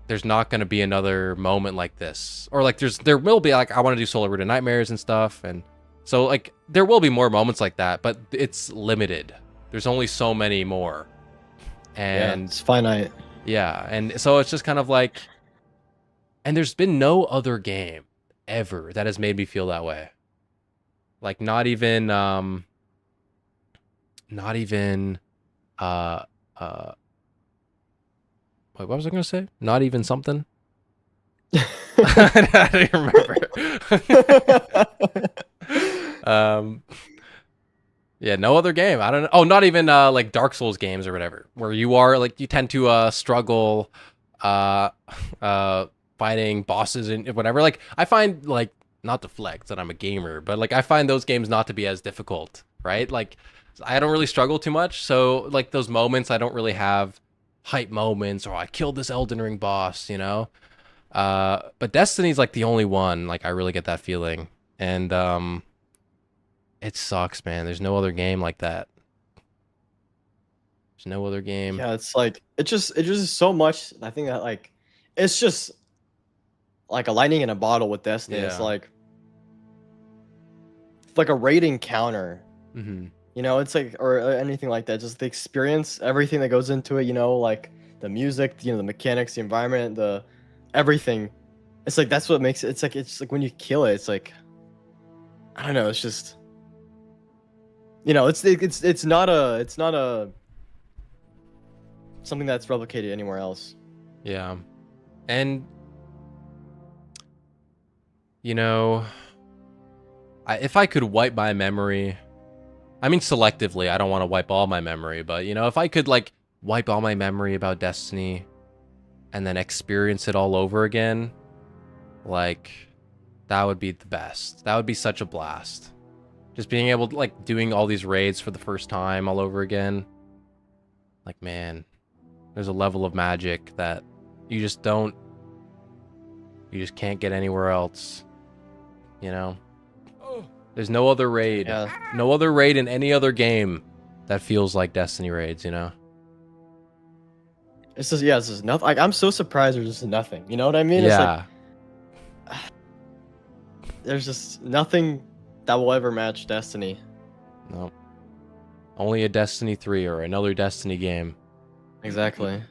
A: there's not going to be another moment like this, or like there will be, like, I want to do Solo Root of Nightmares and stuff, and so like there will be more moments like that, but it's limited. There's only so many more, and
G: yeah, it's finite.
A: Yeah, and so it's just kind of like, and there's been no other game ever that has made me feel that way. Like, not even wait, what was I gonna say? Not even something? I don't remember. Yeah, no other game. I don't know. Oh, not even like Dark Souls games or whatever, where you are like, you tend to struggle fighting bosses and whatever. Like, I find, like, not to flex that I'm a gamer, but like I find those games not to be as difficult, right? Like, I don't really struggle too much, so like those moments, I don't really have hype moments, or I killed this Elden Ring boss, you know. But Destiny's like the only one like I really get that feeling, and it sucks, man. There's no other game like that. There's no other game.
G: Yeah, it's like it just is so much. I think that like it's just like a lightning in a bottle with Destiny.
A: Yeah.
G: It's like a rating counter.
A: Mm-hmm.
G: You know, it's like, or anything like that. Just the experience, everything that goes into it. You know, like the music, you know, the mechanics, the environment, the everything. It's like that's what makes it. It's like when you kill it, it's like, I don't know. It's just, you know, it's not a something that's replicated anywhere else.
A: Yeah, and you know, if I could wipe my memory, I mean selectively, I don't want to wipe all my memory, but you know, if I could like wipe all my memory about Destiny and then experience it all over again, like, that would be the best. That would be such a blast. Just being able to, like, doing all these raids for the first time all over again. Like, man, there's a level of magic that you just can't get anywhere else, you know? There's no other raid.
G: Yeah.
A: No other raid in any other game that feels like Destiny raids, you know?
G: It's just nothing. Like, I'm so surprised there's just nothing. You know what I mean?
A: Yeah.
G: It's like, there's just nothing that will ever match Destiny.
A: No. Only a Destiny 3 or another Destiny game.
G: Exactly.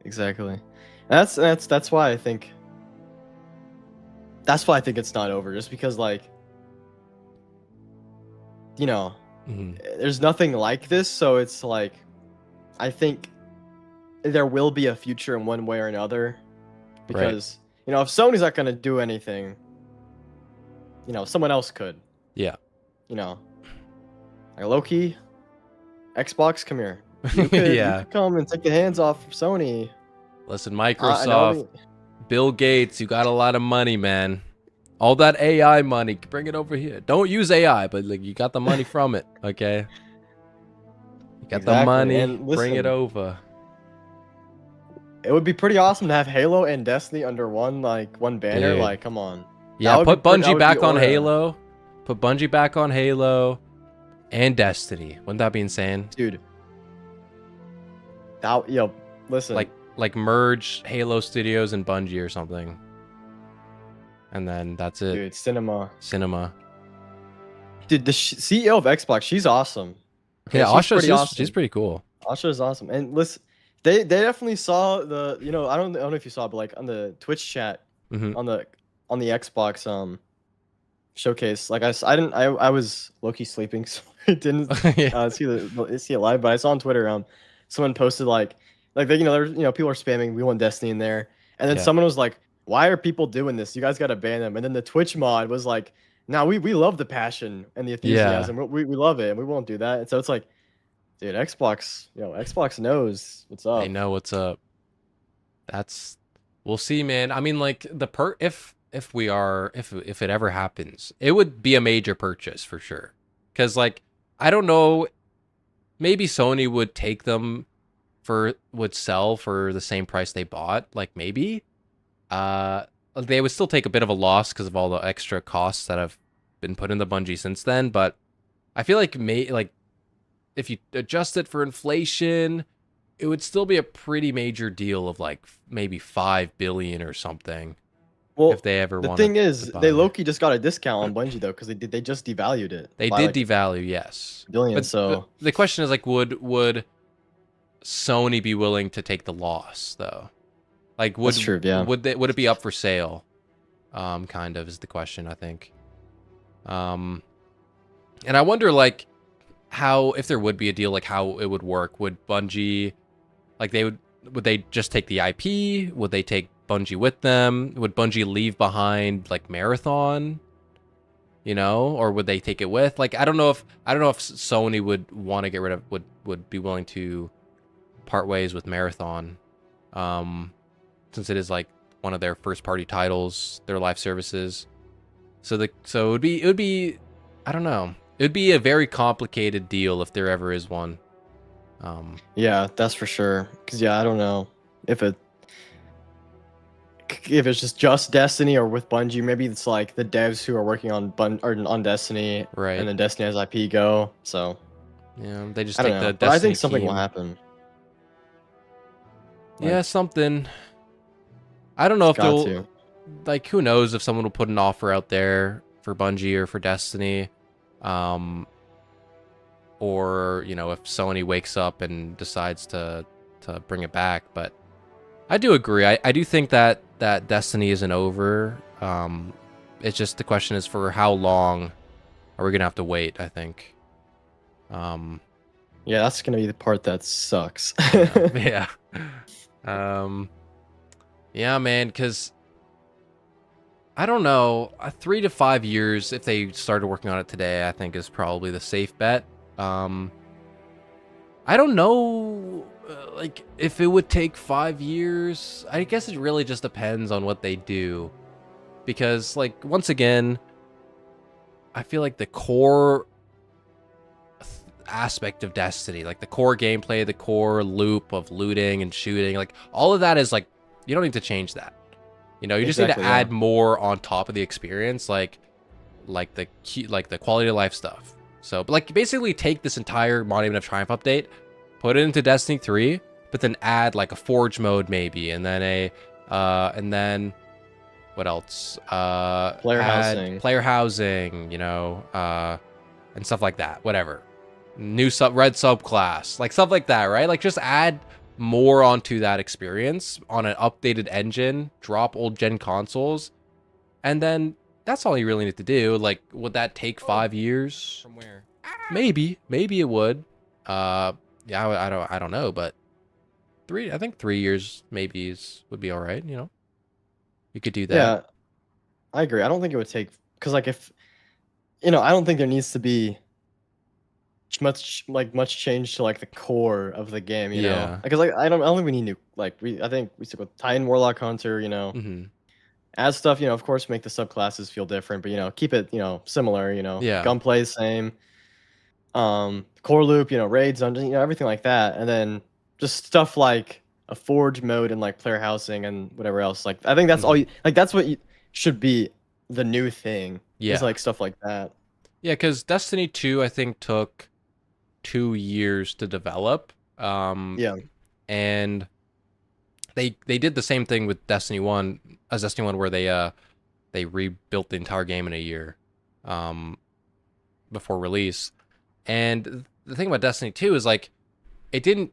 G: That's why I think. That's why I think it's not over. Just because, like, you know, there's nothing like this, so it's like, I think there will be a future in one way or another, because you know, if Sony's not gonna do anything, you know, someone else could.
A: Yeah.
G: You know, like Loki, Xbox, come here. You could,
A: Yeah.
G: you could come and take the hands off of Sony.
A: Listen,
G: I
A: Microsoft,
G: know
A: Bill Gates, you got a lot of money, man. All that AI money, bring it over here. Don't use AI, but like, you got the money from it, okay? You got the
G: Exactly,
A: money.
G: and
A: Bring it
G: listen,
A: over.
G: it would be pretty awesome to have Halo and Destiny under one banner.
A: Dude.
G: Like, come on.
A: Yeah, put
G: that
A: Bungie
G: would be
A: back on
G: aura.
A: Halo. Put Bungie back on Halo and Destiny. Wouldn't that be insane?
G: Dude. Listen.
A: Like merge Halo Studios and Bungie or something. And then that's it.
G: Dude, cinema. Dude, the CEO of Xbox, she's awesome. Okay,
A: Yeah,
G: she's
A: Asha, she's pretty cool.
G: Asha is awesome. And listen, they definitely saw the, I don't know if you saw, but like on the Twitch chat,
A: Mhm.
G: on the Xbox showcase, like I was low-key sleeping, so I didn't
A: Yeah.
G: see it live, but I saw on Twitter someone posted like they, there's people are spamming We Want Destiny in there, and then
A: Yeah.
G: someone was like, why are people doing this? You guys gotta ban them. And then the Twitch mod was like, no, we love the passion and the enthusiasm. We love it and we won't do that. And so it's like, dude, Xbox knows what's up.
A: They know what's up. We'll see, man. I mean, like if it ever happens, it would be a major purchase for sure. Cause like, I don't know, maybe Sony would take them would sell for the same price they bought. Like maybe, they would still take a bit of a loss because of all the extra costs that have been put into Bungie since then. But I feel like if you adjust it for inflation, it would still be a pretty major deal of like maybe 5 billion or something.
G: Well,
A: if they ever
G: the
A: wanted
G: thing is,
A: to
G: they
A: buy.
G: low-key just got a discount on Bungie though, because they just devalued it.
A: They
G: by,
A: did devalue, yes.
G: billion.
A: But
G: So
A: the question is like, would Sony be willing to take the loss though? Like,
G: that's true. Yeah.
A: would it be up for sale? Kind of is the question, I think. And I wonder like how, if there would be a deal, like how it would work. Would Bungie, like would they just take the IP? Would they take Bungie with them? Would Bungie leave behind like Marathon? Or would they take it with? Like, I don't know if Sony would want to get rid of, would be willing to part ways with Marathon, since it is like one of their first party titles, their live services. So it would be I don't know. It would be a very complicated deal if there ever is one.
G: Yeah, that's for sure. Because I don't know if it's just Destiny or with Bungie. Maybe it's like the devs who are working on on Destiny,
A: Right.
G: and then Destiny has IP go. So
A: Yeah, they just
G: I
A: take
G: don't know,
A: the
G: but I think
A: Destiny
G: something will
A: team.
G: happen.
A: Yeah,
G: Like,
A: something. I don't know if
G: got
A: they'll,
G: to.
A: like, who knows if someone will put an offer out there for Bungie or for Destiny. Or, if Sony wakes up and decides to bring it back. But I do agree. I do think that Destiny isn't over. It's just the question is, for how long are we going to have to wait, I think.
G: Yeah, that's gonna be the part that sucks.
A: Yeah. Yeah, man, because I don't know, 3 to 5 years, if they started working on it today, I think is probably the safe bet. I don't know, like, if it would take 5 years. I guess it really just depends on what they do. Because, like, once again, I feel like the core aspect of Destiny, like the core gameplay, the core loop of looting and shooting, like, all of that is, like, you don't need to change that. You just need to add more on top of the experience, like the quality of life stuff. So, but like, basically take this entire Monument of Triumph update, put it into Destiny 3, but then add like a Forge mode maybe, and then and then what else?
G: Player housing.
A: Player housing, and stuff like that. Whatever. New red subclass, like stuff like that, right? Like, just add more onto that experience on an updated engine, drop old gen consoles, and then that's all you really need to do. Like, would that take 5 years? From where? Maybe it would. Yeah, I don't know, but I think 3 years maybe would be all right. You could do that.
G: Yeah, I agree. I don't think it would take, because like, if I don't think there needs to be much change to like the core of the game,
A: Yeah.
G: because like I don't think we need new, I think we stick with Titan, Warlock, Hunter,
A: Mm-hmm.
G: add stuff, of course, make the subclasses feel different, but keep it similar,
A: Yeah.
G: gunplay the same. core loop, raids, everything like that, and then just stuff like a forge mode and like player housing and whatever else. Like I think that's all that's what should be the new thing.
A: Yeah.
G: Is like stuff like that.
A: Yeah, because Destiny 2 I think took 2 years to develop.
G: Yeah.
A: And they did the same thing with Destiny 1 as Destiny 1 where they rebuilt the entire game in a year before release. And the thing about Destiny 2 is like it did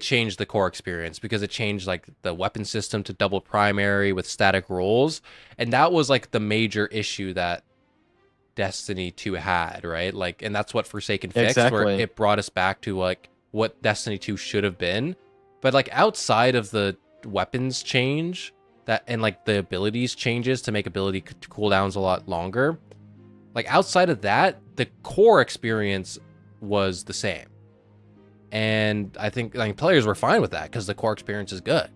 A: change the core experience because it changed like the weapon system to double primary with static rolls, and that was like the major issue that Destiny 2 had, right? Like, and that's what Forsaken fixed, where it brought us back to like what Destiny 2 should have been. But like outside of the weapons change that and like the abilities changes to make ability cooldowns a lot longer, like outside of that, the core experience was the same. And I think like players were fine with that because the core experience is good.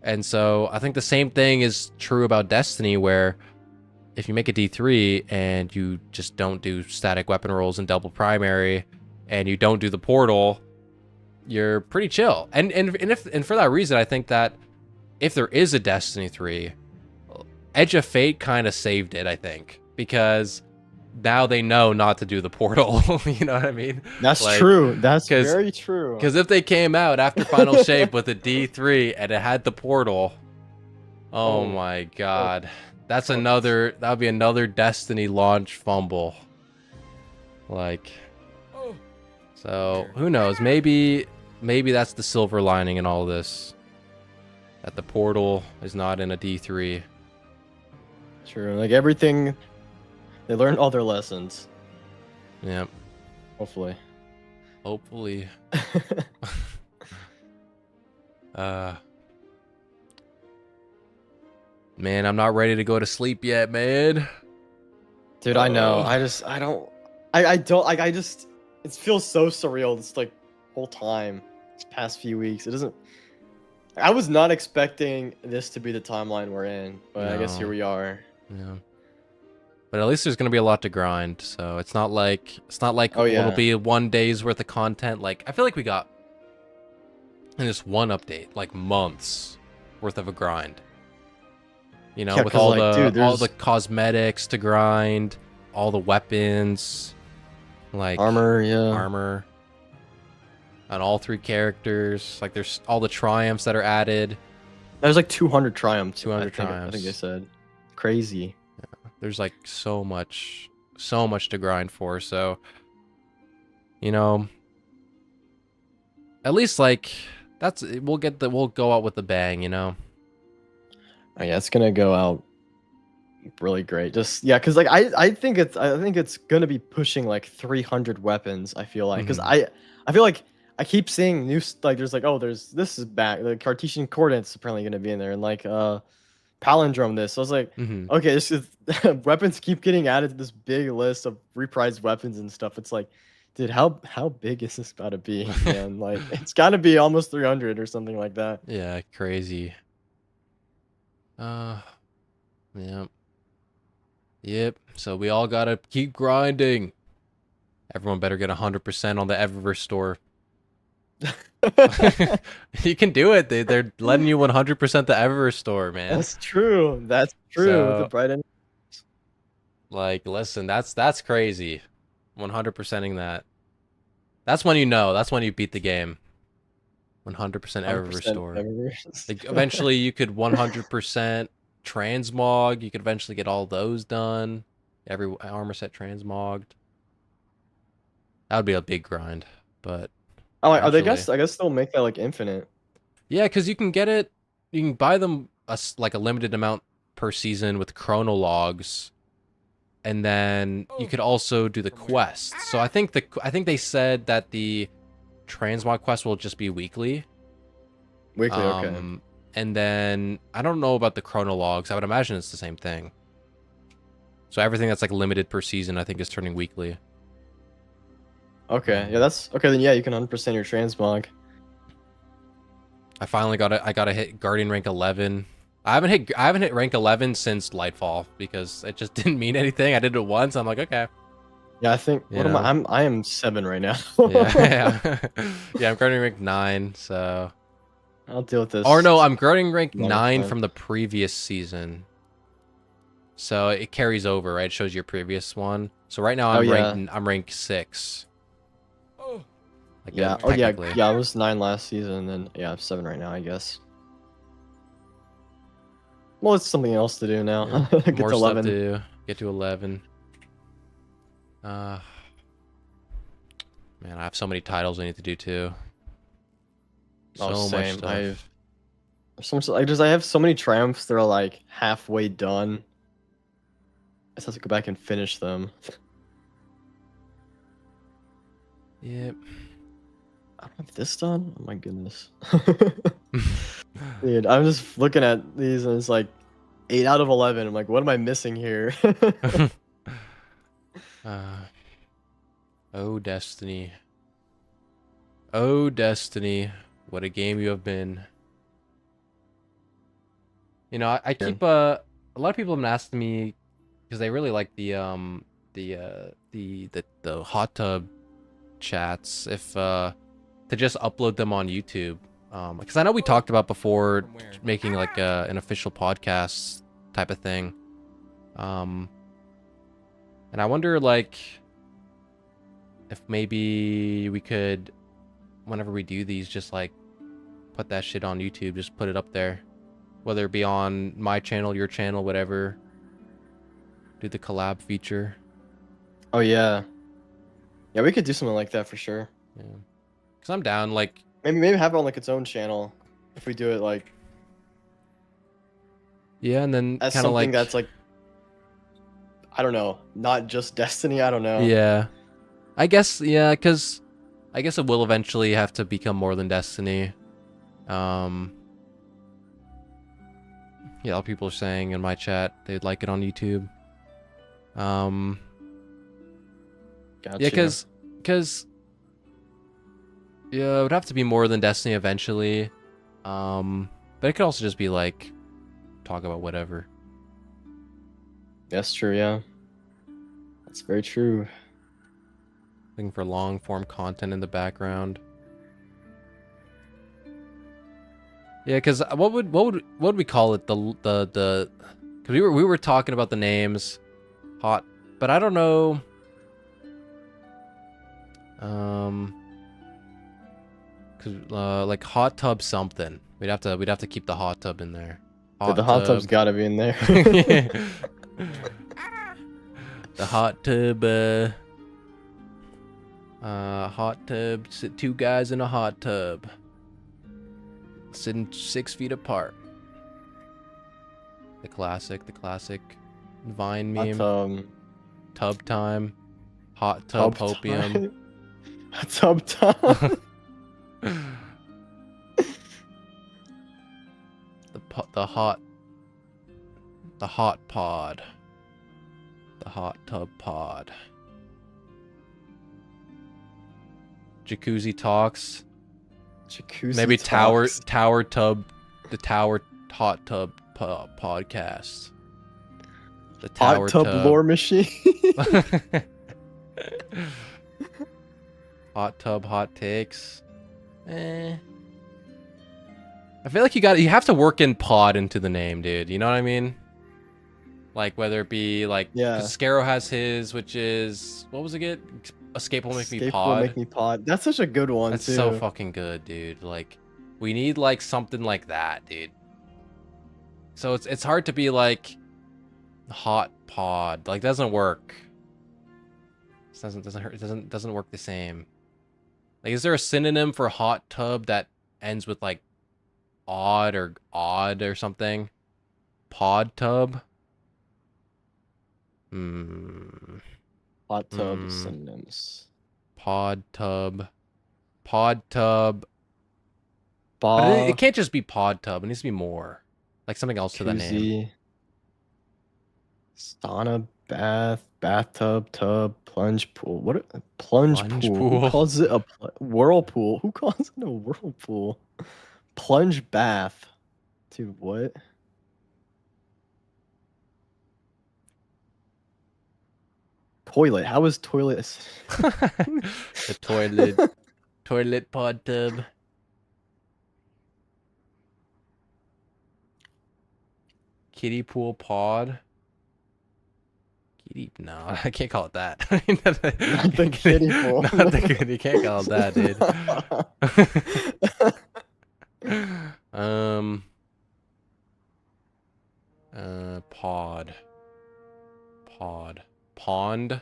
A: And so I think the same thing is true about Destiny, where if you make a D3 and you just don't do static weapon rolls and double primary and you don't do the portal, you're pretty chill. And for that reason, I think that if there is a Destiny 3, Edge of Fate kind of saved it, I think, because now they know not to do the portal. You know what I mean?
G: That's true. That's very true.
A: Because if they came out after Final Shape with a D3 and it had the portal, oh my god. That would be another Destiny launch fumble. Like, so who knows? Maybe that's the silver lining in all this. That the portal is not in a D3.
G: True. Like everything, they learned all their lessons.
A: Yeah.
G: Hopefully.
A: Man, I'm not ready to go to sleep yet, man.
G: Dude, I know. It feels so surreal this like whole time, this past few weeks. I was not expecting this to be the timeline we're in, but I guess here we are.
A: Yeah. But at least there's gonna be a lot to grind, so it's not like it'll be 1 day's worth of content. Like I feel like we got in this one update, like months worth of a grind. You know, with all the cosmetics to grind, all the weapons, like armor, and all 3 characters. Like there's all the triumphs that are added.
G: There's like 200 triumphs.
A: 200 triumphs.
G: I think they said. Crazy.
A: Yeah. There's like so much to grind for. So, you know, at least like we'll go out with a bang. You know.
G: Oh, yeah, it's gonna go out really great. Just because like I think it's gonna be pushing like 300 weapons. I feel like because I feel like I keep seeing new like this is back. The Cartesian coordinates apparently gonna be in there and like palindrome this. So I was like, okay, this is weapons keep getting added to this big list of reprised weapons and stuff. It's like, dude, how big is this about to be? Man, like it's got to be almost 300 or something like that.
A: Yeah, crazy. Yeah. Yep. So we all gotta keep grinding. Everyone better get 100% on the Eververse store. You can do it. They're letting you 100% the Eververse store, man.
G: That's true. That's true.
A: So,
G: the bright end.
A: Like, listen, that's crazy. 100%ing that. That's when you know. That's when you beat the game. 100% Eververse store. Like, eventually, you could 100% transmog. You could eventually get all those done. Every armor set transmogged. That would be a big grind, but.
G: Oh, I guess they'll make that like infinite.
A: Yeah, because you can get it. You can buy them like a limited amount per season with chronologs, and then you could also do the quests. So I think they said that the transmog quest will just be weekly.
G: Okay.
A: And then I don't know about the chronologs. I would imagine it's the same thing. So everything that's like limited per season, I think, is turning weekly.
G: Okay, yeah, that's okay. Then yeah, you can 100% your transmog.
A: I finally gotta hit Guardian rank 11. I haven't hit rank 11 since Lightfall because it just didn't mean anything. I did it once. I'm like, okay.
G: Yeah, I think
A: You
G: what am I?
A: know?
G: I am 7 right now.
A: Yeah. Yeah, I'm guarding rank 9, so.
G: I'll deal with this.
A: Or no, I'm guarding rank
G: another
A: 9
G: time.
A: from the previous season. So it carries over, right? It shows your previous one. So right now
G: Oh,
A: I'm
G: yeah.
A: I'm rank 6. Like
G: Yeah. Oh yeah.
A: technically.
G: Yeah. I was 9 last season, and yeah, I'm 7 right now. I guess. Well, it's something else to do now.
A: Yeah.
G: Get
A: More
G: to
A: stuff
G: 11.
A: to do. Get to 11. Man, I have so many titles I need to do too.
G: Oh,
A: So much
G: same.
A: stuff.
G: I've so much. I have so many triumphs. They're like halfway done. I just have to go back and finish them.
A: Yep.
G: I don't have this done. Oh my goodness. Dude, I'm just looking at these and it's like 8 out of 11. I'm like, what am I missing here?
A: Oh, Destiny. Oh, Destiny. What a game you have been. You know, I keep a lot of people have been asking me because they really like the hot tub chats if to just upload them on YouTube. Because I know we talked about before making like an official podcast type of thing. And I wonder like if maybe we could, whenever we do these, just like put that shit on YouTube, just put it up there. Whether it be on my channel, your channel, whatever. Do the collab feature.
G: Oh yeah. Yeah, we could do something like that for sure.
A: Yeah. Cause I'm down, like
G: Maybe have it on like its own channel if we do it like
A: yeah, and then
G: as
A: kind of
G: something
A: like
G: that's like I don't know, not just Destiny. I don't know.
A: yeah, I guess yeah, cause I guess it will eventually have to become more than Destiny. Yeah, a lot of people are saying in my chat they'd like it on YouTube.
G: Gotcha.
A: Yeah, cause yeah, it would have to be more than Destiny eventually. But it could also just be like talk about whatever.
G: That's true. Yeah, that's very true.
A: Looking for long form content in the background. Yeah, because what would we call it? Because we were talking about the names, hot, but I don't know. Cause like hot tub something. We'd have to keep the hot tub in there.
G: Dude, the hot tub's gotta be in there.
A: The hot tub. Hot tub. Sit 2 guys in a hot tub. Sitting 6 feet apart. The classic Vine meme. Tub time. Hot tub hopium.
G: Tub time.
A: The hot pod. The hot tub pod. Jacuzzi talks.
G: Jacuzzi
A: Maybe
G: talks.
A: tower tub, the tower hot tub podcast. The tower
G: hot tub lore machine.
A: Hot tub hot takes. I feel like you have to work in pod into the name, dude. You know what I mean? Like whether it be like
G: Yeah.
A: Scarrow has his, which is what was it again? Escape will make me
G: Escape
A: pod.
G: will make me pod. That's such a good one.
A: That's
G: too.
A: so fucking good, dude. Like, we need like something like that, dude. So it's hard to be like hot pod. Like, doesn't work. It doesn't work the same. Like, is there a synonym for hot tub that ends with like odd or something? Pod tub.
G: Hot tub synonyms.
A: Pod tub. But it can't just be pod tub. It needs to be more. Like something else to the name.
G: Sauna, bath, bathtub, tub, plunge pool. What? Plunge pool. Who calls it a whirlpool? Who calls it a whirlpool? Plunge bath. Dude, what? toilet. How is toilet?
A: The toilet pod tub. Kiddie pool pod. Kiddie, no, I can't call it that.
G: Not the kiddie pool.
A: Not the kiddie. You can't call it that, dude. Pod. Pond.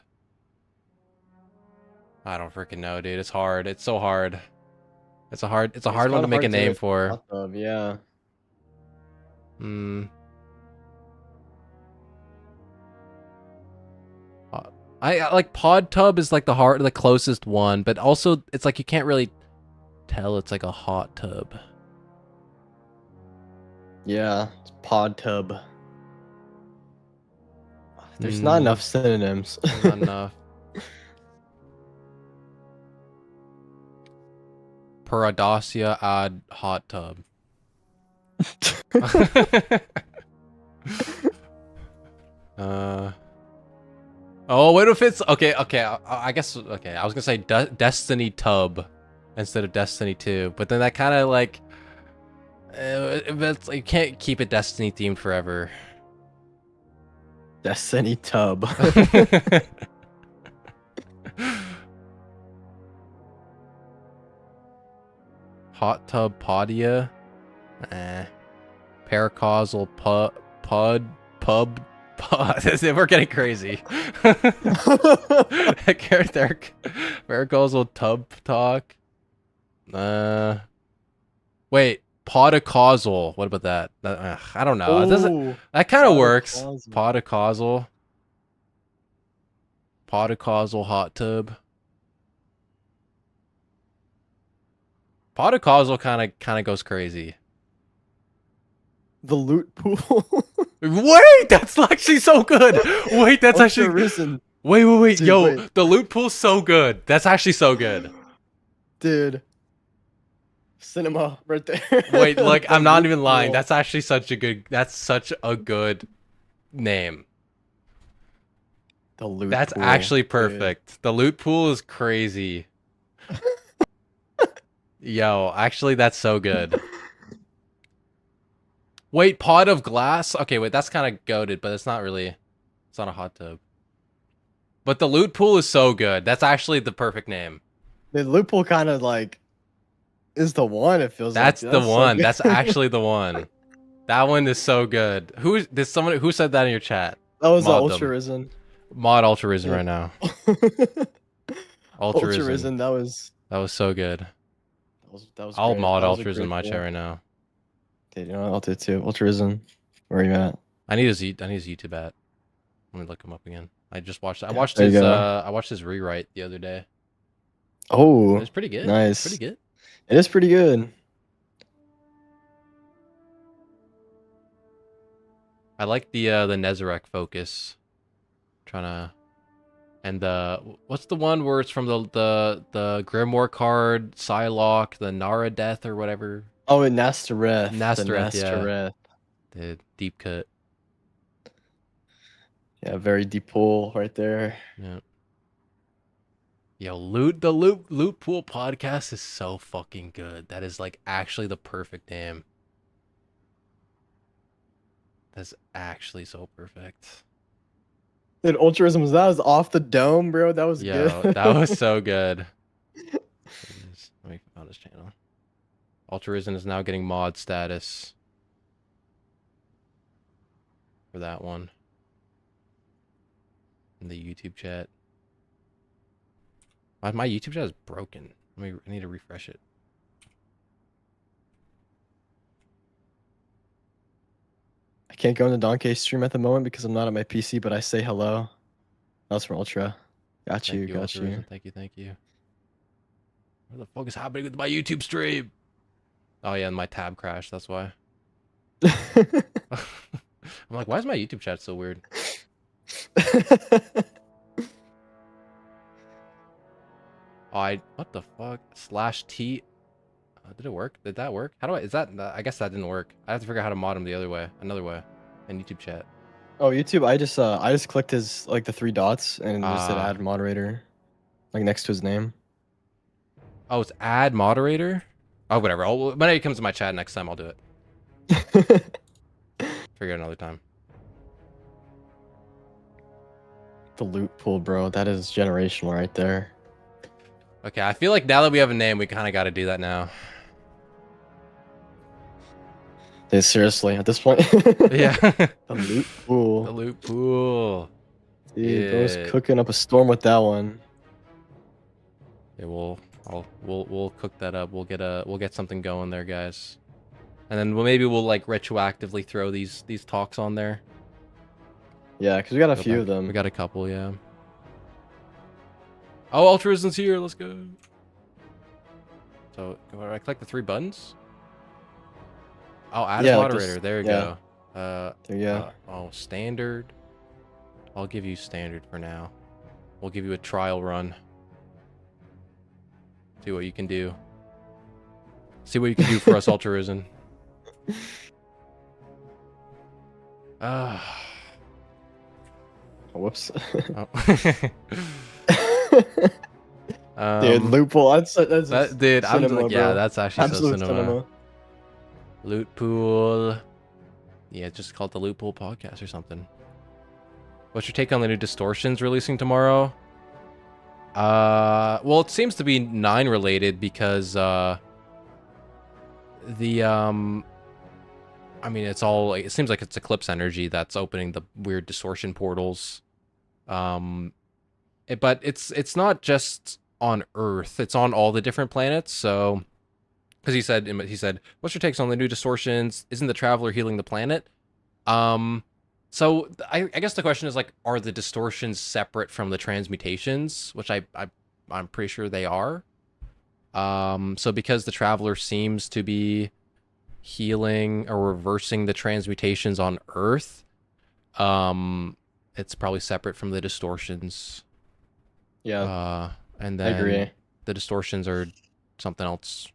A: I don't freaking know, dude. It's hard. It's so hard. It's a hard one to make a name for.
G: Hot tub, yeah.
A: I like pod tub is like the closest one, but also it's like you can't really tell it's like a hot tub.
G: Yeah, it's pod tub. There's not enough synonyms.
A: Not enough. Paradosia ad hot tub. Oh, what if it's okay? I guess okay. I was gonna say Destiny Tub instead of Destiny 2, but then that kind of like, you can't keep it Destiny themed forever.
G: Destiny Tub.
A: Hot tub podia. Paracausal pub. We're getting crazy. Paracausal tub talk. Wait, podacausal. What about that? I don't know. It doesn't. That kind of works. Podacausal. Podacausal hot tub. Podacausal kind of goes crazy.
G: The loot pool.
A: Wait, that's actually so good. Wait, that's actually
G: risen.
A: Wait.
G: Dude,
A: Yo,
G: wait.
A: the loot pool's so good. That's actually so good.
G: Dude. Cinema right there.
A: Wait, like
G: The
A: I'm not
G: loot
A: even lying.
G: pool.
A: That's such a good name.
G: The loot
A: That's
G: pool,
A: actually
G: dude.
A: perfect. The loot pool is crazy. Yo, actually that's so good. Wait, pot of glass? Okay, wait, that's kind of goated, but it's not a hot tub. But the loot pool is so good. That's actually the perfect name.
G: The loot pool kind of like is the one. It feels
A: That's
G: like
A: the
G: so
A: one.
G: good.
A: That's actually the one. That one is so good. Who said that in your chat?
G: That was
A: Mod
G: Ultra
A: them.
G: Risen.
A: Mod Ultra Risen
G: Yeah.
A: right now.
G: Ultra
A: Risen.
G: Risen. That was
A: so good.
G: that was.
A: I'll
G: great.
A: mod
G: That was a
A: Ultra Risen in
G: great
A: my
G: pool.
A: chat right now.
G: Okay, you know what? I'll do it too. Ultra Risen. Where are you at?
A: I need his YouTube at. Let me look him up again. I just watched. I watched
G: there you
A: his.
G: go.
A: I watched his rewrite the other day.
G: Oh,
A: It was pretty good.
G: nice.
A: Pretty good.
G: It is pretty good.
A: I like the Nezarec focus. Trying to, and what's the one where it's from the Grimoire card, Psylocke, the Nara Death or whatever.
G: Oh, and Nastareth.
A: Nastareth, yeah.
G: Nastareth.
A: The deep cut.
G: Yeah, very deep pool right there.
A: Yeah. Yo, the loot pool podcast is so fucking good. That is like actually the perfect name. That's actually so perfect.
G: Dude, Ultraism that was off the dome, bro. That was
A: Yo,
G: good.
A: that was so good. Let me find his channel. Ultra Risen is now getting mod status for that one in the YouTube chat. My YouTube chat is broken. I need to refresh it.
G: I can't go into Donkey's stream at the moment because I'm not at my PC, but I say hello. That's from Ultra. Got you, got
A: Ultra
G: you.
A: Risen. Thank you. What the fuck is happening with my YouTube stream? Oh yeah, and my tab crashed. That's why. I'm like, why is my YouTube chat so weird? What the fuck? /T. Did it work? Did that work? How do I? Is that? I guess that didn't work. I have to figure out how to mod him the other way, another way, in YouTube chat.
G: Oh, YouTube. I just clicked his like the 3 dots and it just said add moderator, like next to his name.
A: Oh, it's add moderator. Oh, whatever. When it comes to my chat next time, I'll do it. Figure it another time.
G: The loot pool, bro. That is generational right there.
A: Okay, I feel like now that we have a name, we kind of got to do that now.
G: Dude, seriously, at this point.
A: Yeah.
G: The loot pool.
A: The loot pool.
G: Dude, bro's cooking up a storm with that one.
A: Yeah, we'll cook that up. We'll get something going there, guys. And then maybe we'll like retroactively throw these talks on there.
G: Yeah, because we got a few of them.
A: We got a couple, yeah. Oh, Altruism's here. Let's go. So, I click the 3 buttons. Oh, add a moderator. Like there you go.
G: There you go.
A: Oh, standard. I'll give you standard for now. We'll give you a trial run. See what you can do. See what you can do for us, Altruism.
G: Whoops.
A: Oh.
G: Dude, loophole. That's
A: dude,
G: cinema,
A: I'm like, yeah, that's actually
G: absolute
A: so cinema. Loot pool. Yeah, just call it the Loot Pool Podcast or something. What's your take on the new Distortions releasing tomorrow? Well, it seems to be 9 related because I mean, it seems like it's Eclipse energy that's opening the weird distortion portals. But it's not just on Earth; it's on all the different planets. So, because he said, "What's your takes on the new distortions? Isn't the Traveler healing the planet?" So I guess the question is like, are the distortions separate from the transmutations? Which I'm pretty sure they are. So because the Traveler seems to be healing or reversing the transmutations on Earth, it's probably separate from the distortions.
G: Yeah.
A: And then
G: I agree.
A: The distortions are something else.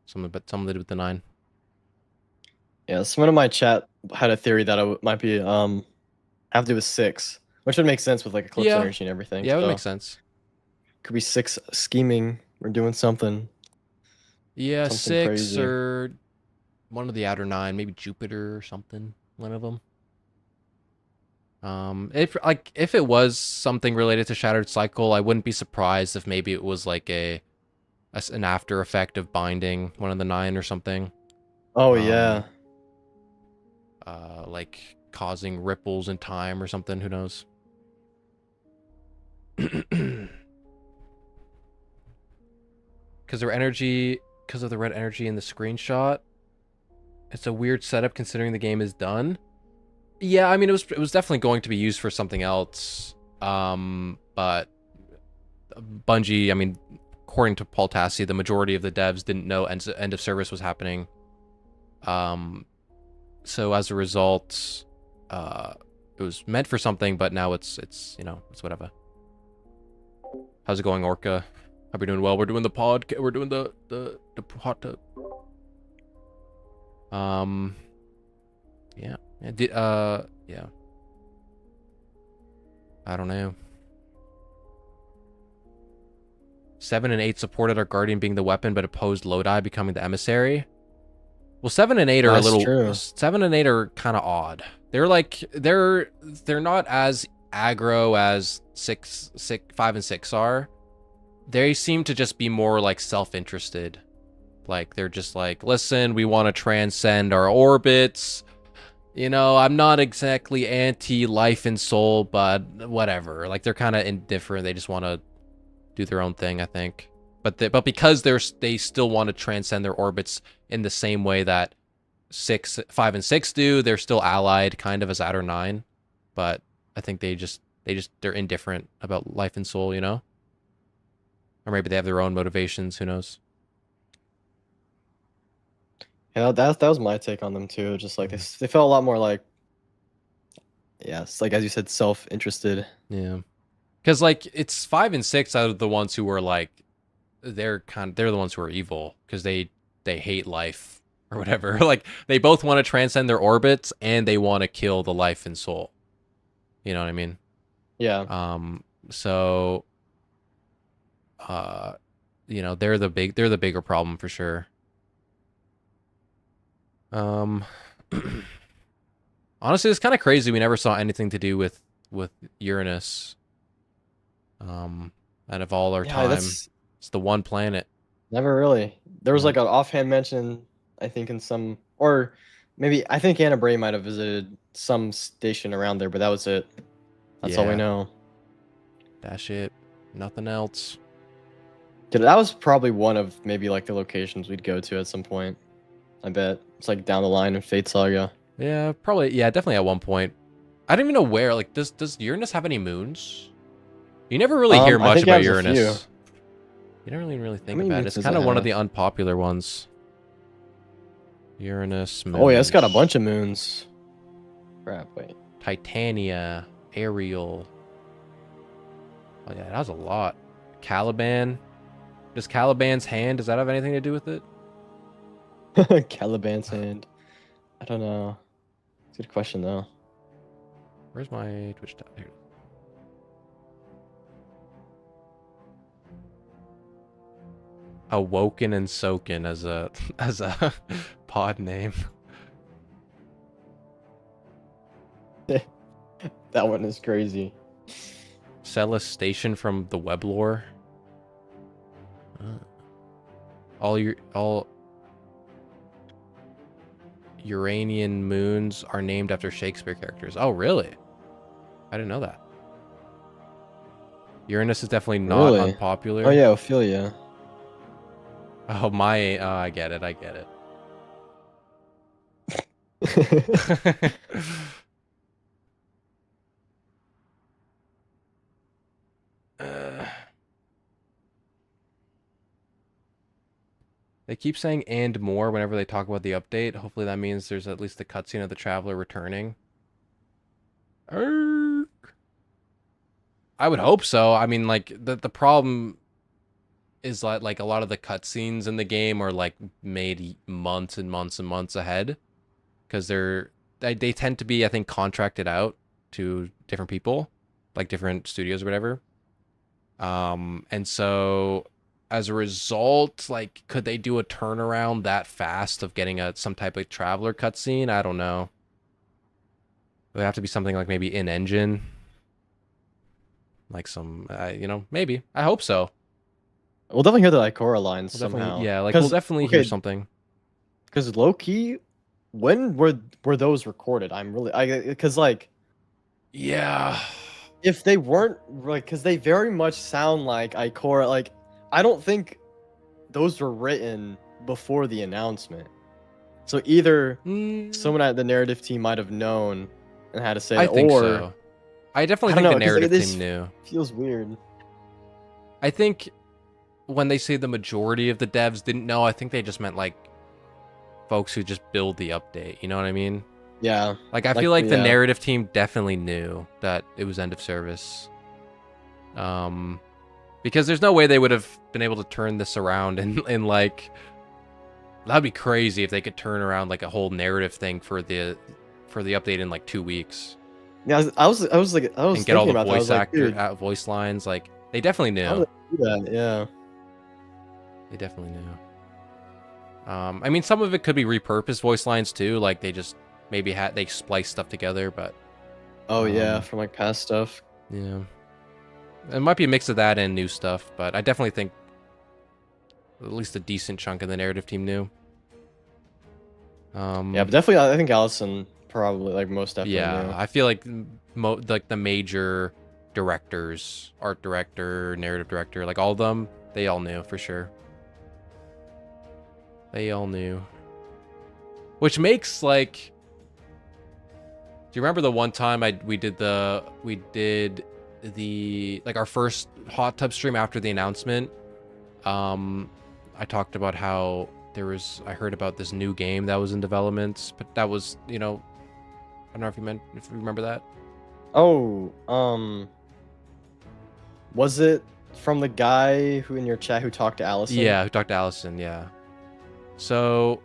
A: Something to do with the 9.
G: Yeah, someone in my chat had a theory that it might be have to do with 6, which would make sense with like Eclipse energy and everything.
A: Yeah, it would make sense.
G: Could be 6 scheming or doing something.
A: Yeah,
G: something
A: 6
G: crazy.
A: or one of the outer 9, maybe Jupiter or something. One of them. If it was something related to Shattered Cycle, I wouldn't be surprised if maybe it was like an after effect of binding one of the 9 or something.
G: Oh yeah.
A: Like causing ripples in time or something. Who knows? Because of the red energy in the screenshot, it's a weird setup considering the game is done. Yeah, I mean it was definitely going to be used for something else. But Bungie, I mean, according to Paul Tassi, the majority of the devs didn't know end of service was happening. So as a result, it was meant for something, but now it's it's whatever. How's it going, Orca? Hope you're doing well. We're doing the pod. We're doing the hot tub. Yeah. Yeah. I don't know. 7 and 8 supported our Guardian being the weapon, but opposed Lodi becoming the emissary. Well, 7 and 8 are
G: That's
A: a little.
G: true.
A: 7 and 8 are kind of odd. They're like they're not as aggro as 5 and 6 are. They seem to just be more like self-interested. Like they're just like, listen, we want to transcend our orbits. You know, I'm not exactly anti-life and soul, but whatever. Like they're kind of indifferent. They just want to do their own thing, I think. But because they still want to transcend their orbits in the same way that 5 and 6 do, they're still allied kind of as outer 9. But I think they're indifferent about life and soul, you know? Or maybe they have their own motivations, who knows?
G: Yeah, that was my take on them too. Just like they felt a lot more like, it's like as you said, self-interested.
A: Yeah, because like it's 5 and 6 out of the ones who were like, they're the ones who are evil because they hate life or whatever. Like they both want to transcend their orbits and they want to kill the life and soul. You know what I mean?
G: Yeah.
A: So you know, they're the bigger problem for sure. Honestly, it's kind of crazy we never saw anything to do with Uranus. Out of all our
G: Yeah,
A: time,
G: that's
A: it's the one planet.
G: never really. There was
A: Yeah.
G: like an offhand mention, I think, in some, or maybe I think Anna Bray might have visited some station around there, but that was it. That's all we
A: Yeah.
G: know.
A: That shit. Nothing else.
G: Dude, that was probably one of maybe like the locations we'd go to at some point. I bet it's like down the line in Fate Saga.
A: Yeah, probably. Yeah, definitely at one point. I don't even know where. Like, does Uranus have any moons? You never really hear
G: I
A: much
G: think it
A: about
G: has a
A: Uranus. You don't really think
G: many
A: about it.
G: moons
A: It's
G: does
A: kind
G: it
A: of one of
G: have?
A: the unpopular ones. Uranus.
G: Oh yeah, it's got a
A: moons.
G: bunch of moons. Crap, wait.
A: Titania, Ariel. Oh yeah, that was a lot. Caliban. Does Caliban's hand, does that have anything to do with it?
G: Caliban's hand. I don't know. Good question though.
A: Where's my Twitch tab? Here. Awoken and Soken as a pod name.
G: That one is crazy.
A: Celestation from the web lore. All Uranian moons are named after Shakespeare characters. Oh, really? I didn't know that. Uranus is definitely not
G: Really?
A: unpopular.
G: Oh yeah, Ophelia.
A: Oh my! I get it. I get it. They keep saying "and more" whenever they talk about the update. Hopefully that means there's at least a cutscene of the Traveler returning. I would hope so. I mean, like the problem is like a lot of the cutscenes in the game are like made months and months and months ahead because they tend to be, I think, contracted out to different people, like different studios or whatever. And so as a result, like, could they do a turnaround that fast of getting some type of Traveler cutscene? I don't know. It would have to be something like maybe in engine, like some, you know, maybe. I hope so.
G: We'll definitely hear the Ikora lines
A: We'll
G: somehow.
A: yeah, like we'll definitely hear something.
G: Because low key, when were those recorded? I'm really because like,
A: yeah,
G: if they weren't like, because they very much sound like Ikora. Like, I don't think those were written before the announcement. So either someone at the narrative team might have known and had to say,
A: I think
G: or
A: so. I definitely
G: I
A: think
G: don't
A: the
G: know, 'cause, like,
A: narrative
G: this
A: team knew.
G: feels weird.
A: I think when they say the majority of the devs didn't know, I think they just meant like folks who just build the update. You know what I mean?
G: Yeah.
A: Like I feel like the narrative team definitely knew that it was end of service. Because there's no way they would have been able to turn this around in like, that'd be crazy if they could turn around like a whole narrative thing for the update in like 2 weeks.
G: Yeah, I was
A: and get all the
G: about
A: voice
G: that.
A: voice lines. Like they definitely knew.
G: How did they do that? Yeah.
A: They definitely knew. I mean, some of it could be repurposed voice lines too. Like they just maybe they spliced stuff together, but.
G: Oh yeah, from like past stuff.
A: Yeah. It might be a mix of that and new stuff, but I definitely think at least a decent chunk of the narrative team knew.
G: Yeah, but definitely, I think Allison probably like most definitely.
A: Yeah,
G: knew.
A: I feel like like the major directors, art director, narrative director, like all of them, they all knew for sure. They all knew. Which makes like, do you remember the one time we did the like our first hot tub stream after the announcement? I talked about how I heard about this new game that was in development, but that was, you know, I don't know if you remember that.
G: Oh, was it from the guy who in your chat who talked to Allison?
A: Yeah, who talked to Allison, yeah. So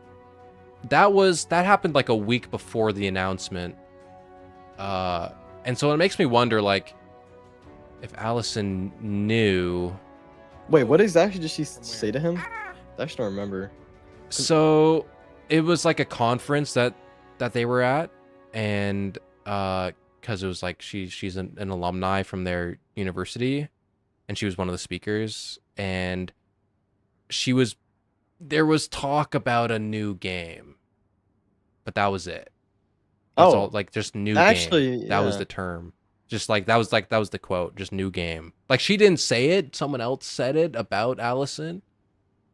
A: that happened like a week before the announcement. And so it makes me wonder, like, if Allison knew.
G: Wait, what exactly did she say to him? I actually don't remember.
A: So it was like a conference that they were at, and because it was like she's an alumni from their university, and she was one of the speakers, and there was talk about a new game, but that was it. That's all, like, just new game. That was the term. Just like that was the quote, just new game. Like, she didn't say it, someone else said it about Allison.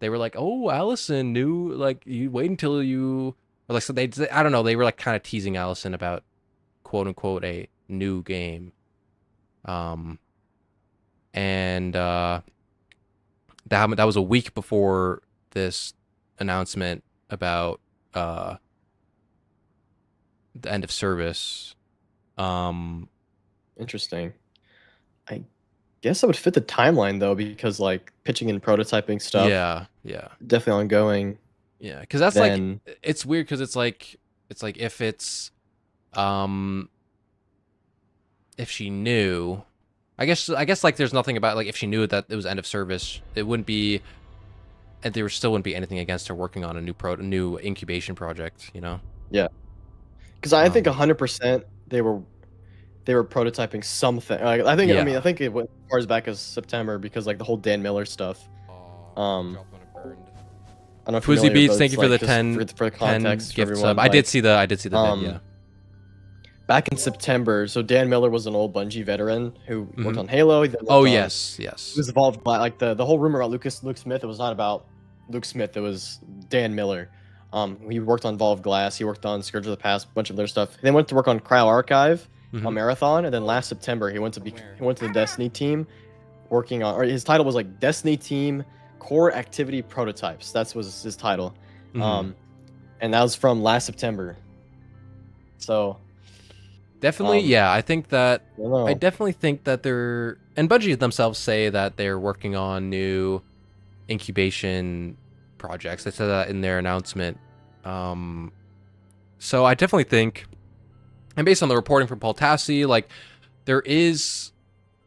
A: They were like, "Oh, Allison knew, like, you wait until you," or like, so they, I don't know, they were like kind of teasing Allison about quote unquote a new game. And that was a week before this announcement about the end of service.
G: Interesting. I guess I would fit the timeline though, because like pitching and prototyping stuff.
A: Yeah.
G: Definitely ongoing.
A: Yeah, because that's like, it's weird because it's like if it's if she knew, I guess like there's nothing about, like, if she knew that it was end of service, it wouldn't be, and there still wouldn't be anything against her working on a new incubation project, you know?
G: Yeah, because I think 100% they were prototyping something. Like, I think I think it went as far as back as September, because like the whole Dan Miller stuff. I don't know if
A: Twizzy Beats, thank you for
G: like,
A: the
G: just
A: 10
G: for context
A: gift
G: for
A: sub.
G: everyone.
A: I did see the bid, yeah.
G: Back in September, so Dan Miller was an old Bungie veteran who worked on Halo.
A: Yes.
G: He was involved by, like, the whole rumor about Luke Smith. It was not about Luke Smith. It was Dan Miller. He worked on Evolved Glass. He worked on Scourge of the Past, a bunch of other stuff. He then went to work on Cryo Archive, on Marathon, and then last September he went to the Destiny team, working on, or his title was like Destiny Team Core Activity Prototypes. That was his title, and that was from last September. So
A: definitely, yeah. I definitely think that they're, and Bungie themselves say that they're working on new incubation projects. They said that in their announcement. So I definitely think, and based on the reporting from Paul Tassi, like, there is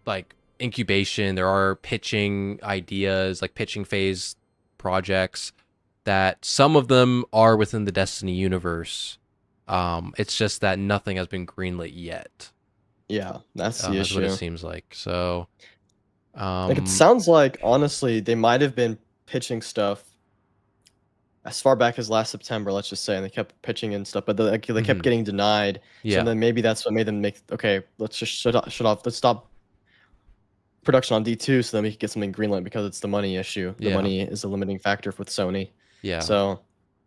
A: like incubation, there are pitching ideas, like pitching phase projects, that some of them are within the Destiny universe. It's just that nothing has been greenlit yet.
G: Yeah, that's the issue.
A: That's what it seems like. So,
G: like, it sounds like, honestly, they might have been pitching stuff as far back as last September, let's just say, and they kept pitching and stuff, but they kept getting denied.
A: Yeah.
G: So then maybe that's what made them okay, let's just shut off. Let's stop production on D2 so then we can get something greenlit, because it's the money issue. The money is a limiting factor with Sony.
A: Yeah.
G: So,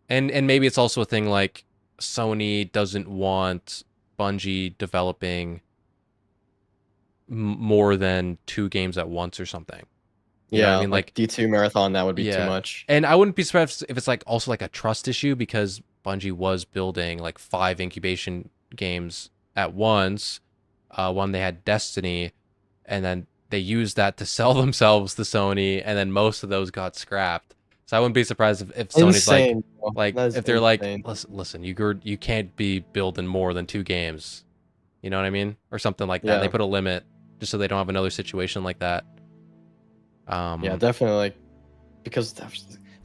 A: and maybe it's also a thing like Sony doesn't want Bungie developing more than 2 games at once or something. You know what I mean, like
G: D2 Marathon, that would be too much.
A: And I wouldn't be surprised if it's like also like a trust issue, because Bungie was building like 5 incubation games at once. One, they had Destiny, and then they used that to sell themselves to Sony, and then most of those got scrapped. So I wouldn't be surprised if Sony's like if they're like, listen, you can't be building more than 2 games, you know what I mean, or something like that. And they put a limit just so they don't have another situation like that.
G: Yeah, definitely, like, because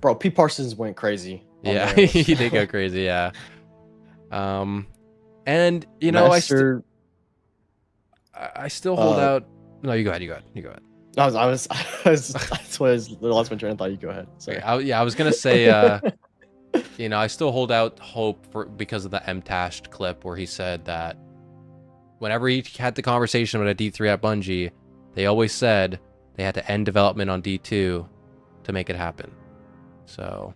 G: bro, P. Parsons went crazy.
A: Yeah, he did go crazy. Yeah. And you know, I still hold out. No, you go ahead.
G: I was that's what I lost my train of thought. You go ahead. Sorry.
A: I was gonna say, you know, I still hold out hope because of the MTashed clip where he said that whenever he had the conversation with a D3 at Bungie, they always said they had to end development on D2 to make it happen. So,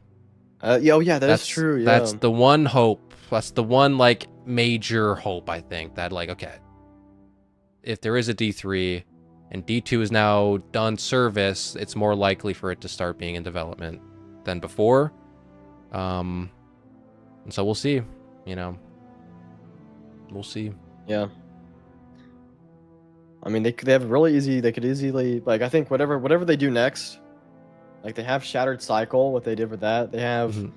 G: that's true. Yeah.
A: That's the one hope. That's the one, like, major hope, I think, that, like, okay, if there is a D3 and D2 is now done service, it's more likely for it to start being in development than before. And so we'll see, you know. We'll see.
G: Yeah. I mean, they could easily, like, I think whatever they do next, like, they have Shattered Cycle, what they did with that. They have you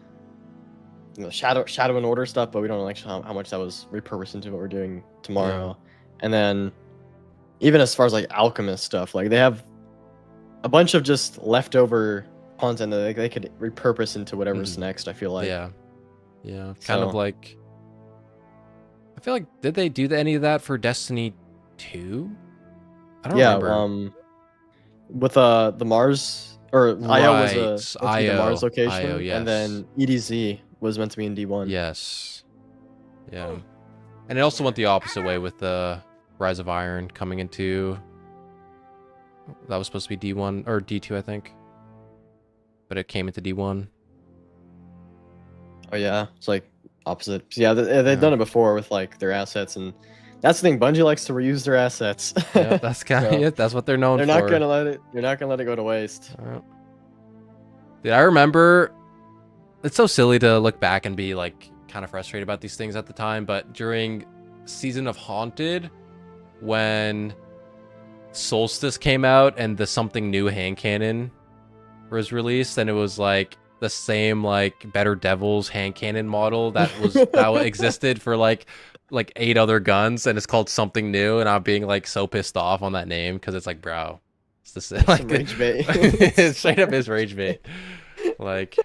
G: know, Shadow and Order stuff, but we don't know, like, how much that was repurposed into what we're doing tomorrow. And then even as far as like Alchemist stuff, like they have a bunch of just leftover content that they could repurpose into whatever's next, I feel like.
A: Yeah. Yeah. Kind of like, I feel like, did they do any of that for Destiny 2? I don't remember.
G: With the Mars, or Io was meant to be the
A: Io.
G: Mars location,
A: Io, yes.
G: and then EDZ was meant to be in D1.
A: Yes. Yeah. And it also went the opposite way with the Rise of Iron coming into... That was supposed to be D1, or D2, I think. But it came into D1.
G: Oh yeah, it's like opposite. Yeah, they've done it before with like their assets, and that's the thing. Bungie likes to reuse their assets.
A: Yeah, that's kind of it. That's what they're known for.
G: They're not gonna let it. You're not gonna let it go to waste.
A: Dude, I remember. It's so silly to look back and be like kind of frustrated about these things at the time, but during Season of Haunted, when Solstice came out and the Something New hand cannon was released, and it was like the same like Better Devils hand cannon model that existed for like 8 other guns, and it's called Something New, and I'm being like so pissed off on that name because it's like, bro, it's this like
G: rage bait.
A: It straight up is rage bait. Like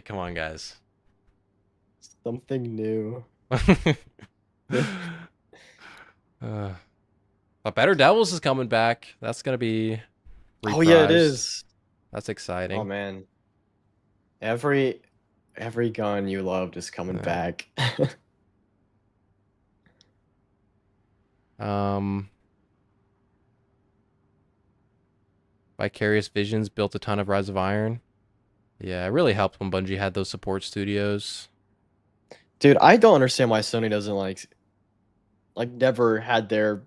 A: come on, guys.
G: Something new.
A: But Better Devils is coming back. That's gonna be reprised.
G: Oh yeah, it is.
A: That's exciting.
G: Oh man, every gun you loved is coming back.
A: Vicarious Visions built a ton of Rise of Iron. Yeah, it really helped when Bungie had those support studios.
G: Dude, I don't understand why Sony doesn't like never had their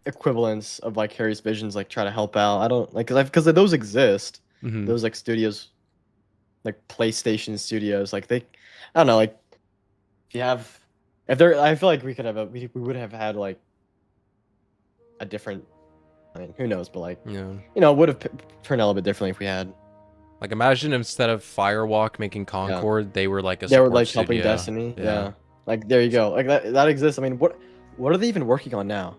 G: equivalents of Vicarious Visions like try to help out. I don't like because those exist. Those like studios, like PlayStation studios, like I don't know, like I feel like we could have we would have had like a different. I mean, who knows? But like, it would have turned out a little bit differently if we had.
A: Like, imagine instead of Firewalk making Concord, they were like
G: they were like
A: studio.
G: helping Destiny. Yeah. Like there you go. Like that exists. I mean, what are they even working on now?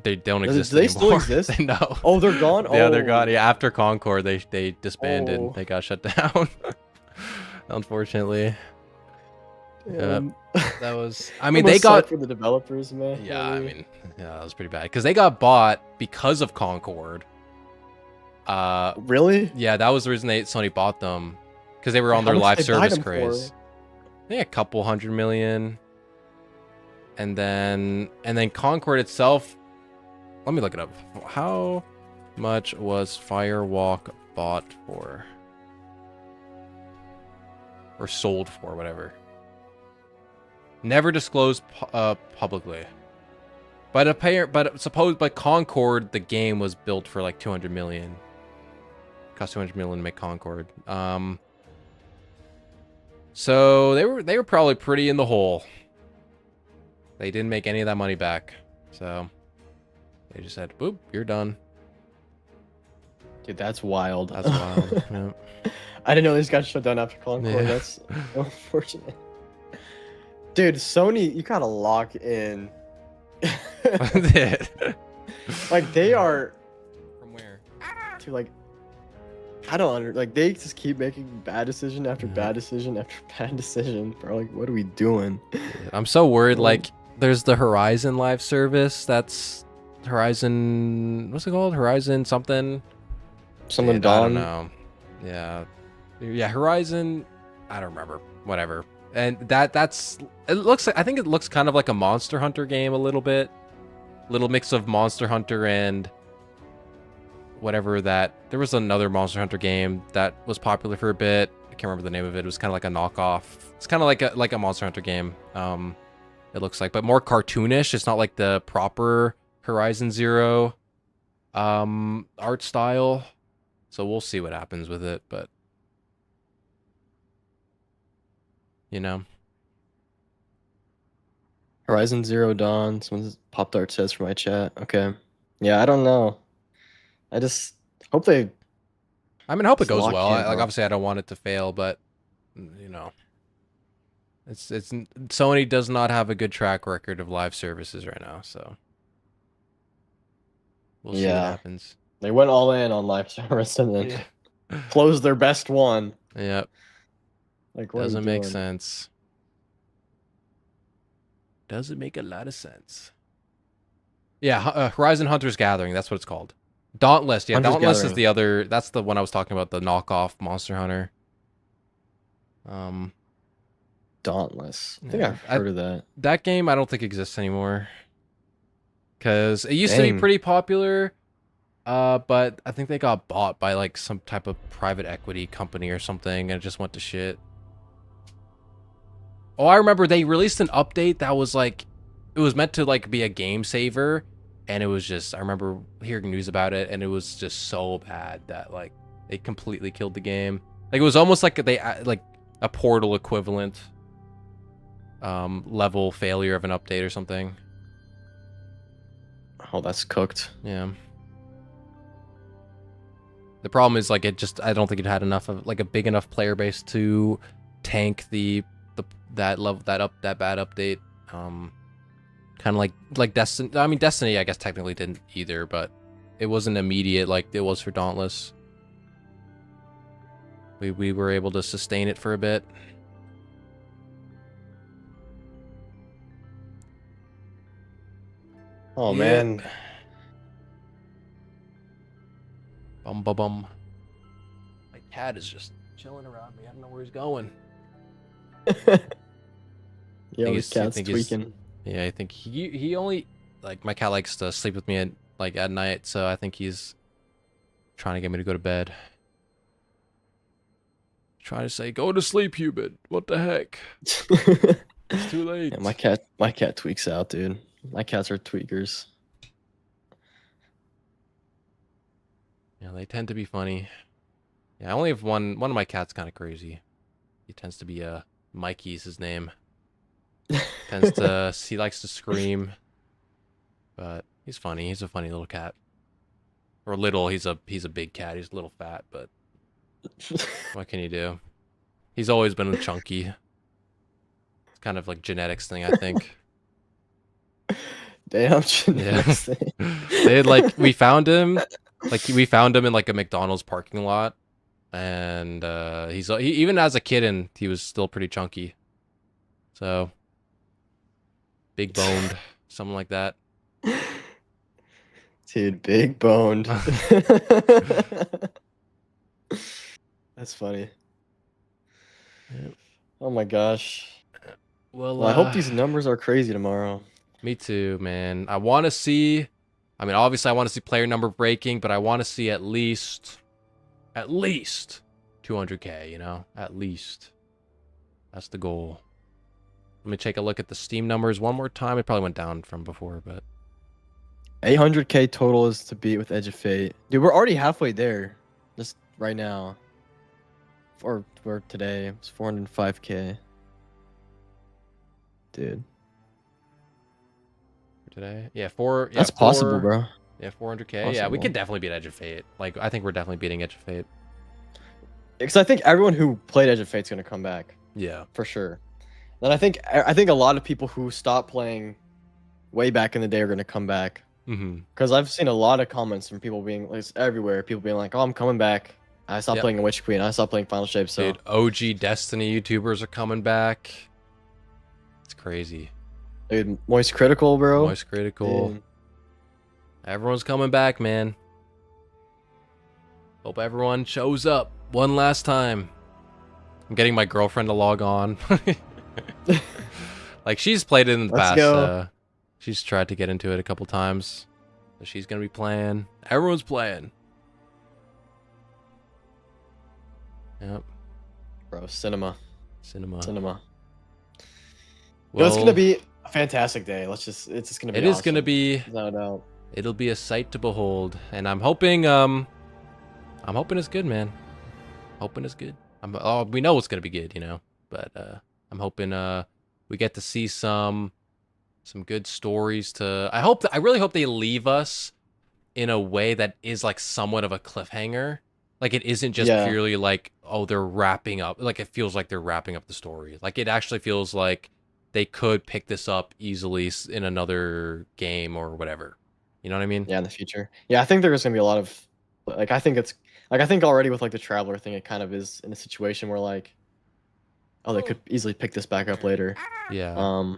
A: They don't exist
G: Do they
A: anymore.
G: still exist?
A: No.
G: Oh, they're gone.
A: Yeah, they're gone. Yeah, after Concord, they disbanded.
G: Oh.
A: They got shut down. Unfortunately. Yeah, that was. I mean, they got
G: for the developers, man.
A: Yeah, I mean, yeah, that was pretty bad because they got bought because of Concord.
G: Really?
A: Yeah, that was the reason Sony bought them, because they were on their live service craze. I think a couple $100 million. And then Concord itself. Let me look it up. How much was Firewalk bought for? Or sold for, whatever. Never disclosed publicly. But suppose by Concord, the game was built for like 200 million. Cost 200 million to make Concord. So they were probably pretty in the hole. They didn't make any of that money back. So they just said, "Boop, you're done."
G: Dude, that's wild.
A: That's wild. Yeah.
G: I didn't know these got shut down after Concord.
A: Yeah.
G: That's unfortunate. Dude, Sony, you gotta lock in. Like they are.
A: From where?
G: To like, I don't like they just keep making bad decision after bad decision after bad decision, bro. Like, what are we doing?
A: I'm so worried. Like, there's the Horizon live service. That's Horizon. What's it called? Horizon something.
G: Something Dawn.
A: I don't know. Yeah, Horizon. I don't remember. Whatever. And that's. It looks. I think it looks kind of like a Monster Hunter game a little bit. Little mix of Monster Hunter and whatever that. There was another Monster Hunter game that was popular for a bit. I can't remember the name of it. It was kind of like a knockoff. It's kind of like a Monster Hunter game. It looks like, but more cartoonish. It's not like the proper Horizon Zero art style. So we'll see what happens with it, but you know.
G: Horizon Zero Dawn. Someone's popped art says for my chat. Okay. Yeah, I don't know. I just hope they.
A: I mean, I hope it goes
G: lock
A: well.
G: in, bro.
A: Obviously, I don't want it to fail, but you know. It's Sony does not have a good track record of live services right now, so we'll see what happens.
G: They went all in on live service and then closed their best one.
A: Yep.
G: Like, what
A: doesn't
G: are you
A: make
G: doing?
A: sense. Doesn't make a lot of sense. Yeah, Horizon Hunter's Gathering. That's what it's called. Dauntless. Yeah,
G: Hunter's
A: Dauntless is
G: Gathering.
A: the other. That's the one I was talking about. The knockoff Monster Hunter.
G: Dauntless. I think
A: Yeah,
G: I've heard of that.
A: That game I don't think exists anymore. Because it used to be pretty popular, but I think they got bought by like some type of private equity company or something, and it just went to shit. Oh, I remember they released an update that was like, it was meant to like be a game saver, and it was just, I remember hearing news about it, and it was just so bad that like they completely killed the game. Like it was almost like they like a Portal equivalent level failure of an update or something.
G: Oh, that's cooked.
A: Yeah. The problem is like it just, I don't think it had enough of like a big enough player base to tank that bad update. Kind of like Destiny. I mean, Destiny I guess technically didn't either, but it wasn't immediate like it was for Dauntless. We were able to sustain it for a bit.
G: Oh man.
A: Bum. My cat is just chilling around me. I don't know where he's going.
G: Yeah, his cat's tweaking.
A: Yeah, I think he only, like, my cat likes to sleep with me at night, so I think he's trying to get me to go to bed. Trying to say, go to sleep, human. What the heck? It's too late.
G: Yeah, my cat tweaks out, dude. My cats are tweakers.
A: Yeah, they tend to be funny. Yeah, I only have one of my cats kind of crazy. He tends to be Mikey's his name. He likes to scream. But he's funny. He's a funny little cat. Or little, he's a big cat. He's a little fat, but what can you do? He's always been chunky. It's kind of like genetics thing, I think.
G: Damn, genetics thing.
A: They had, like, we found him in like a McDonald's parking lot, and he even as a kitten he was still pretty chunky. So big boned, something like that.
G: Dude, big boned. That's funny.
A: Yep.
G: Oh my gosh.
A: Well,
G: I hope these numbers are crazy tomorrow.
A: Me too, man. I want to see. I mean, obviously, I want to see player number breaking, but I want to see at least 200K. You know, at least. That's the goal. Let me take a look at the Steam numbers one more time. It probably went down from before, but
G: 800K total is to beat with Edge of Fate. Dude, we're already halfway there. Just right now. Or today. It's 405K. Dude.
A: Today, yeah,
G: That's possible, bro.
A: Yeah, 400K. Yeah, we could definitely beat Edge of Fate. Like, I think we're definitely beating Edge of Fate.
G: Because I think everyone who played Edge of Fate's gonna come back.
A: Yeah,
G: for sure. Then I think a lot of people who stopped playing way back in the day are gonna come back. Because I've seen a lot of comments from people being like everywhere. People being like, "Oh, I'm coming back. I stopped playing Witch Queen. I stopped playing Final Shape." So,
A: dude, OG Destiny YouTubers are coming back. It's crazy.
G: Dude, Moist Critical, bro.
A: Moist Critical. Dude. Everyone's coming back, man. Hope everyone shows up one last time. I'm getting my girlfriend to log on. Like, she's played it in the past. She's tried to get into it a couple times. So she's going to be playing. Everyone's playing. Yep.
G: Bro, cinema.
A: Well,
G: it's going to be a fantastic day. It's just gonna be.
A: It is gonna be.
G: No doubt.
A: It'll be a sight to behold, and I'm hoping. I'm hoping it's good, man. Hoping it's good. We know it's gonna be good, you know. But I'm hoping we get to see some good stories. I really hope they leave us in a way that is like somewhat of a cliffhanger, Like it isn't just
G: Yeah.
A: purely like, oh, they're wrapping up. Like it feels like they're wrapping up the story. Like it actually feels like they could pick this up easily in another game or whatever. You know what I mean?
G: Yeah, in the future. Yeah, I think there's gonna be a lot of like I think it's like I think already with like the Traveler thing, it kind of is in a situation where like, oh, they could easily pick this back up later.
A: Yeah.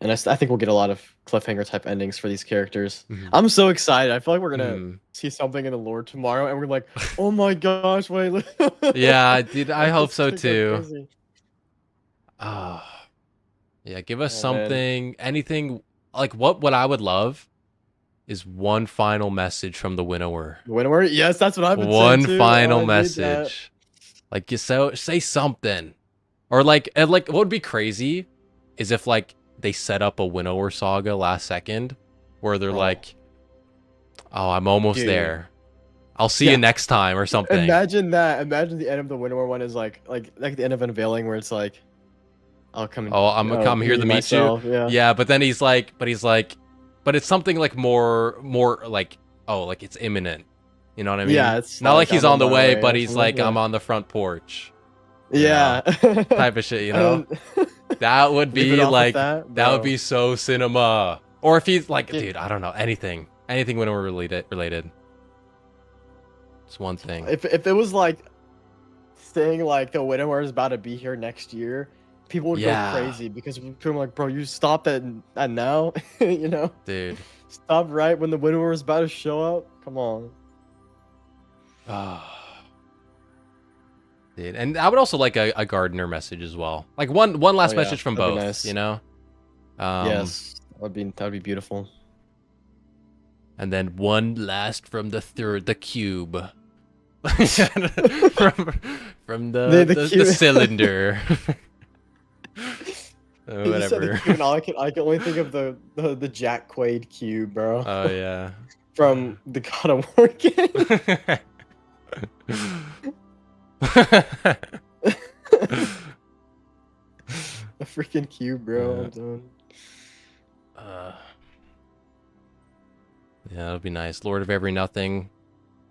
G: And I think we'll get a lot of cliffhanger type endings for these characters.
A: Mhm.
G: I'm so excited. I feel like we're gonna
A: Mm.
G: see something in the lore tomorrow, and we're like, oh my gosh, wait.
A: Yeah, dude, I hope
G: It's
A: so
G: gonna go
A: too.
G: crazy.
A: Yeah, give us
G: Oh, man.
A: something, anything like what I would love is one final message from the winnower.
G: Winnower? Yes, that's what I've been
A: One
G: saying too.
A: final
G: I need that.
A: message. Like you say something. Or like what would be crazy is if like they set up a winnower saga last second where they're
G: Oh.
A: like, oh, I'm almost
G: Dude.
A: there. I'll see
G: Yeah.
A: you next time or something.
G: Imagine that. Imagine the end of the Winnower one is like the end of Unveiling where it's like, I'll come.
A: Oh, I'm gonna come here to meet
G: myself.
A: you.
G: Yeah.
A: Yeah, but then he's like, but it's something like more like, oh, like it's imminent. You know what I mean?
G: Yeah, it's
A: not like he's
G: I'm
A: on the
G: my
A: way,
G: or
A: but he's
G: something,
A: like,
G: yeah.
A: I'm on the front porch.
G: Yeah.
A: Type of shit, you know? That would
G: Leave it
A: be
G: off with
A: like
G: that,
A: that would
G: bro.
A: be so cinema. Or if he's like,
G: Yeah.
A: dude, I don't know, anything winnower related. It's one thing.
G: If it was like saying like the Winnower is about to be here next year, people would
A: Yeah.
G: go crazy because people are like, bro, you stopped at now, you know?
A: Dude.
G: Stop right when the Winnower is about to show up. Come on.
A: Dude, and I would also like a gardener message as well. Like one last
G: yeah,
A: message from
G: that'd be
A: both,
G: nice.
A: you know?
G: Yes, that'd be beautiful.
A: And then one last from the cube. from the
G: cube.
A: cylinder.
G: You said the
A: Whatever.
G: cube, and I can only think of the Jack Quaid cube, bro.
A: Oh yeah.
G: From the God of War game. A freaking cube, bro. I'm done.
A: Yeah, that'd be nice. Lord of Every Nothing.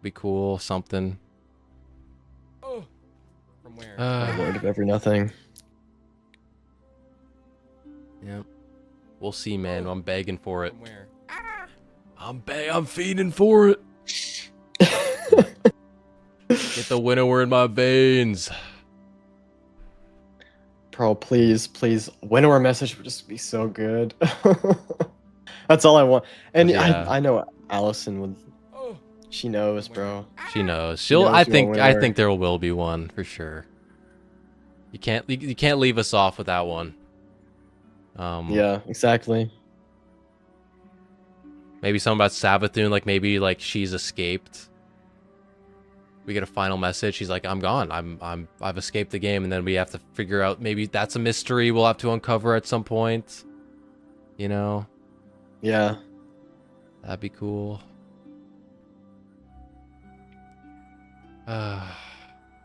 A: Be cool. Something.
E: From where?
G: Lord of Every Nothing.
A: Yeah. We'll see, man. I'm begging for it.
E: From where?
A: I'm feeding for it. Get the winnower in my veins.
G: Bro, please, Winnower message would just be so good. That's all I want. And
A: Yeah.
G: I know Allison would. She knows, bro.
A: She knows.
G: knows you
A: I
G: want
A: think
G: winnower.
A: there will be one for sure. You can't leave us off with that one.
G: Yeah, exactly.
A: Maybe something about Savathun, like maybe like she's escaped. We get a final message. She's like, I'm gone. I've escaped the game, and then we have to figure out, maybe that's a mystery we'll have to uncover at some point. You know?
G: Yeah.
A: That'd be cool.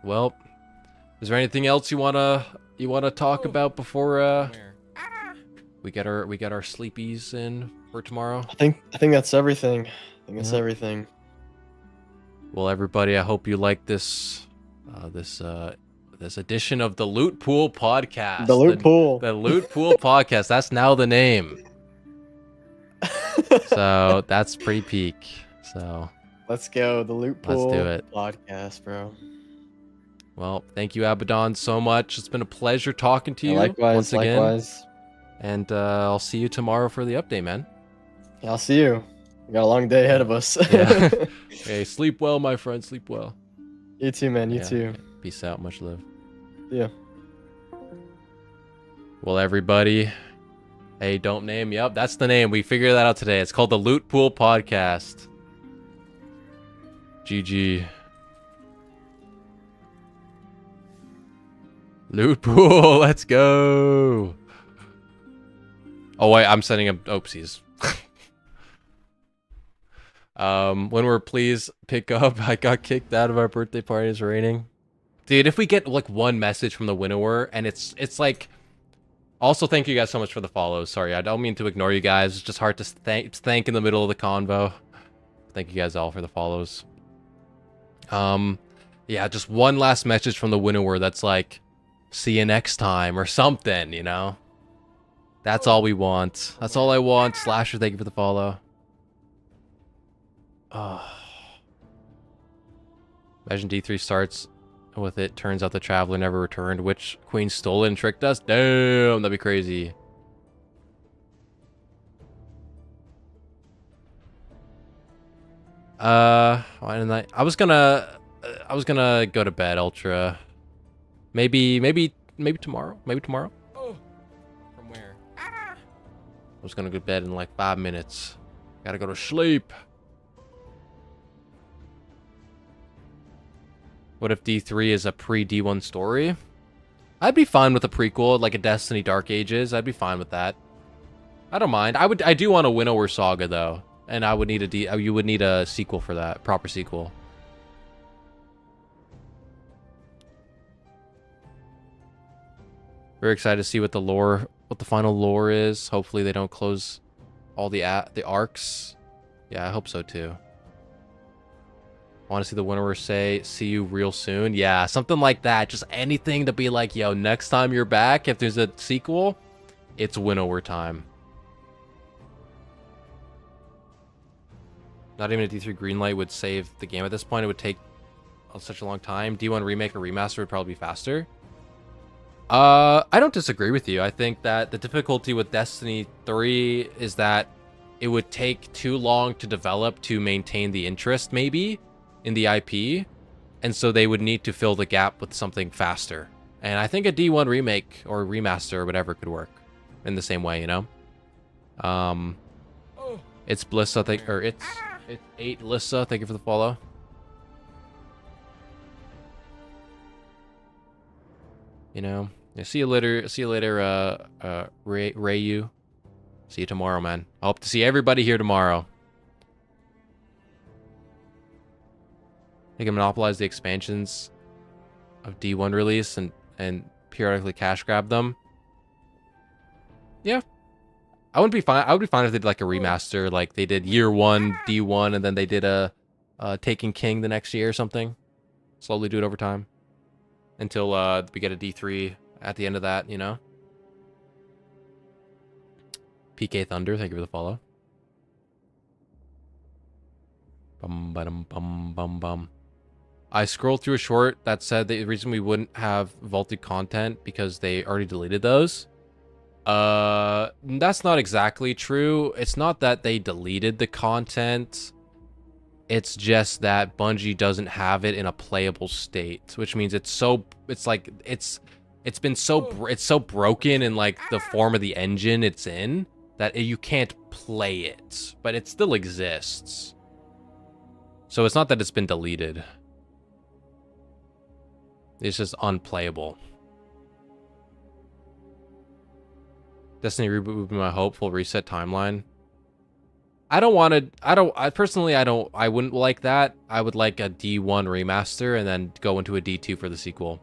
A: Well, is there anything else you wanna talk about before
E: Where?
A: we get our sleepies in for tomorrow?
G: I think that's everything. I think that's
A: Yeah.
G: everything.
A: Well, everybody, I hope you like this this edition of the Loot Pool Podcast.
G: The Loot Pool.
A: The Loot Pool Podcast. That's now the name. So that's pretty peak. So
G: Let's go. The Loot
A: Let's
G: Pool
A: do it.
G: podcast, bro.
A: well, thank you, Abaddon, so much. It's been a pleasure talking to you
G: Likewise,
A: once again.
G: likewise.
A: And I'll see you tomorrow for the update, man.
G: I'll see you. We got a long day ahead of us.
A: Yeah. Hey, sleep well, my friend. Sleep well.
G: You too, man. You
A: Yeah.
G: too.
A: Peace out. Much love.
G: Yeah.
A: Well, everybody. Hey, don't name. Yep, that's the name. We figured that out today. It's called the Loot Pool Podcast. GG. Loot Pool. Let's go. Oh, wait. I'm sending him. Oopsies. Winnower, please pick up. I got kicked out of our birthday party. It's raining. Dude, if we get like one message from the winnower, and it's like, also thank you guys so much for the follows. Sorry, I don't mean to ignore you guys. It's just hard to thank in the middle of the convo. Thank you guys all for the follows. Yeah, just one last message from the winnower that's like, see you next time or something, you know? That's all we want. That's all I want. Slasher, thank you for the follow. Imagine D3 starts with it, turns out the Traveler never returned. Which queen stole it and tricked us? Damn, that'd be crazy. Why didn't I was gonna go to bed, Ultra. Maybe tomorrow. Maybe tomorrow. From where? I was gonna go to bed in like 5 minutes. Gotta go to sleep. What if D3 is a pre-D1 story? I'd be fine with a prequel, like a Destiny Dark Ages. I'd be fine with that. I don't mind. I do want a Winnower Saga though, and I would need you would need a sequel for that, proper sequel. Very excited to see what the final lore is. Hopefully they don't close all the arcs. Yeah, I hope so too. I want to see the winnower say, see you real soon. Yeah, something like that. Just anything to be like, yo, next time you're back, if there's a sequel, it's winnower time. Not even a D3 greenlight would save the game at this point. It would take such a long time. D1 remake or remaster would probably be faster. I don't disagree with you. I think that the difficulty with Destiny 3 is that it would take too long to develop to maintain the interest, maybe, in the IP. And so they would need to fill the gap with something faster. And I think a D1 remake or remaster or whatever could work in the same way, you know? It's Blissa, it's 8 Lissa, thank you for the follow. You know, yeah, see you later, Rayu. See you tomorrow, man. I hope to see everybody here tomorrow. They can monopolize the expansions of D1 release and periodically cash grab them. Yeah. I would be fine if they did like a remaster, like they did year 1 D1 and then they did a Taken King the next year or something. Slowly do it over time until we get a D3 at the end of that, you know. PK Thunder, thank you for the follow. Bum bum bum bum bum. I scrolled through a short that said the reason we wouldn't have vaulted content because they already deleted those. That's not exactly true. It's not that they deleted the content. It's just that Bungie doesn't have it in a playable state, which means it's so broken in like the form of the engine it's in that you can't play it, but it still exists. So it's not that it's been deleted. It's just unplayable. Destiny reboot would be my hopeful reset timeline. I wouldn't like that. I would like a D1 remaster and then go into a D2 for the sequel. Do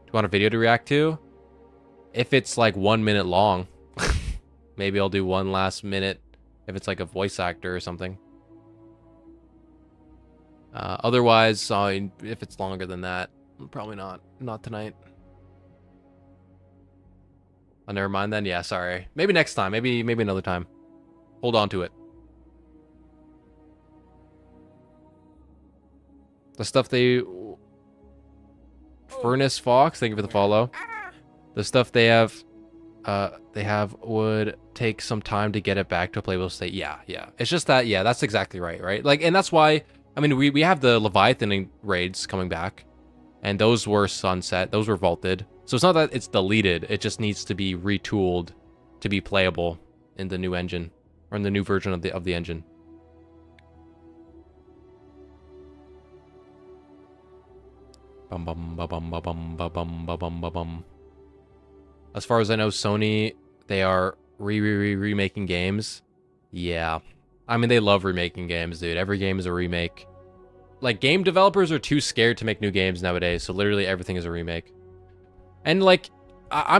A: you want a video to react to? If it's like 1 minute long, maybe I'll do one last minute if it's like a voice actor or something. Otherwise, if it's longer than that, probably not. Not tonight. Oh, never mind then. Yeah, sorry. Maybe next time. Maybe another time. Hold on to it. The stuff they... Furnace Fox, thank you for the follow. The stuff they have would take some time to get it back to a playable state. Yeah. It's just that, yeah, that's exactly right? Like, and that's why, I mean, we have the Leviathan raids coming back. And those were sunset. Those were vaulted. So it's not that it's deleted. It just needs to be retooled to be playable in the new engine. Or in the new version of the engine. Bum bum ba bum ba bum ba bum ba bum ba bum. As far as I know, Sony, they are remaking games. Yeah. I mean, they love remaking games, dude. Every game is a remake. Like, game developers are too scared to make new games nowadays, so literally everything is a remake. And, like, I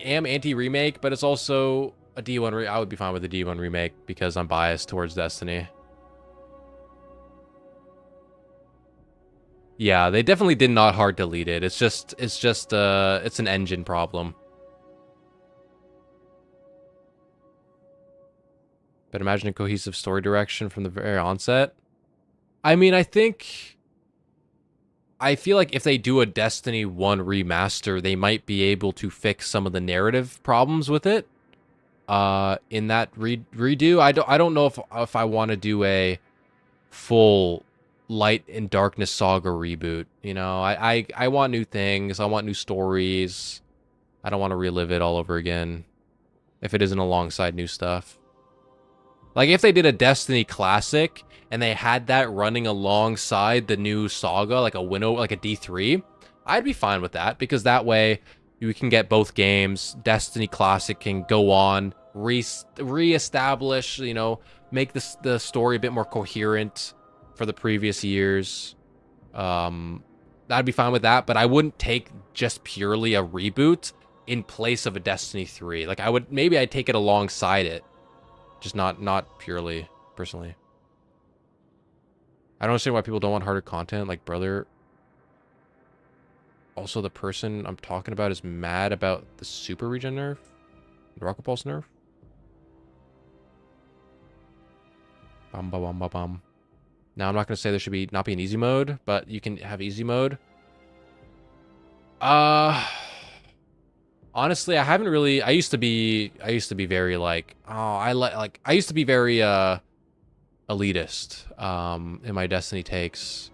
A: am anti-remake, but it's also a D1 I would be fine with a D1 remake because I'm biased towards Destiny. Yeah, they definitely did not hard delete it. It's an engine problem. But imagine a cohesive story direction from the very onset. I mean, I feel like if they do a Destiny 1 remaster, they might be able to fix some of the narrative problems with it. In that redo, I don't know if I want to do a full Light and Darkness Saga reboot. You know, I want new things. I want new stories. I don't want to relive it all over again if it isn't alongside new stuff. Like, if they did a Destiny Classic and they had that running alongside the new Saga, like a Winnow, like a D3, I'd be fine with that, because that way you can get both games. Destiny Classic can go on, reestablish, you know, make the story a bit more coherent for the previous years. I'd be fine with that, but I wouldn't take just purely a reboot in place of a Destiny 3. Like, maybe I'd take it alongside it. Just not purely, personally. I don't understand why people don't want harder content. Like, brother. Also, the person I'm talking about is mad about the super regen nerf. The Rocket Pulse nerf. Bum, bum, bum, bum, bum. Now, I'm not going to say there should not be an easy mode, but you can have easy mode. Honestly, I haven't really. I used to be very like, I used to be very elitist in my Destiny takes,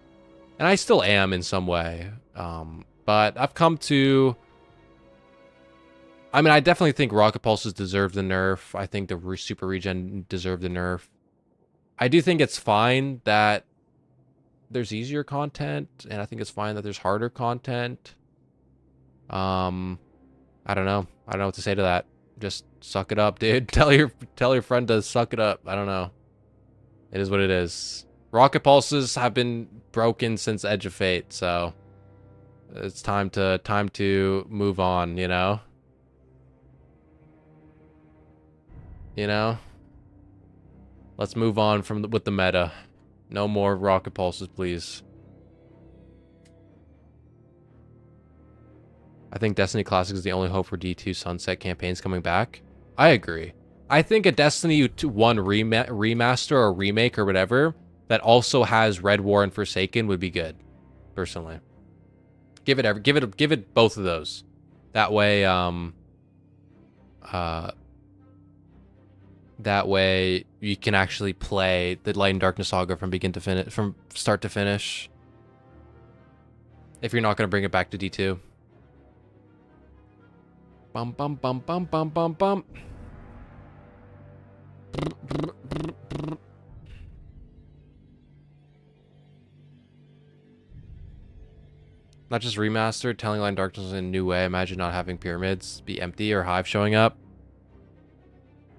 A: and I still am in some way. But I've come to. I mean, I definitely think Rocket Pulses deserve the nerf. I think the super regen deserve the nerf. I do think it's fine that there's easier content, and I think it's fine that there's harder content. I don't know. I don't know what to say to that. Just suck it up, dude. Tell your friend to suck it up. I don't know. It is what it is. Rocket Pulses have been broken since Edge of Fate, so it's time to move on, you know? You know? Let's move on with the meta. No more Rocket Pulses, please. I think Destiny Classic is the only hope for D2 Sunset campaigns coming back. I agree. I think a Destiny 1 remaster or remake or whatever that also has Red War and Forsaken would be good, personally. Give it both of those. That way, you can actually play the Light and Darkness Saga from start to finish. If you're not going to bring it back to D2. Bum bum bum bum bum bum bum. Not just remastered, telling Line Darkness in a new way. Imagine not having pyramids be empty or Hive showing up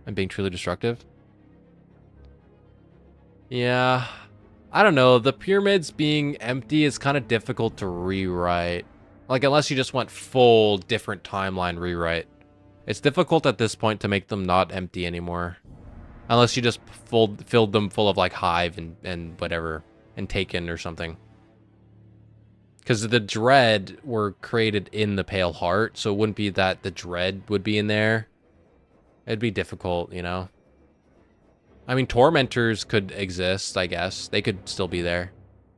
A: and being truly destructive. Yeah, I don't know. The pyramids being empty is kind of difficult to rewrite. Like, unless you just went full different timeline rewrite. It's difficult at this point to make them not empty anymore. Unless you just filled them full of, like, Hive and whatever. And Taken or something. Because the Dread were created in the Pale Heart, so it wouldn't be that the Dread would be in there. It'd be difficult, you know? I mean, Tormentors could exist, I guess. They could still be there.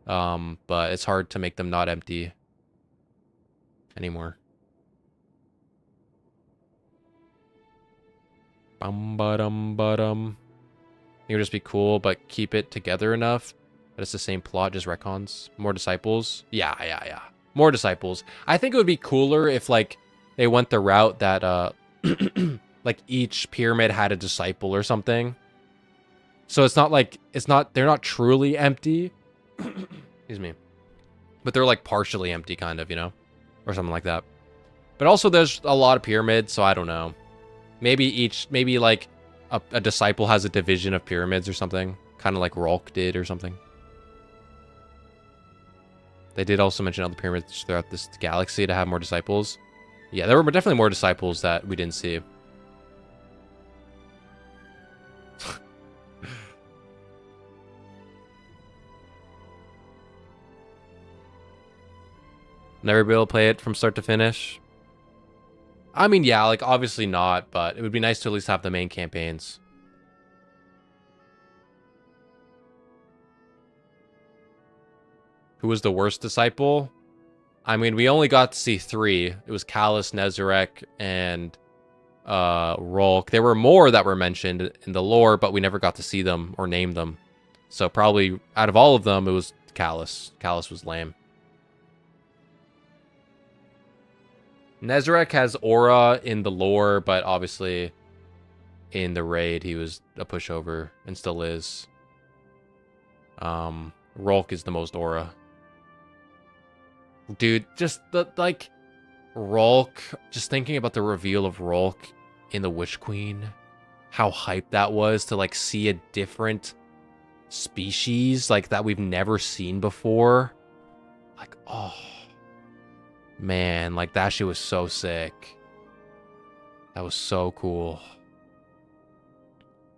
A: But it's hard to make them not empty anymore. Bum-ba-dum-ba-dum. It would just be cool, but keep it together enough that it's the same plot, just retcons. More disciples. Yeah. More disciples. I think it would be cooler if, like, they went the route that, like, each pyramid had a disciple or something. So it's not like, they're not truly empty. Excuse me. But they're, like, partially empty, kind of, you know? Or something like that. But also there's a lot of pyramids, so I don't know. Maybe like a disciple has a division of pyramids or something. Kind of like Rolk did or something. They did also mention other pyramids throughout this galaxy to have more disciples. Yeah, there were definitely more disciples that we didn't see. Never be able to play it from start to finish. I mean, yeah, like obviously not, but it would be nice to at least have the main campaigns. Who was the worst disciple? I mean, we only got to see 3. It was Callus, Nezarek, and Rolk. There were more that were mentioned in the lore, but we never got to see them or name them. So probably out of all of them, it was Callus. Callus was lame. Nezarek has aura in the lore, but obviously in the raid, he was a pushover and still is. Rolk is the most aura. Dude, just the, like, Rolk, just thinking about the reveal of Rolk in the Witch Queen, how hyped that was to, like, see a different species, like, that we've never seen before. Like, oh, man, like, that shit was so sick. That was so cool.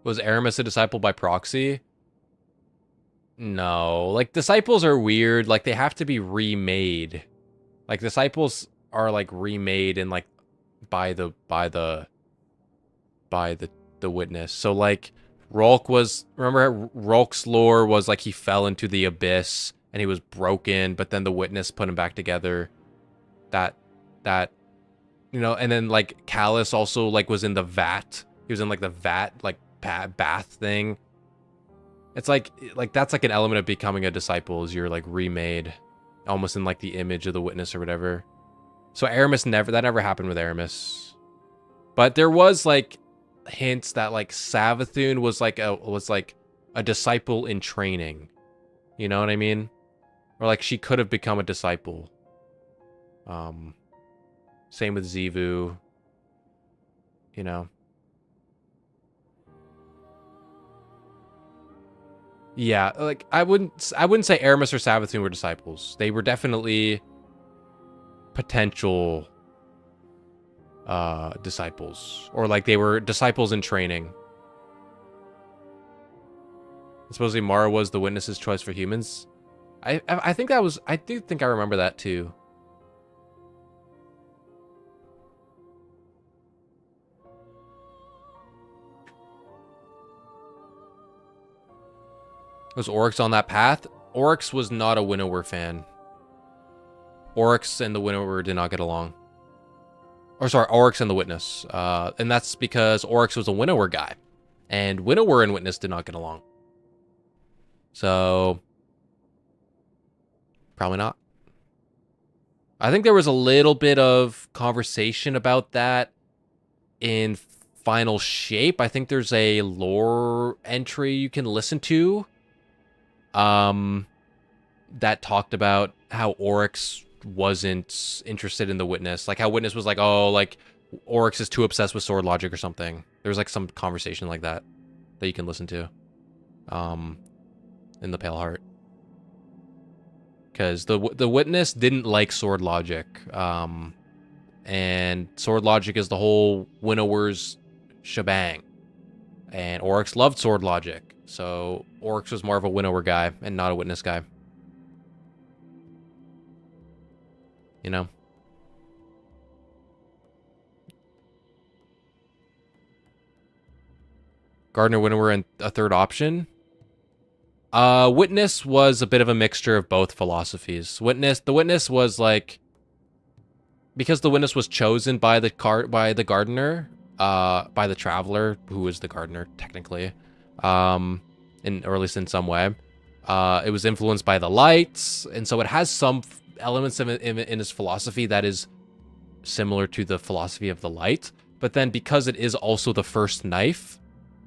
A: Was Aramis a disciple by proxy? No, like disciples are weird. Like they have to be remade. Like disciples are like remade and like by the witness. So like Rolk was, remember Rolk's lore was like he fell into the abyss and he was broken, but then the witness put him back together. That you know, and then like Callus also like was in the vat. He was in like the vat like bath thing. It's like that's like an element of becoming a disciple, is you're like remade almost in like the image of the witness or whatever. So Aramis that never happened with Aramis. But there was like hints that like Savathun was like a disciple in training. You know what I mean? Or like she could have become a disciple. Same with Xivu. You know. Yeah, like I wouldn't say Aramis or Savathun were disciples. They were definitely potential disciples, or like they were disciples in training. Supposedly Mara was the witness's choice for humans. I think that was, I do think I remember that too. Was Oryx on that path? Oryx was not a Winnower fan. Oryx and the Winnower did not get along. Or sorry, Oryx and the Witness. And that's because Oryx was a Winnower guy. And Winnower and Witness did not get along. So, probably not. I think there was a little bit of conversation about that in Final Shape. I think there's a lore entry you can listen to. That talked about how Oryx wasn't interested in the Witness. Like how Witness was like, oh, like Oryx is too obsessed with sword logic or something. There was like some conversation like that you can listen to. In the Pale Heart. Because the Witness didn't like sword logic. And sword logic is the whole Winnower's shebang. And Oryx loved sword logic. So Oryx was more of a Winnower guy and not a Witness guy. You know? Gardener, Winnower, and a third option? Witness was a bit of a mixture of both philosophies. The Witness was like, because the Witness was chosen by the Gardener, by the Traveler, who was the Gardener technically, or at least in some way. It was influenced by the lights, and so it has some elements in his philosophy that is similar to the philosophy of the light. But then because it is also the first knife,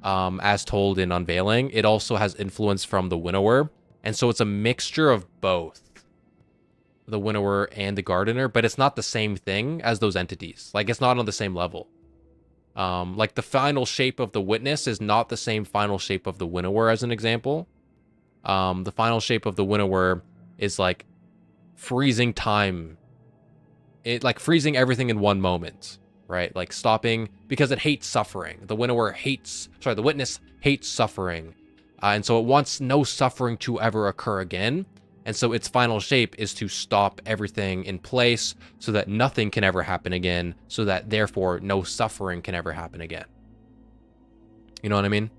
A: as told in Unveiling, it also has influence from the Winnower, and so it's a mixture of both the Winnower and the Gardener, but it's not the same thing as those entities. Like, it's not on the same level. Like, the final shape of the Witness is not the same final shape of the Winnower, as an example. The final shape of the Winnower is, like, freezing time. Like, freezing everything in one moment, right? Like, stopping, because it hates suffering. The Witness hates suffering. And so it wants no suffering to ever occur again. And so its final shape is to stop everything in place so that nothing can ever happen again, so that therefore no suffering can ever happen again. You know what I mean?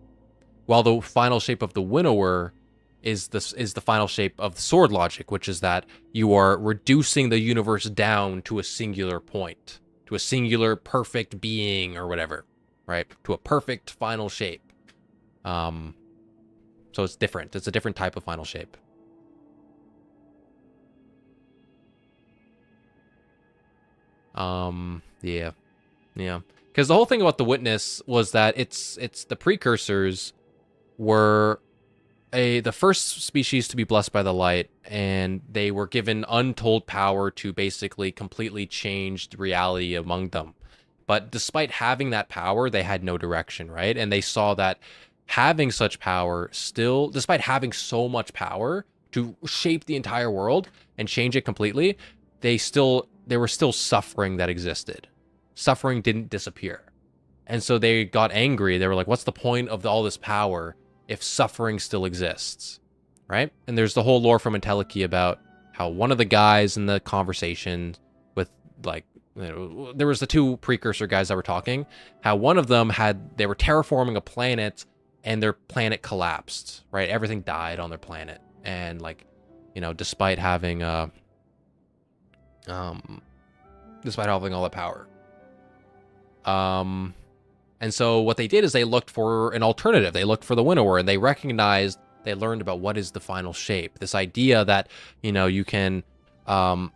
A: While the final shape of the winnower is the final shape of the sword logic, which is that you are reducing the universe down to a singular point, to a singular perfect being or whatever, right? To a perfect final shape. So it's different. It's a different type of final shape. Yeah. Because the whole thing about the witness was that it's the precursors were the first species to be blessed by the light, and they were given untold power to basically completely change the reality among them. But despite having that power, they had no direction, right? And they saw that having such power still, despite having so much power to shape the entire world and change it completely, there were still suffering that existed. Suffering didn't disappear. And so they got angry. They were like, what's the point of all this power if suffering still exists, right? And there's the whole lore from Entelechy about how one of the guys in the conversation with, like, there was the two precursor guys that were talking, how one of them they were terraforming a planet and their planet collapsed, right? Everything died on their planet. And, like, you know, despite having all that power. And so what they did is they looked for an alternative. They looked for the winnower, and they learned about what is the final shape. This idea that, you know, you can, that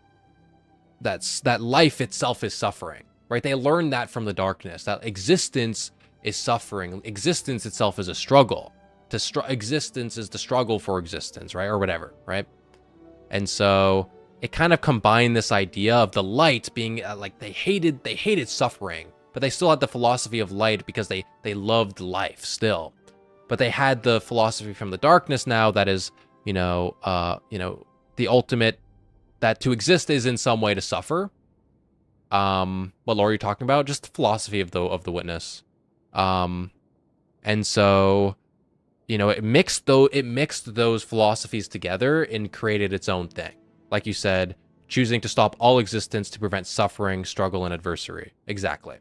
A: life itself is suffering, right? They learned that from the darkness, that existence is suffering. Existence itself is a struggle. Existence is the struggle for existence, right? Or whatever, right? And so it kind of combined this idea of the light being like they hated suffering, but they still had the philosophy of light because they loved life still. But they had the philosophy from the darkness now that is, the ultimate, that to exist is in some way to suffer. What lore are you talking about? Just the philosophy of the witness. And so, it mixed those philosophies together and created its own thing. Like you said, choosing to stop all existence to prevent suffering, struggle, and adversary. Exactly.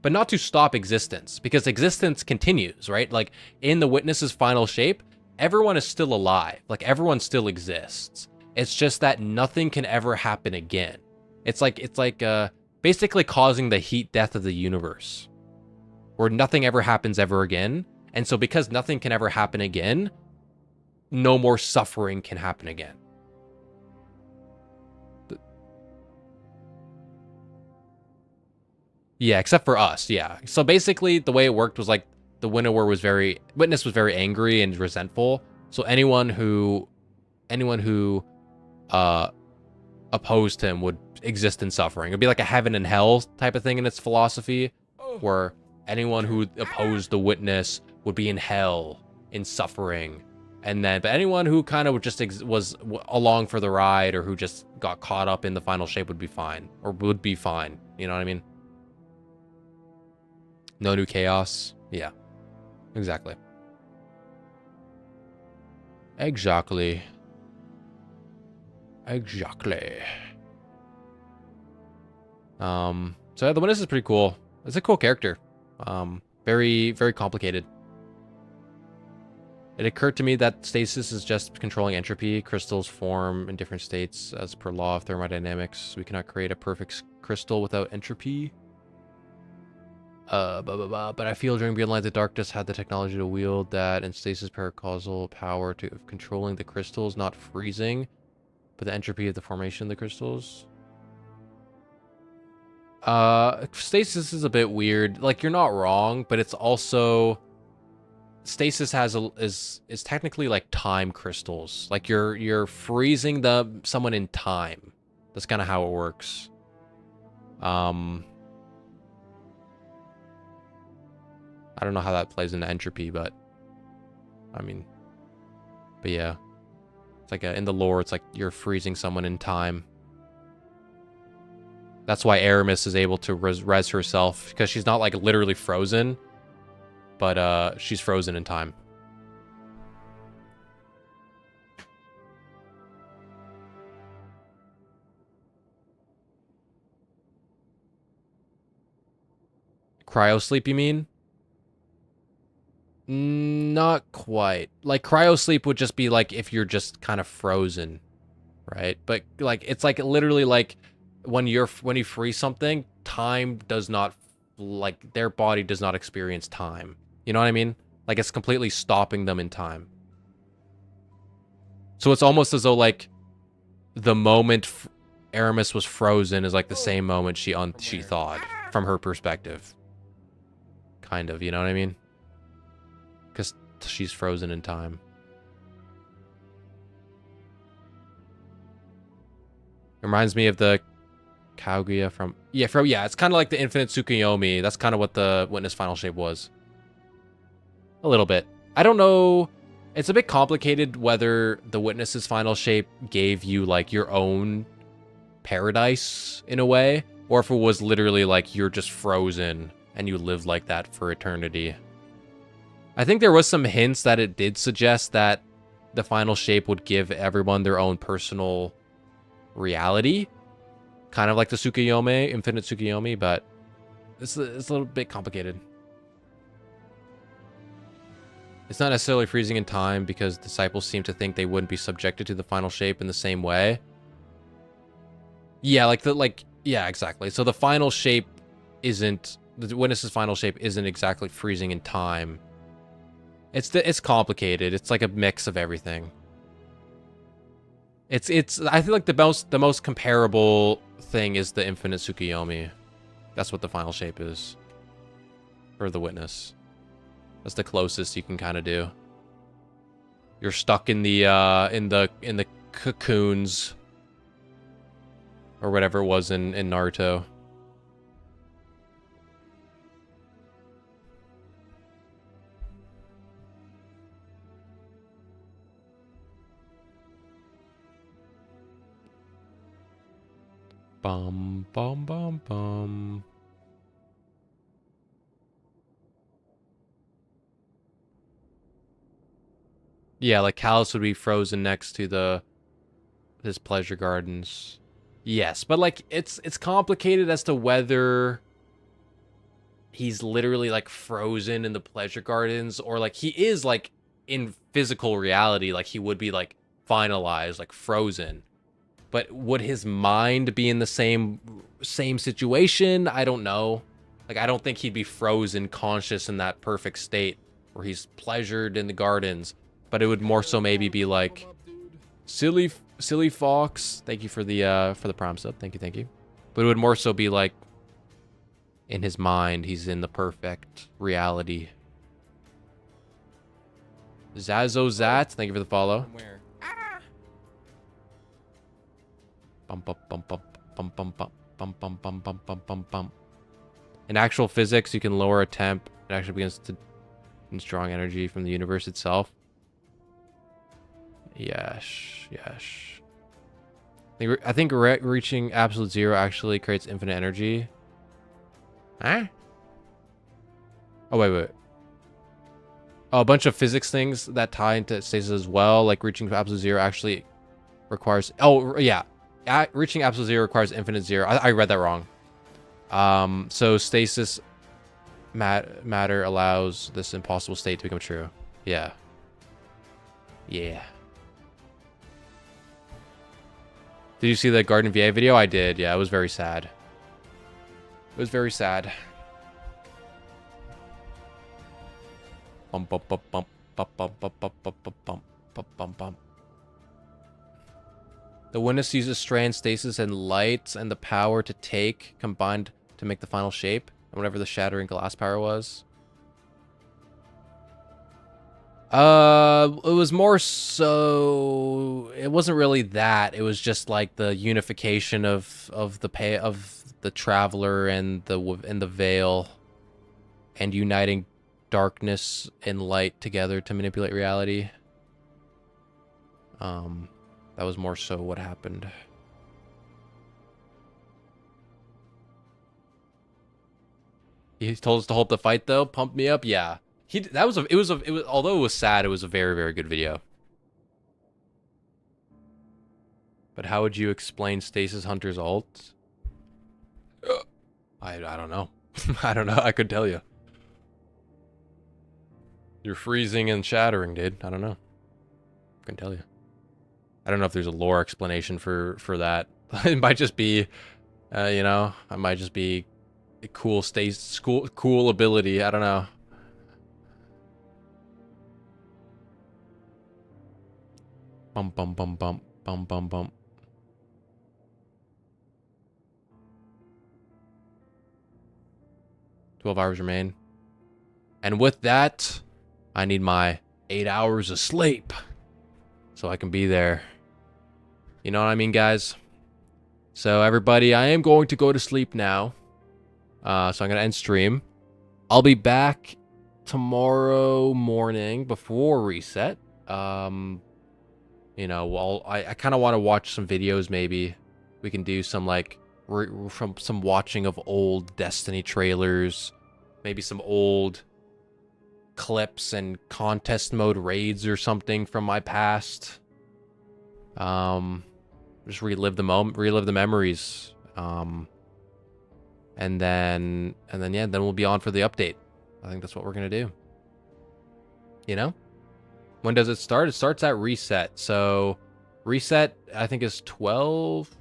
A: But not to stop existence, because existence continues, right? Like, in the witness's final shape, everyone is still alive. Like, everyone still exists. It's just that nothing can ever happen again. It's like basically causing the heat death of the universe, where nothing ever happens ever again. And so because nothing can ever happen again, no more suffering can happen again. Yeah, except for us, yeah. So basically, the way it worked was like the witness was very angry and resentful. So anyone who opposed him would exist in suffering. It'd be like a heaven and hell type of thing in its philosophy, where anyone who opposed the witness would be in hell, in suffering. But anyone who kind of just was along for the ride, or who just got caught up in the final shape would be fine. You know what I mean? No new chaos. Yeah. Exactly. So yeah, the witness is pretty cool. It's a cool character. Very, very complicated. It occurred to me that stasis is just controlling entropy. Crystals form in different states as per law of thermodynamics. We cannot create a perfect crystal without entropy. But I feel during Beyond Light, the Darkness had the technology to wield that, and stasis paracausal power to controlling the crystals, not freezing, but the entropy of the formation of the crystals. Stasis is a bit weird. Like, you're not wrong, but it's also stasis is technically like time crystals. Like you're freezing someone in time. That's kind of how it works. I don't know how that plays into entropy, but yeah. It's like in the lore, it's like you're freezing someone in time. That's why Aramis is able to res herself, because she's not like literally frozen, but she's frozen in time. Cryo sleep, you mean? Not quite. Like, cryo sleep would just be like if you're just kind of frozen, right? But like, it's like literally like when you freeze something, time does not, like, their body does not experience time. You know what I mean? Like, it's completely stopping them in time. So it's almost as though like the moment Aramis was frozen is like the same moment she thawed from her perspective. Kind of, you know what I mean? Because she's frozen in time. Reminds me of the Kaguya from... Yeah, it's kind of like the Infinite Tsukuyomi. That's kind of what the Witness final shape was. A little bit. I don't know... It's a bit complicated whether the Witness's final shape gave you, like, your own paradise, in a way, or if it was literally, like, you're just frozen and you live like that for eternity. I think there was some hints that it did suggest that the final shape would give everyone their own personal reality. Kind of like the Tsukuyomi, Infinite Tsukuyomi, but it's a little bit complicated. It's not necessarily freezing in time because disciples seem to think they wouldn't be subjected to the final shape in the same way. Yeah, yeah, exactly. So the final shape isn't, the Witness's final shape isn't exactly freezing in time. It's complicated. It's like a mix of everything. I feel like the most comparable thing is the Infinite Tsukuyomi. That's what the final shape is for the Witness. That's the closest you can kind of do. You're stuck in the cocoons or whatever it was in Naruto. Bum, bum, bum, bum. Yeah, like Callus would be frozen next to his pleasure gardens. Yes, but like it's complicated as to whether he's literally like frozen in the pleasure gardens or like he is like in physical reality, like he would be like finalized, like frozen. But would his mind be in the same situation? I don't know. Like, I don't think he'd be frozen conscious in that perfect state where he's pleasured in the gardens. But it would more so maybe be like, silly fox. Thank you for the prime sub. Thank you. But it would more so be like, in his mind, he's in the perfect reality. Zazozat, thank you for the follow. Bum bum bum bum bum bum bum bum bum bum bum bum bum bum. In actual physics, you can lower a temp. It actually begins to in strong energy from the universe itself. Yes. I think reaching absolute zero actually creates infinite energy. Huh? Oh wait. Oh, a bunch of physics things that tie into stasis as well. Like reaching absolute zero actually requires. Oh yeah. Reaching absolute zero requires infinite zero. I read that wrong. So stasis matter allows this impossible state to become true. Yeah. Did you see the Garden VA video? I did. Yeah, it was very sad. Bum bum bum bum bum bum bum bum bum bum bum bum bum. The Witness uses strand stasis and lights and the power to take combined to make the final shape, and whatever the shattering glass power was. It was more so. It wasn't really that. It was just like the unification of the traveler and the veil, and uniting darkness and light together to manipulate reality. That was more so what happened. He told us to hold the fight though. Pumped me up. Yeah. It was although it was sad, it was a very, very good video. But how would you explain Stasis Hunter's ult? I don't know. I don't know. I could tell you. You're freezing and shattering, dude. I don't know. I can tell you. I don't know if there's a lore explanation for that. It might just be, you know, I might just be a cool cool ability. I don't know. Bum bum bum bum bum bum bum. $12 remain. And with that, I need my 8 hours of sleep so I can be there. You know what I mean, guys? So everybody, I am going to go to sleep now. So I'm going to end stream. I'll be back tomorrow morning before reset. You know, I kind of want to watch some videos maybe. We can do some like from some watching of old Destiny trailers. Maybe some old clips and contest mode raids or something from my past. Just relive the memories. And then yeah, then we'll be on for the update. I think that's what we're gonna do. You know? When does it start? It starts at reset. So reset, I think, is 12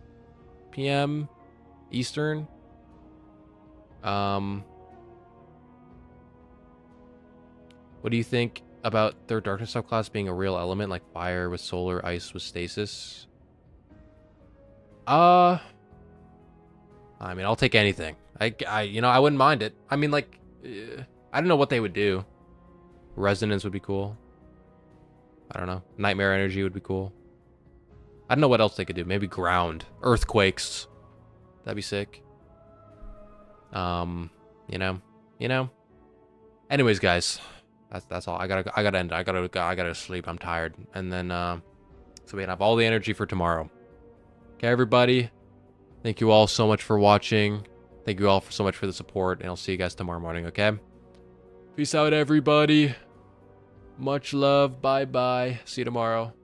A: p.m. Eastern. What do you think about Third Darkness subclass being a real element, like fire with solar, ice with stasis? I mean, I'll take anything. You know, I wouldn't mind it. I mean, like, I don't know what they would do. Resonance would be cool. I don't know. Nightmare energy would be cool. I don't know what else they could do. Maybe ground, earthquakes. That'd be sick. You know. Anyways, guys, that's all. I gotta end. I gotta sleep. I'm tired. And then so we can have all the energy for tomorrow. Okay, everybody. Thank you all so much for watching. Thank you all so much for the support, and I'll see you guys tomorrow morning. Okay. Peace out, everybody. Much love. Bye bye. See you tomorrow.